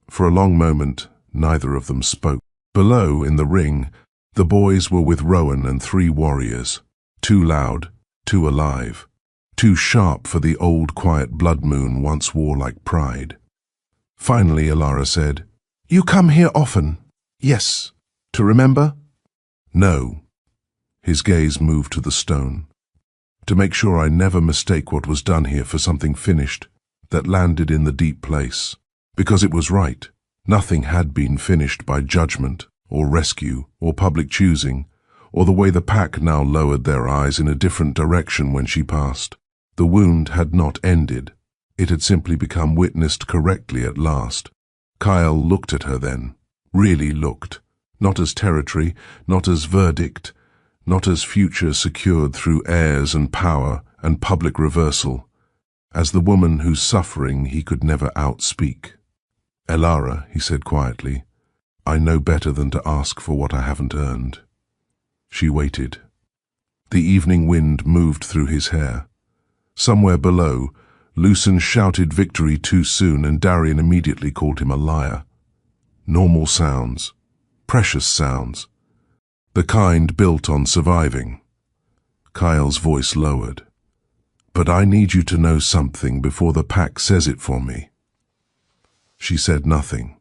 For a long moment, neither of them spoke. Below, in the ring, the boys were with Rowan and 3 warriors. Too loud, too alive, too sharp for the old quiet Blood Moon once warlike pride. Finally, Alara said, "You come here often?" "Yes." "To remember?" "No." His gaze moved to the stone. "To make sure I never mistake what was done here for something finished, that landed in the deep place. Because it was right. Nothing had been finished by judgment, or rescue, or public choosing, or the way the pack now lowered their eyes in a different direction when she passed. The wound had not ended. It had simply become witnessed correctly at last. Kyle looked at her then, really looked, not as territory, not as verdict, not as future secured through heirs and power and public reversal, as the woman whose suffering he could never outspeak. "Alara," he said quietly, "I know better than to ask for what I haven't earned." She waited. The evening wind moved through his hair. Somewhere below, Lucien shouted victory too soon, and Darian immediately called him a liar. Normal sounds, precious sounds, the kind built on surviving. Kyle's voice lowered. "But I need you to know something before the pack says it for me." She said nothing.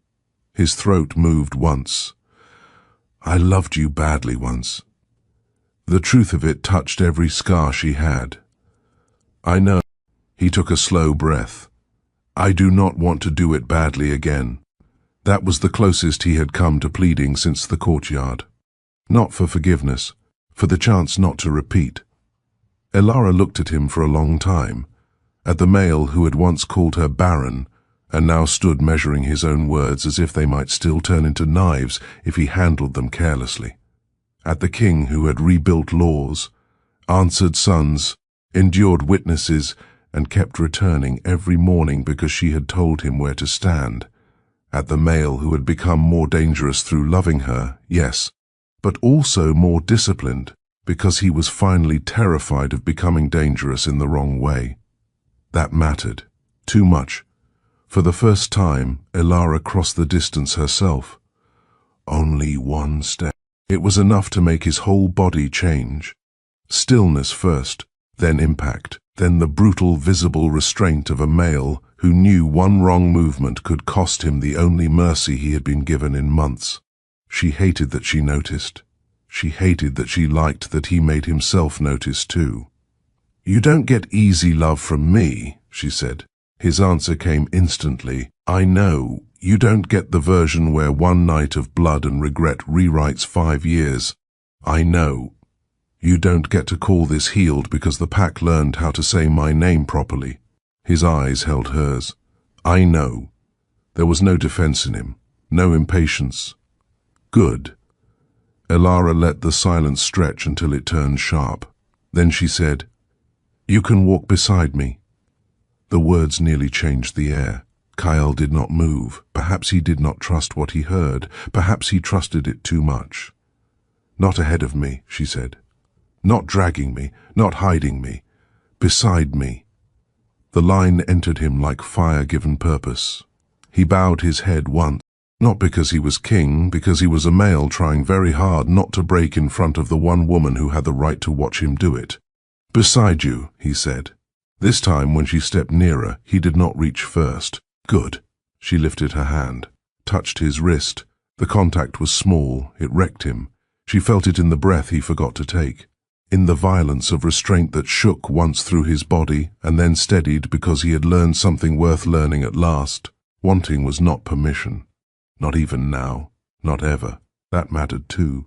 His throat moved once. "I loved you badly once." The truth of it touched every scar she had. "I know." He took a slow breath. "I do not want to do it badly again." That was the closest he had come to pleading since the courtyard. Not for forgiveness, for the chance not to repeat. Alara looked at him for a long time, at the male who had once called her Barren, and now stood measuring his own words as if they might still turn into knives if he handled them carelessly. At the king who had rebuilt laws, answered sons, endured witnesses, and kept returning every morning because she had told him where to stand. At the male who had become more dangerous through loving her, yes, but also more disciplined, because he was finally terrified of becoming dangerous in the wrong way. That mattered. Too much. For the first time, Elara crossed the distance herself. Only one step. It was enough to make his whole body change. Stillness first, then impact, then the brutal, visible restraint of a male who knew one wrong movement could cost him the only mercy he had been given in months. She hated that she noticed. She hated that she liked that he made himself notice too. "You don't get easy love from me," she said. His answer came instantly. "I know. You don't get the version where one night of blood and regret rewrites 5 years. I know. You don't get to call this healed because the pack learned how to say my name properly." His eyes held hers. "I know." There was no defense in him, no impatience. "Good." Elara let the silence stretch until it turned sharp. Then she said, "You can walk beside me." The words nearly changed the air. Kyle did not move. Perhaps he did not trust what he heard. Perhaps he trusted it too much. "Not ahead of me," she said. "Not dragging me, not hiding me. Beside me." The line entered him like fire given purpose. He bowed his head once, not because he was king, because he was a male trying very hard not to break in front of the one woman who had the right to watch him do it. "Beside you," he said. This time, when she stepped nearer, he did not reach first. "Good." She lifted her hand, touched his wrist. The contact was small, it wrecked him. She felt it in the breath he forgot to take, in the violence of restraint that shook once through his body and then steadied because he had learned something worth learning at last. Wanting was not permission. Not even now. Not ever. That mattered too.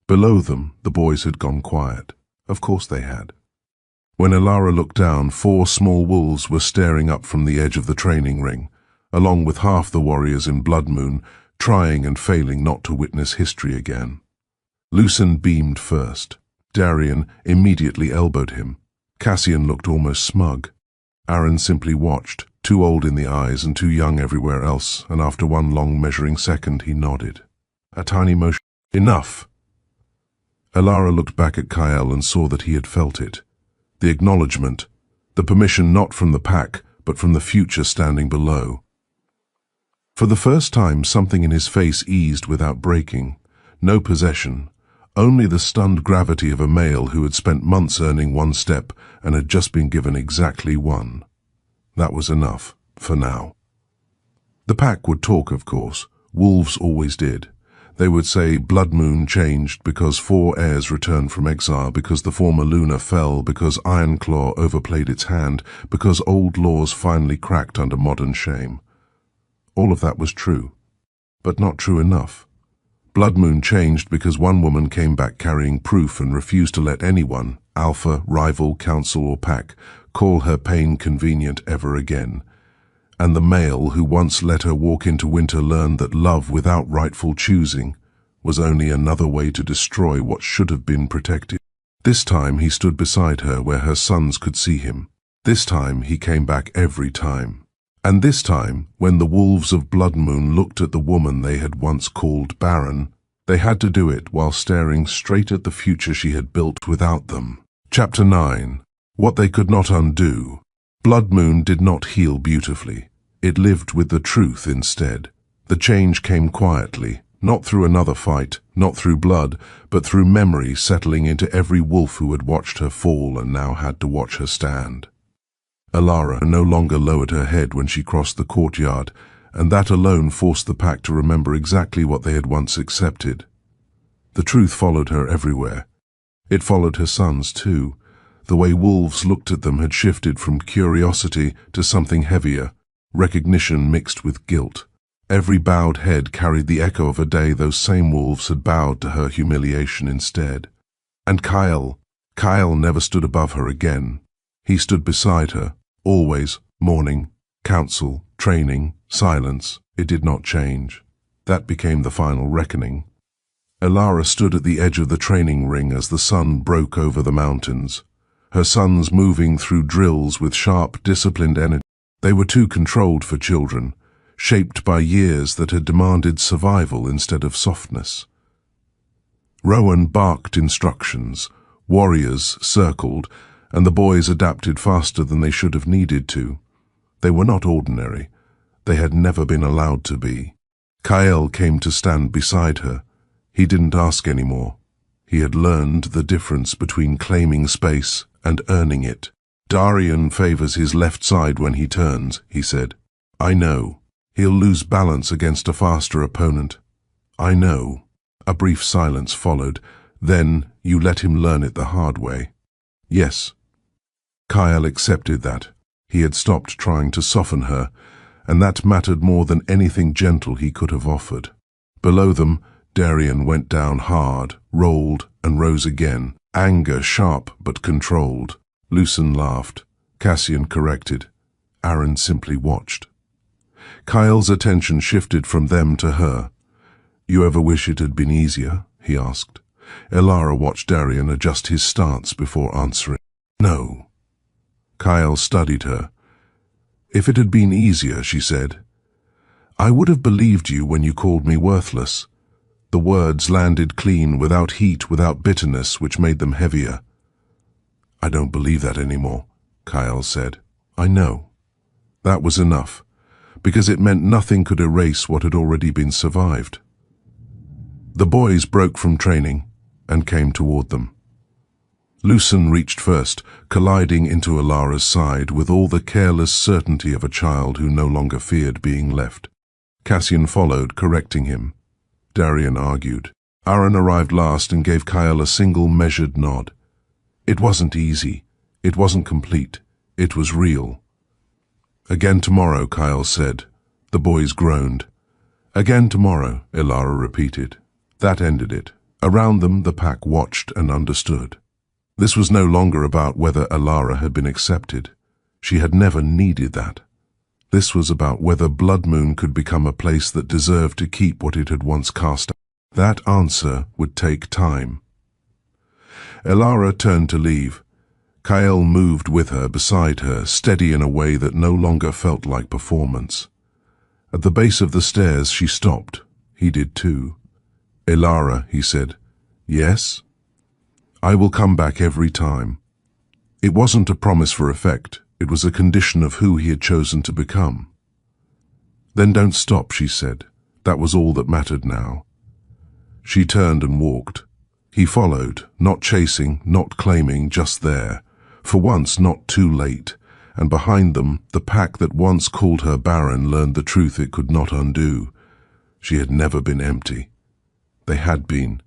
Below them, the boys had gone quiet. Of course they had. When Elara looked down, 4 small wolves were staring up from the edge of the training ring, along with half the warriors in Blood Moon, trying and failing not to witness history again. Lucen beamed first. Darian immediately elbowed him. Cassian looked almost smug. Aaron simply watched, too old in the eyes and too young everywhere else, and after one long measuring second he nodded. A tiny motion. "Enough!" Elara looked back at Kyle and saw that he had felt it. The acknowledgement, the permission not from the pack, but from the future standing below. For the first time, something in his face eased without breaking. No possession, only the stunned gravity of a male who had spent months earning 1 step and had just been given exactly 1. That was enough, for now. The pack would talk, of course. Wolves always did. They would say Blood Moon changed because 4 heirs returned from exile, because the former Luna fell, because Ironclaw overplayed its hand, because old laws finally cracked under modern shame. All of that was true, but not true enough. Blood Moon changed because one woman came back carrying proof and refused to let anyone, alpha, rival, council, or pack, call her pain convenient ever again. And the male who once let her walk into winter learned that love without rightful choosing was only another way to destroy what should have been protected. This time he stood beside her where her sons could see him. This time he came back every time. And this time, when the wolves of Blood Moon looked at the woman they had once called Barren, they had to do it while staring straight at the future she had built without them. Chapter 9. What they could not undo. Blood Moon did not heal beautifully. It lived with the truth instead. The change came quietly, not through another fight, not through blood, but through memory settling into every wolf who had watched her fall and now had to watch her stand. Elara no longer lowered her head when she crossed the courtyard, and that alone forced the pack to remember exactly what they had once accepted. The truth followed her everywhere. It followed her sons too. The way wolves looked at them had shifted from curiosity to something heavier, recognition mixed with guilt. Every bowed head carried the echo of a day those same wolves had bowed to her humiliation instead. And Kyle never stood above her again. He stood beside her, always, morning, counsel, training, silence. It did not change. That became the final reckoning. Elara stood at the edge of the training ring as the sun broke over the mountains. Her sons moving through drills with sharp, disciplined energy. They were too controlled for children, shaped by years that had demanded survival instead of softness. Rowan barked instructions. Warriors circled, and the boys adapted faster than they should have needed to. They were not ordinary. They had never been allowed to be. Kyle came to stand beside her. He didn't ask anymore. He had learned the difference between claiming space and earning it. Darian favors his left side when he turns, he said. I know. He'll lose balance against a faster opponent. I know. A brief silence followed. Then you let him learn it the hard way. Yes. Kyle accepted that. He had stopped trying to soften her, and that mattered more than anything gentle he could have offered. Below them, Darian went down hard, rolled, and rose again, anger sharp but controlled. Lucen laughed. Cassian corrected. Aaron simply watched. Kyle's attention shifted from them to her. You ever wish it had been easier? He asked. Elara watched Darian adjust his stance before answering. No. Kyle studied her. If it had been easier, she said, I would have believed you when you called me worthless. The words landed clean, without heat, without bitterness, which made them heavier. I don't believe that anymore, Kyle said. I know. That was enough, because it meant nothing could erase what had already been survived. The boys broke from training and came toward them. Lucen reached first, colliding into Alara's side with all the careless certainty of a child who no longer feared being left. Cassian followed, correcting him. Darian argued. Aaron arrived last and gave Kyle a single measured nod. It wasn't easy. It wasn't complete. It was real. Again tomorrow, Kyle said. The boys groaned. Again tomorrow, Elara repeated. That ended it. Around them, the pack watched and understood. This was no longer about whether Elara had been accepted. She had never needed that. This was about whether Blood Moon could become a place that deserved to keep what it had once cast out. That answer would take time. Elara turned to leave. Kyle moved with her, beside her, steady in a way that no longer felt like performance. At the base of the stairs, she stopped. He did too. Elara, he said. Yes? I will come back every time. It wasn't a promise for effect. It was a condition of who he had chosen to become. Then don't stop, she said. That was all that mattered now. She turned and walked. He followed, not chasing, not claiming, just there. For once, not too late. And behind them, the pack that once called her Barren learned the truth it could not undo. She had never been empty. They had been.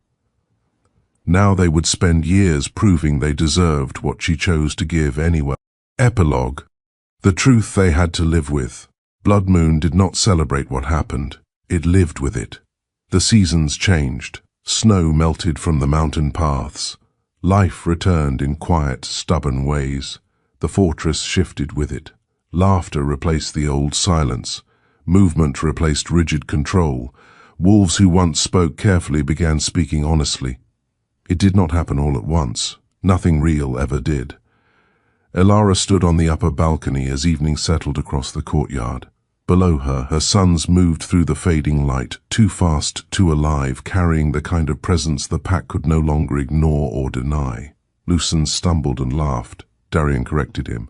Now they would spend years proving they deserved what she chose to give anyway. Epilogue. The truth they had to live with. Blood Moon did not celebrate what happened. It lived with it. The seasons changed. Snow melted from the mountain paths. Life returned in quiet, stubborn ways. The fortress shifted with it. Laughter replaced the old silence. Movement replaced rigid control. Wolves who once spoke carefully began speaking honestly. It did not happen all at once. Nothing real ever did. Elara stood on the upper balcony as evening settled across the courtyard. Below her, her sons moved through the fading light, too fast, too alive, carrying the kind of presence the pack could no longer ignore or deny. Lucen stumbled and laughed. Darian corrected him.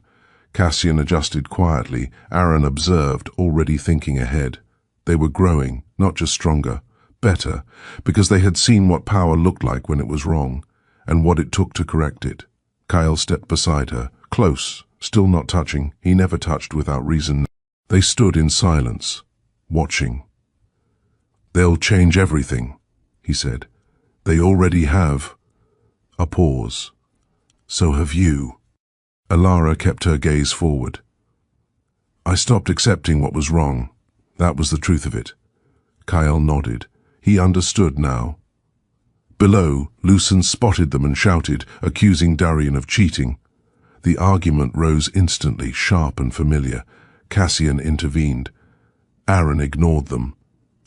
Cassian adjusted quietly. Aaron observed, already thinking ahead. They were growing, not just stronger, better, because they had seen what power looked like when it was wrong, and what it took to correct it. Kyle stepped beside her, close, still not touching. He never touched without reason. They stood in silence, watching. They'll change everything, he said. They already have. A pause. So have you. Elara kept her gaze forward. I stopped accepting what was wrong. That was the truth of it. Kyle nodded. He understood now. Below, Lucen spotted them and shouted, accusing Darian of cheating. The argument rose instantly, sharp and familiar. Cassian intervened. Aaron ignored them.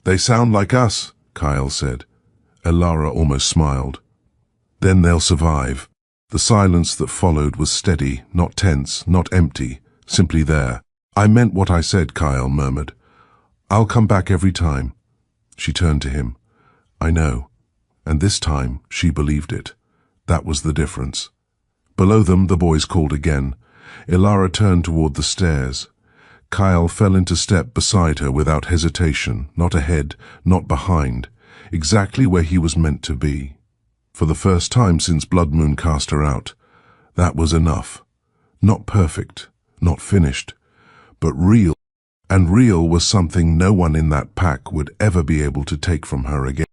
They sound like us, Kyle said. Elara almost smiled. Then they'll survive. The silence that followed was steady, not tense, not empty, simply there. I meant what I said, Kyle murmured. I'll come back every time. She turned to him. I know. And this time she believed it. That was the difference. Below them, the boys called again. Ilara turned toward the stairs. Kyle fell into step beside her without hesitation, not ahead, not behind, exactly where he was meant to be. For the first time since Blood Moon cast her out, that was enough. Not perfect, not finished, but real. And real was something no one in that pack would ever be able to take from her again.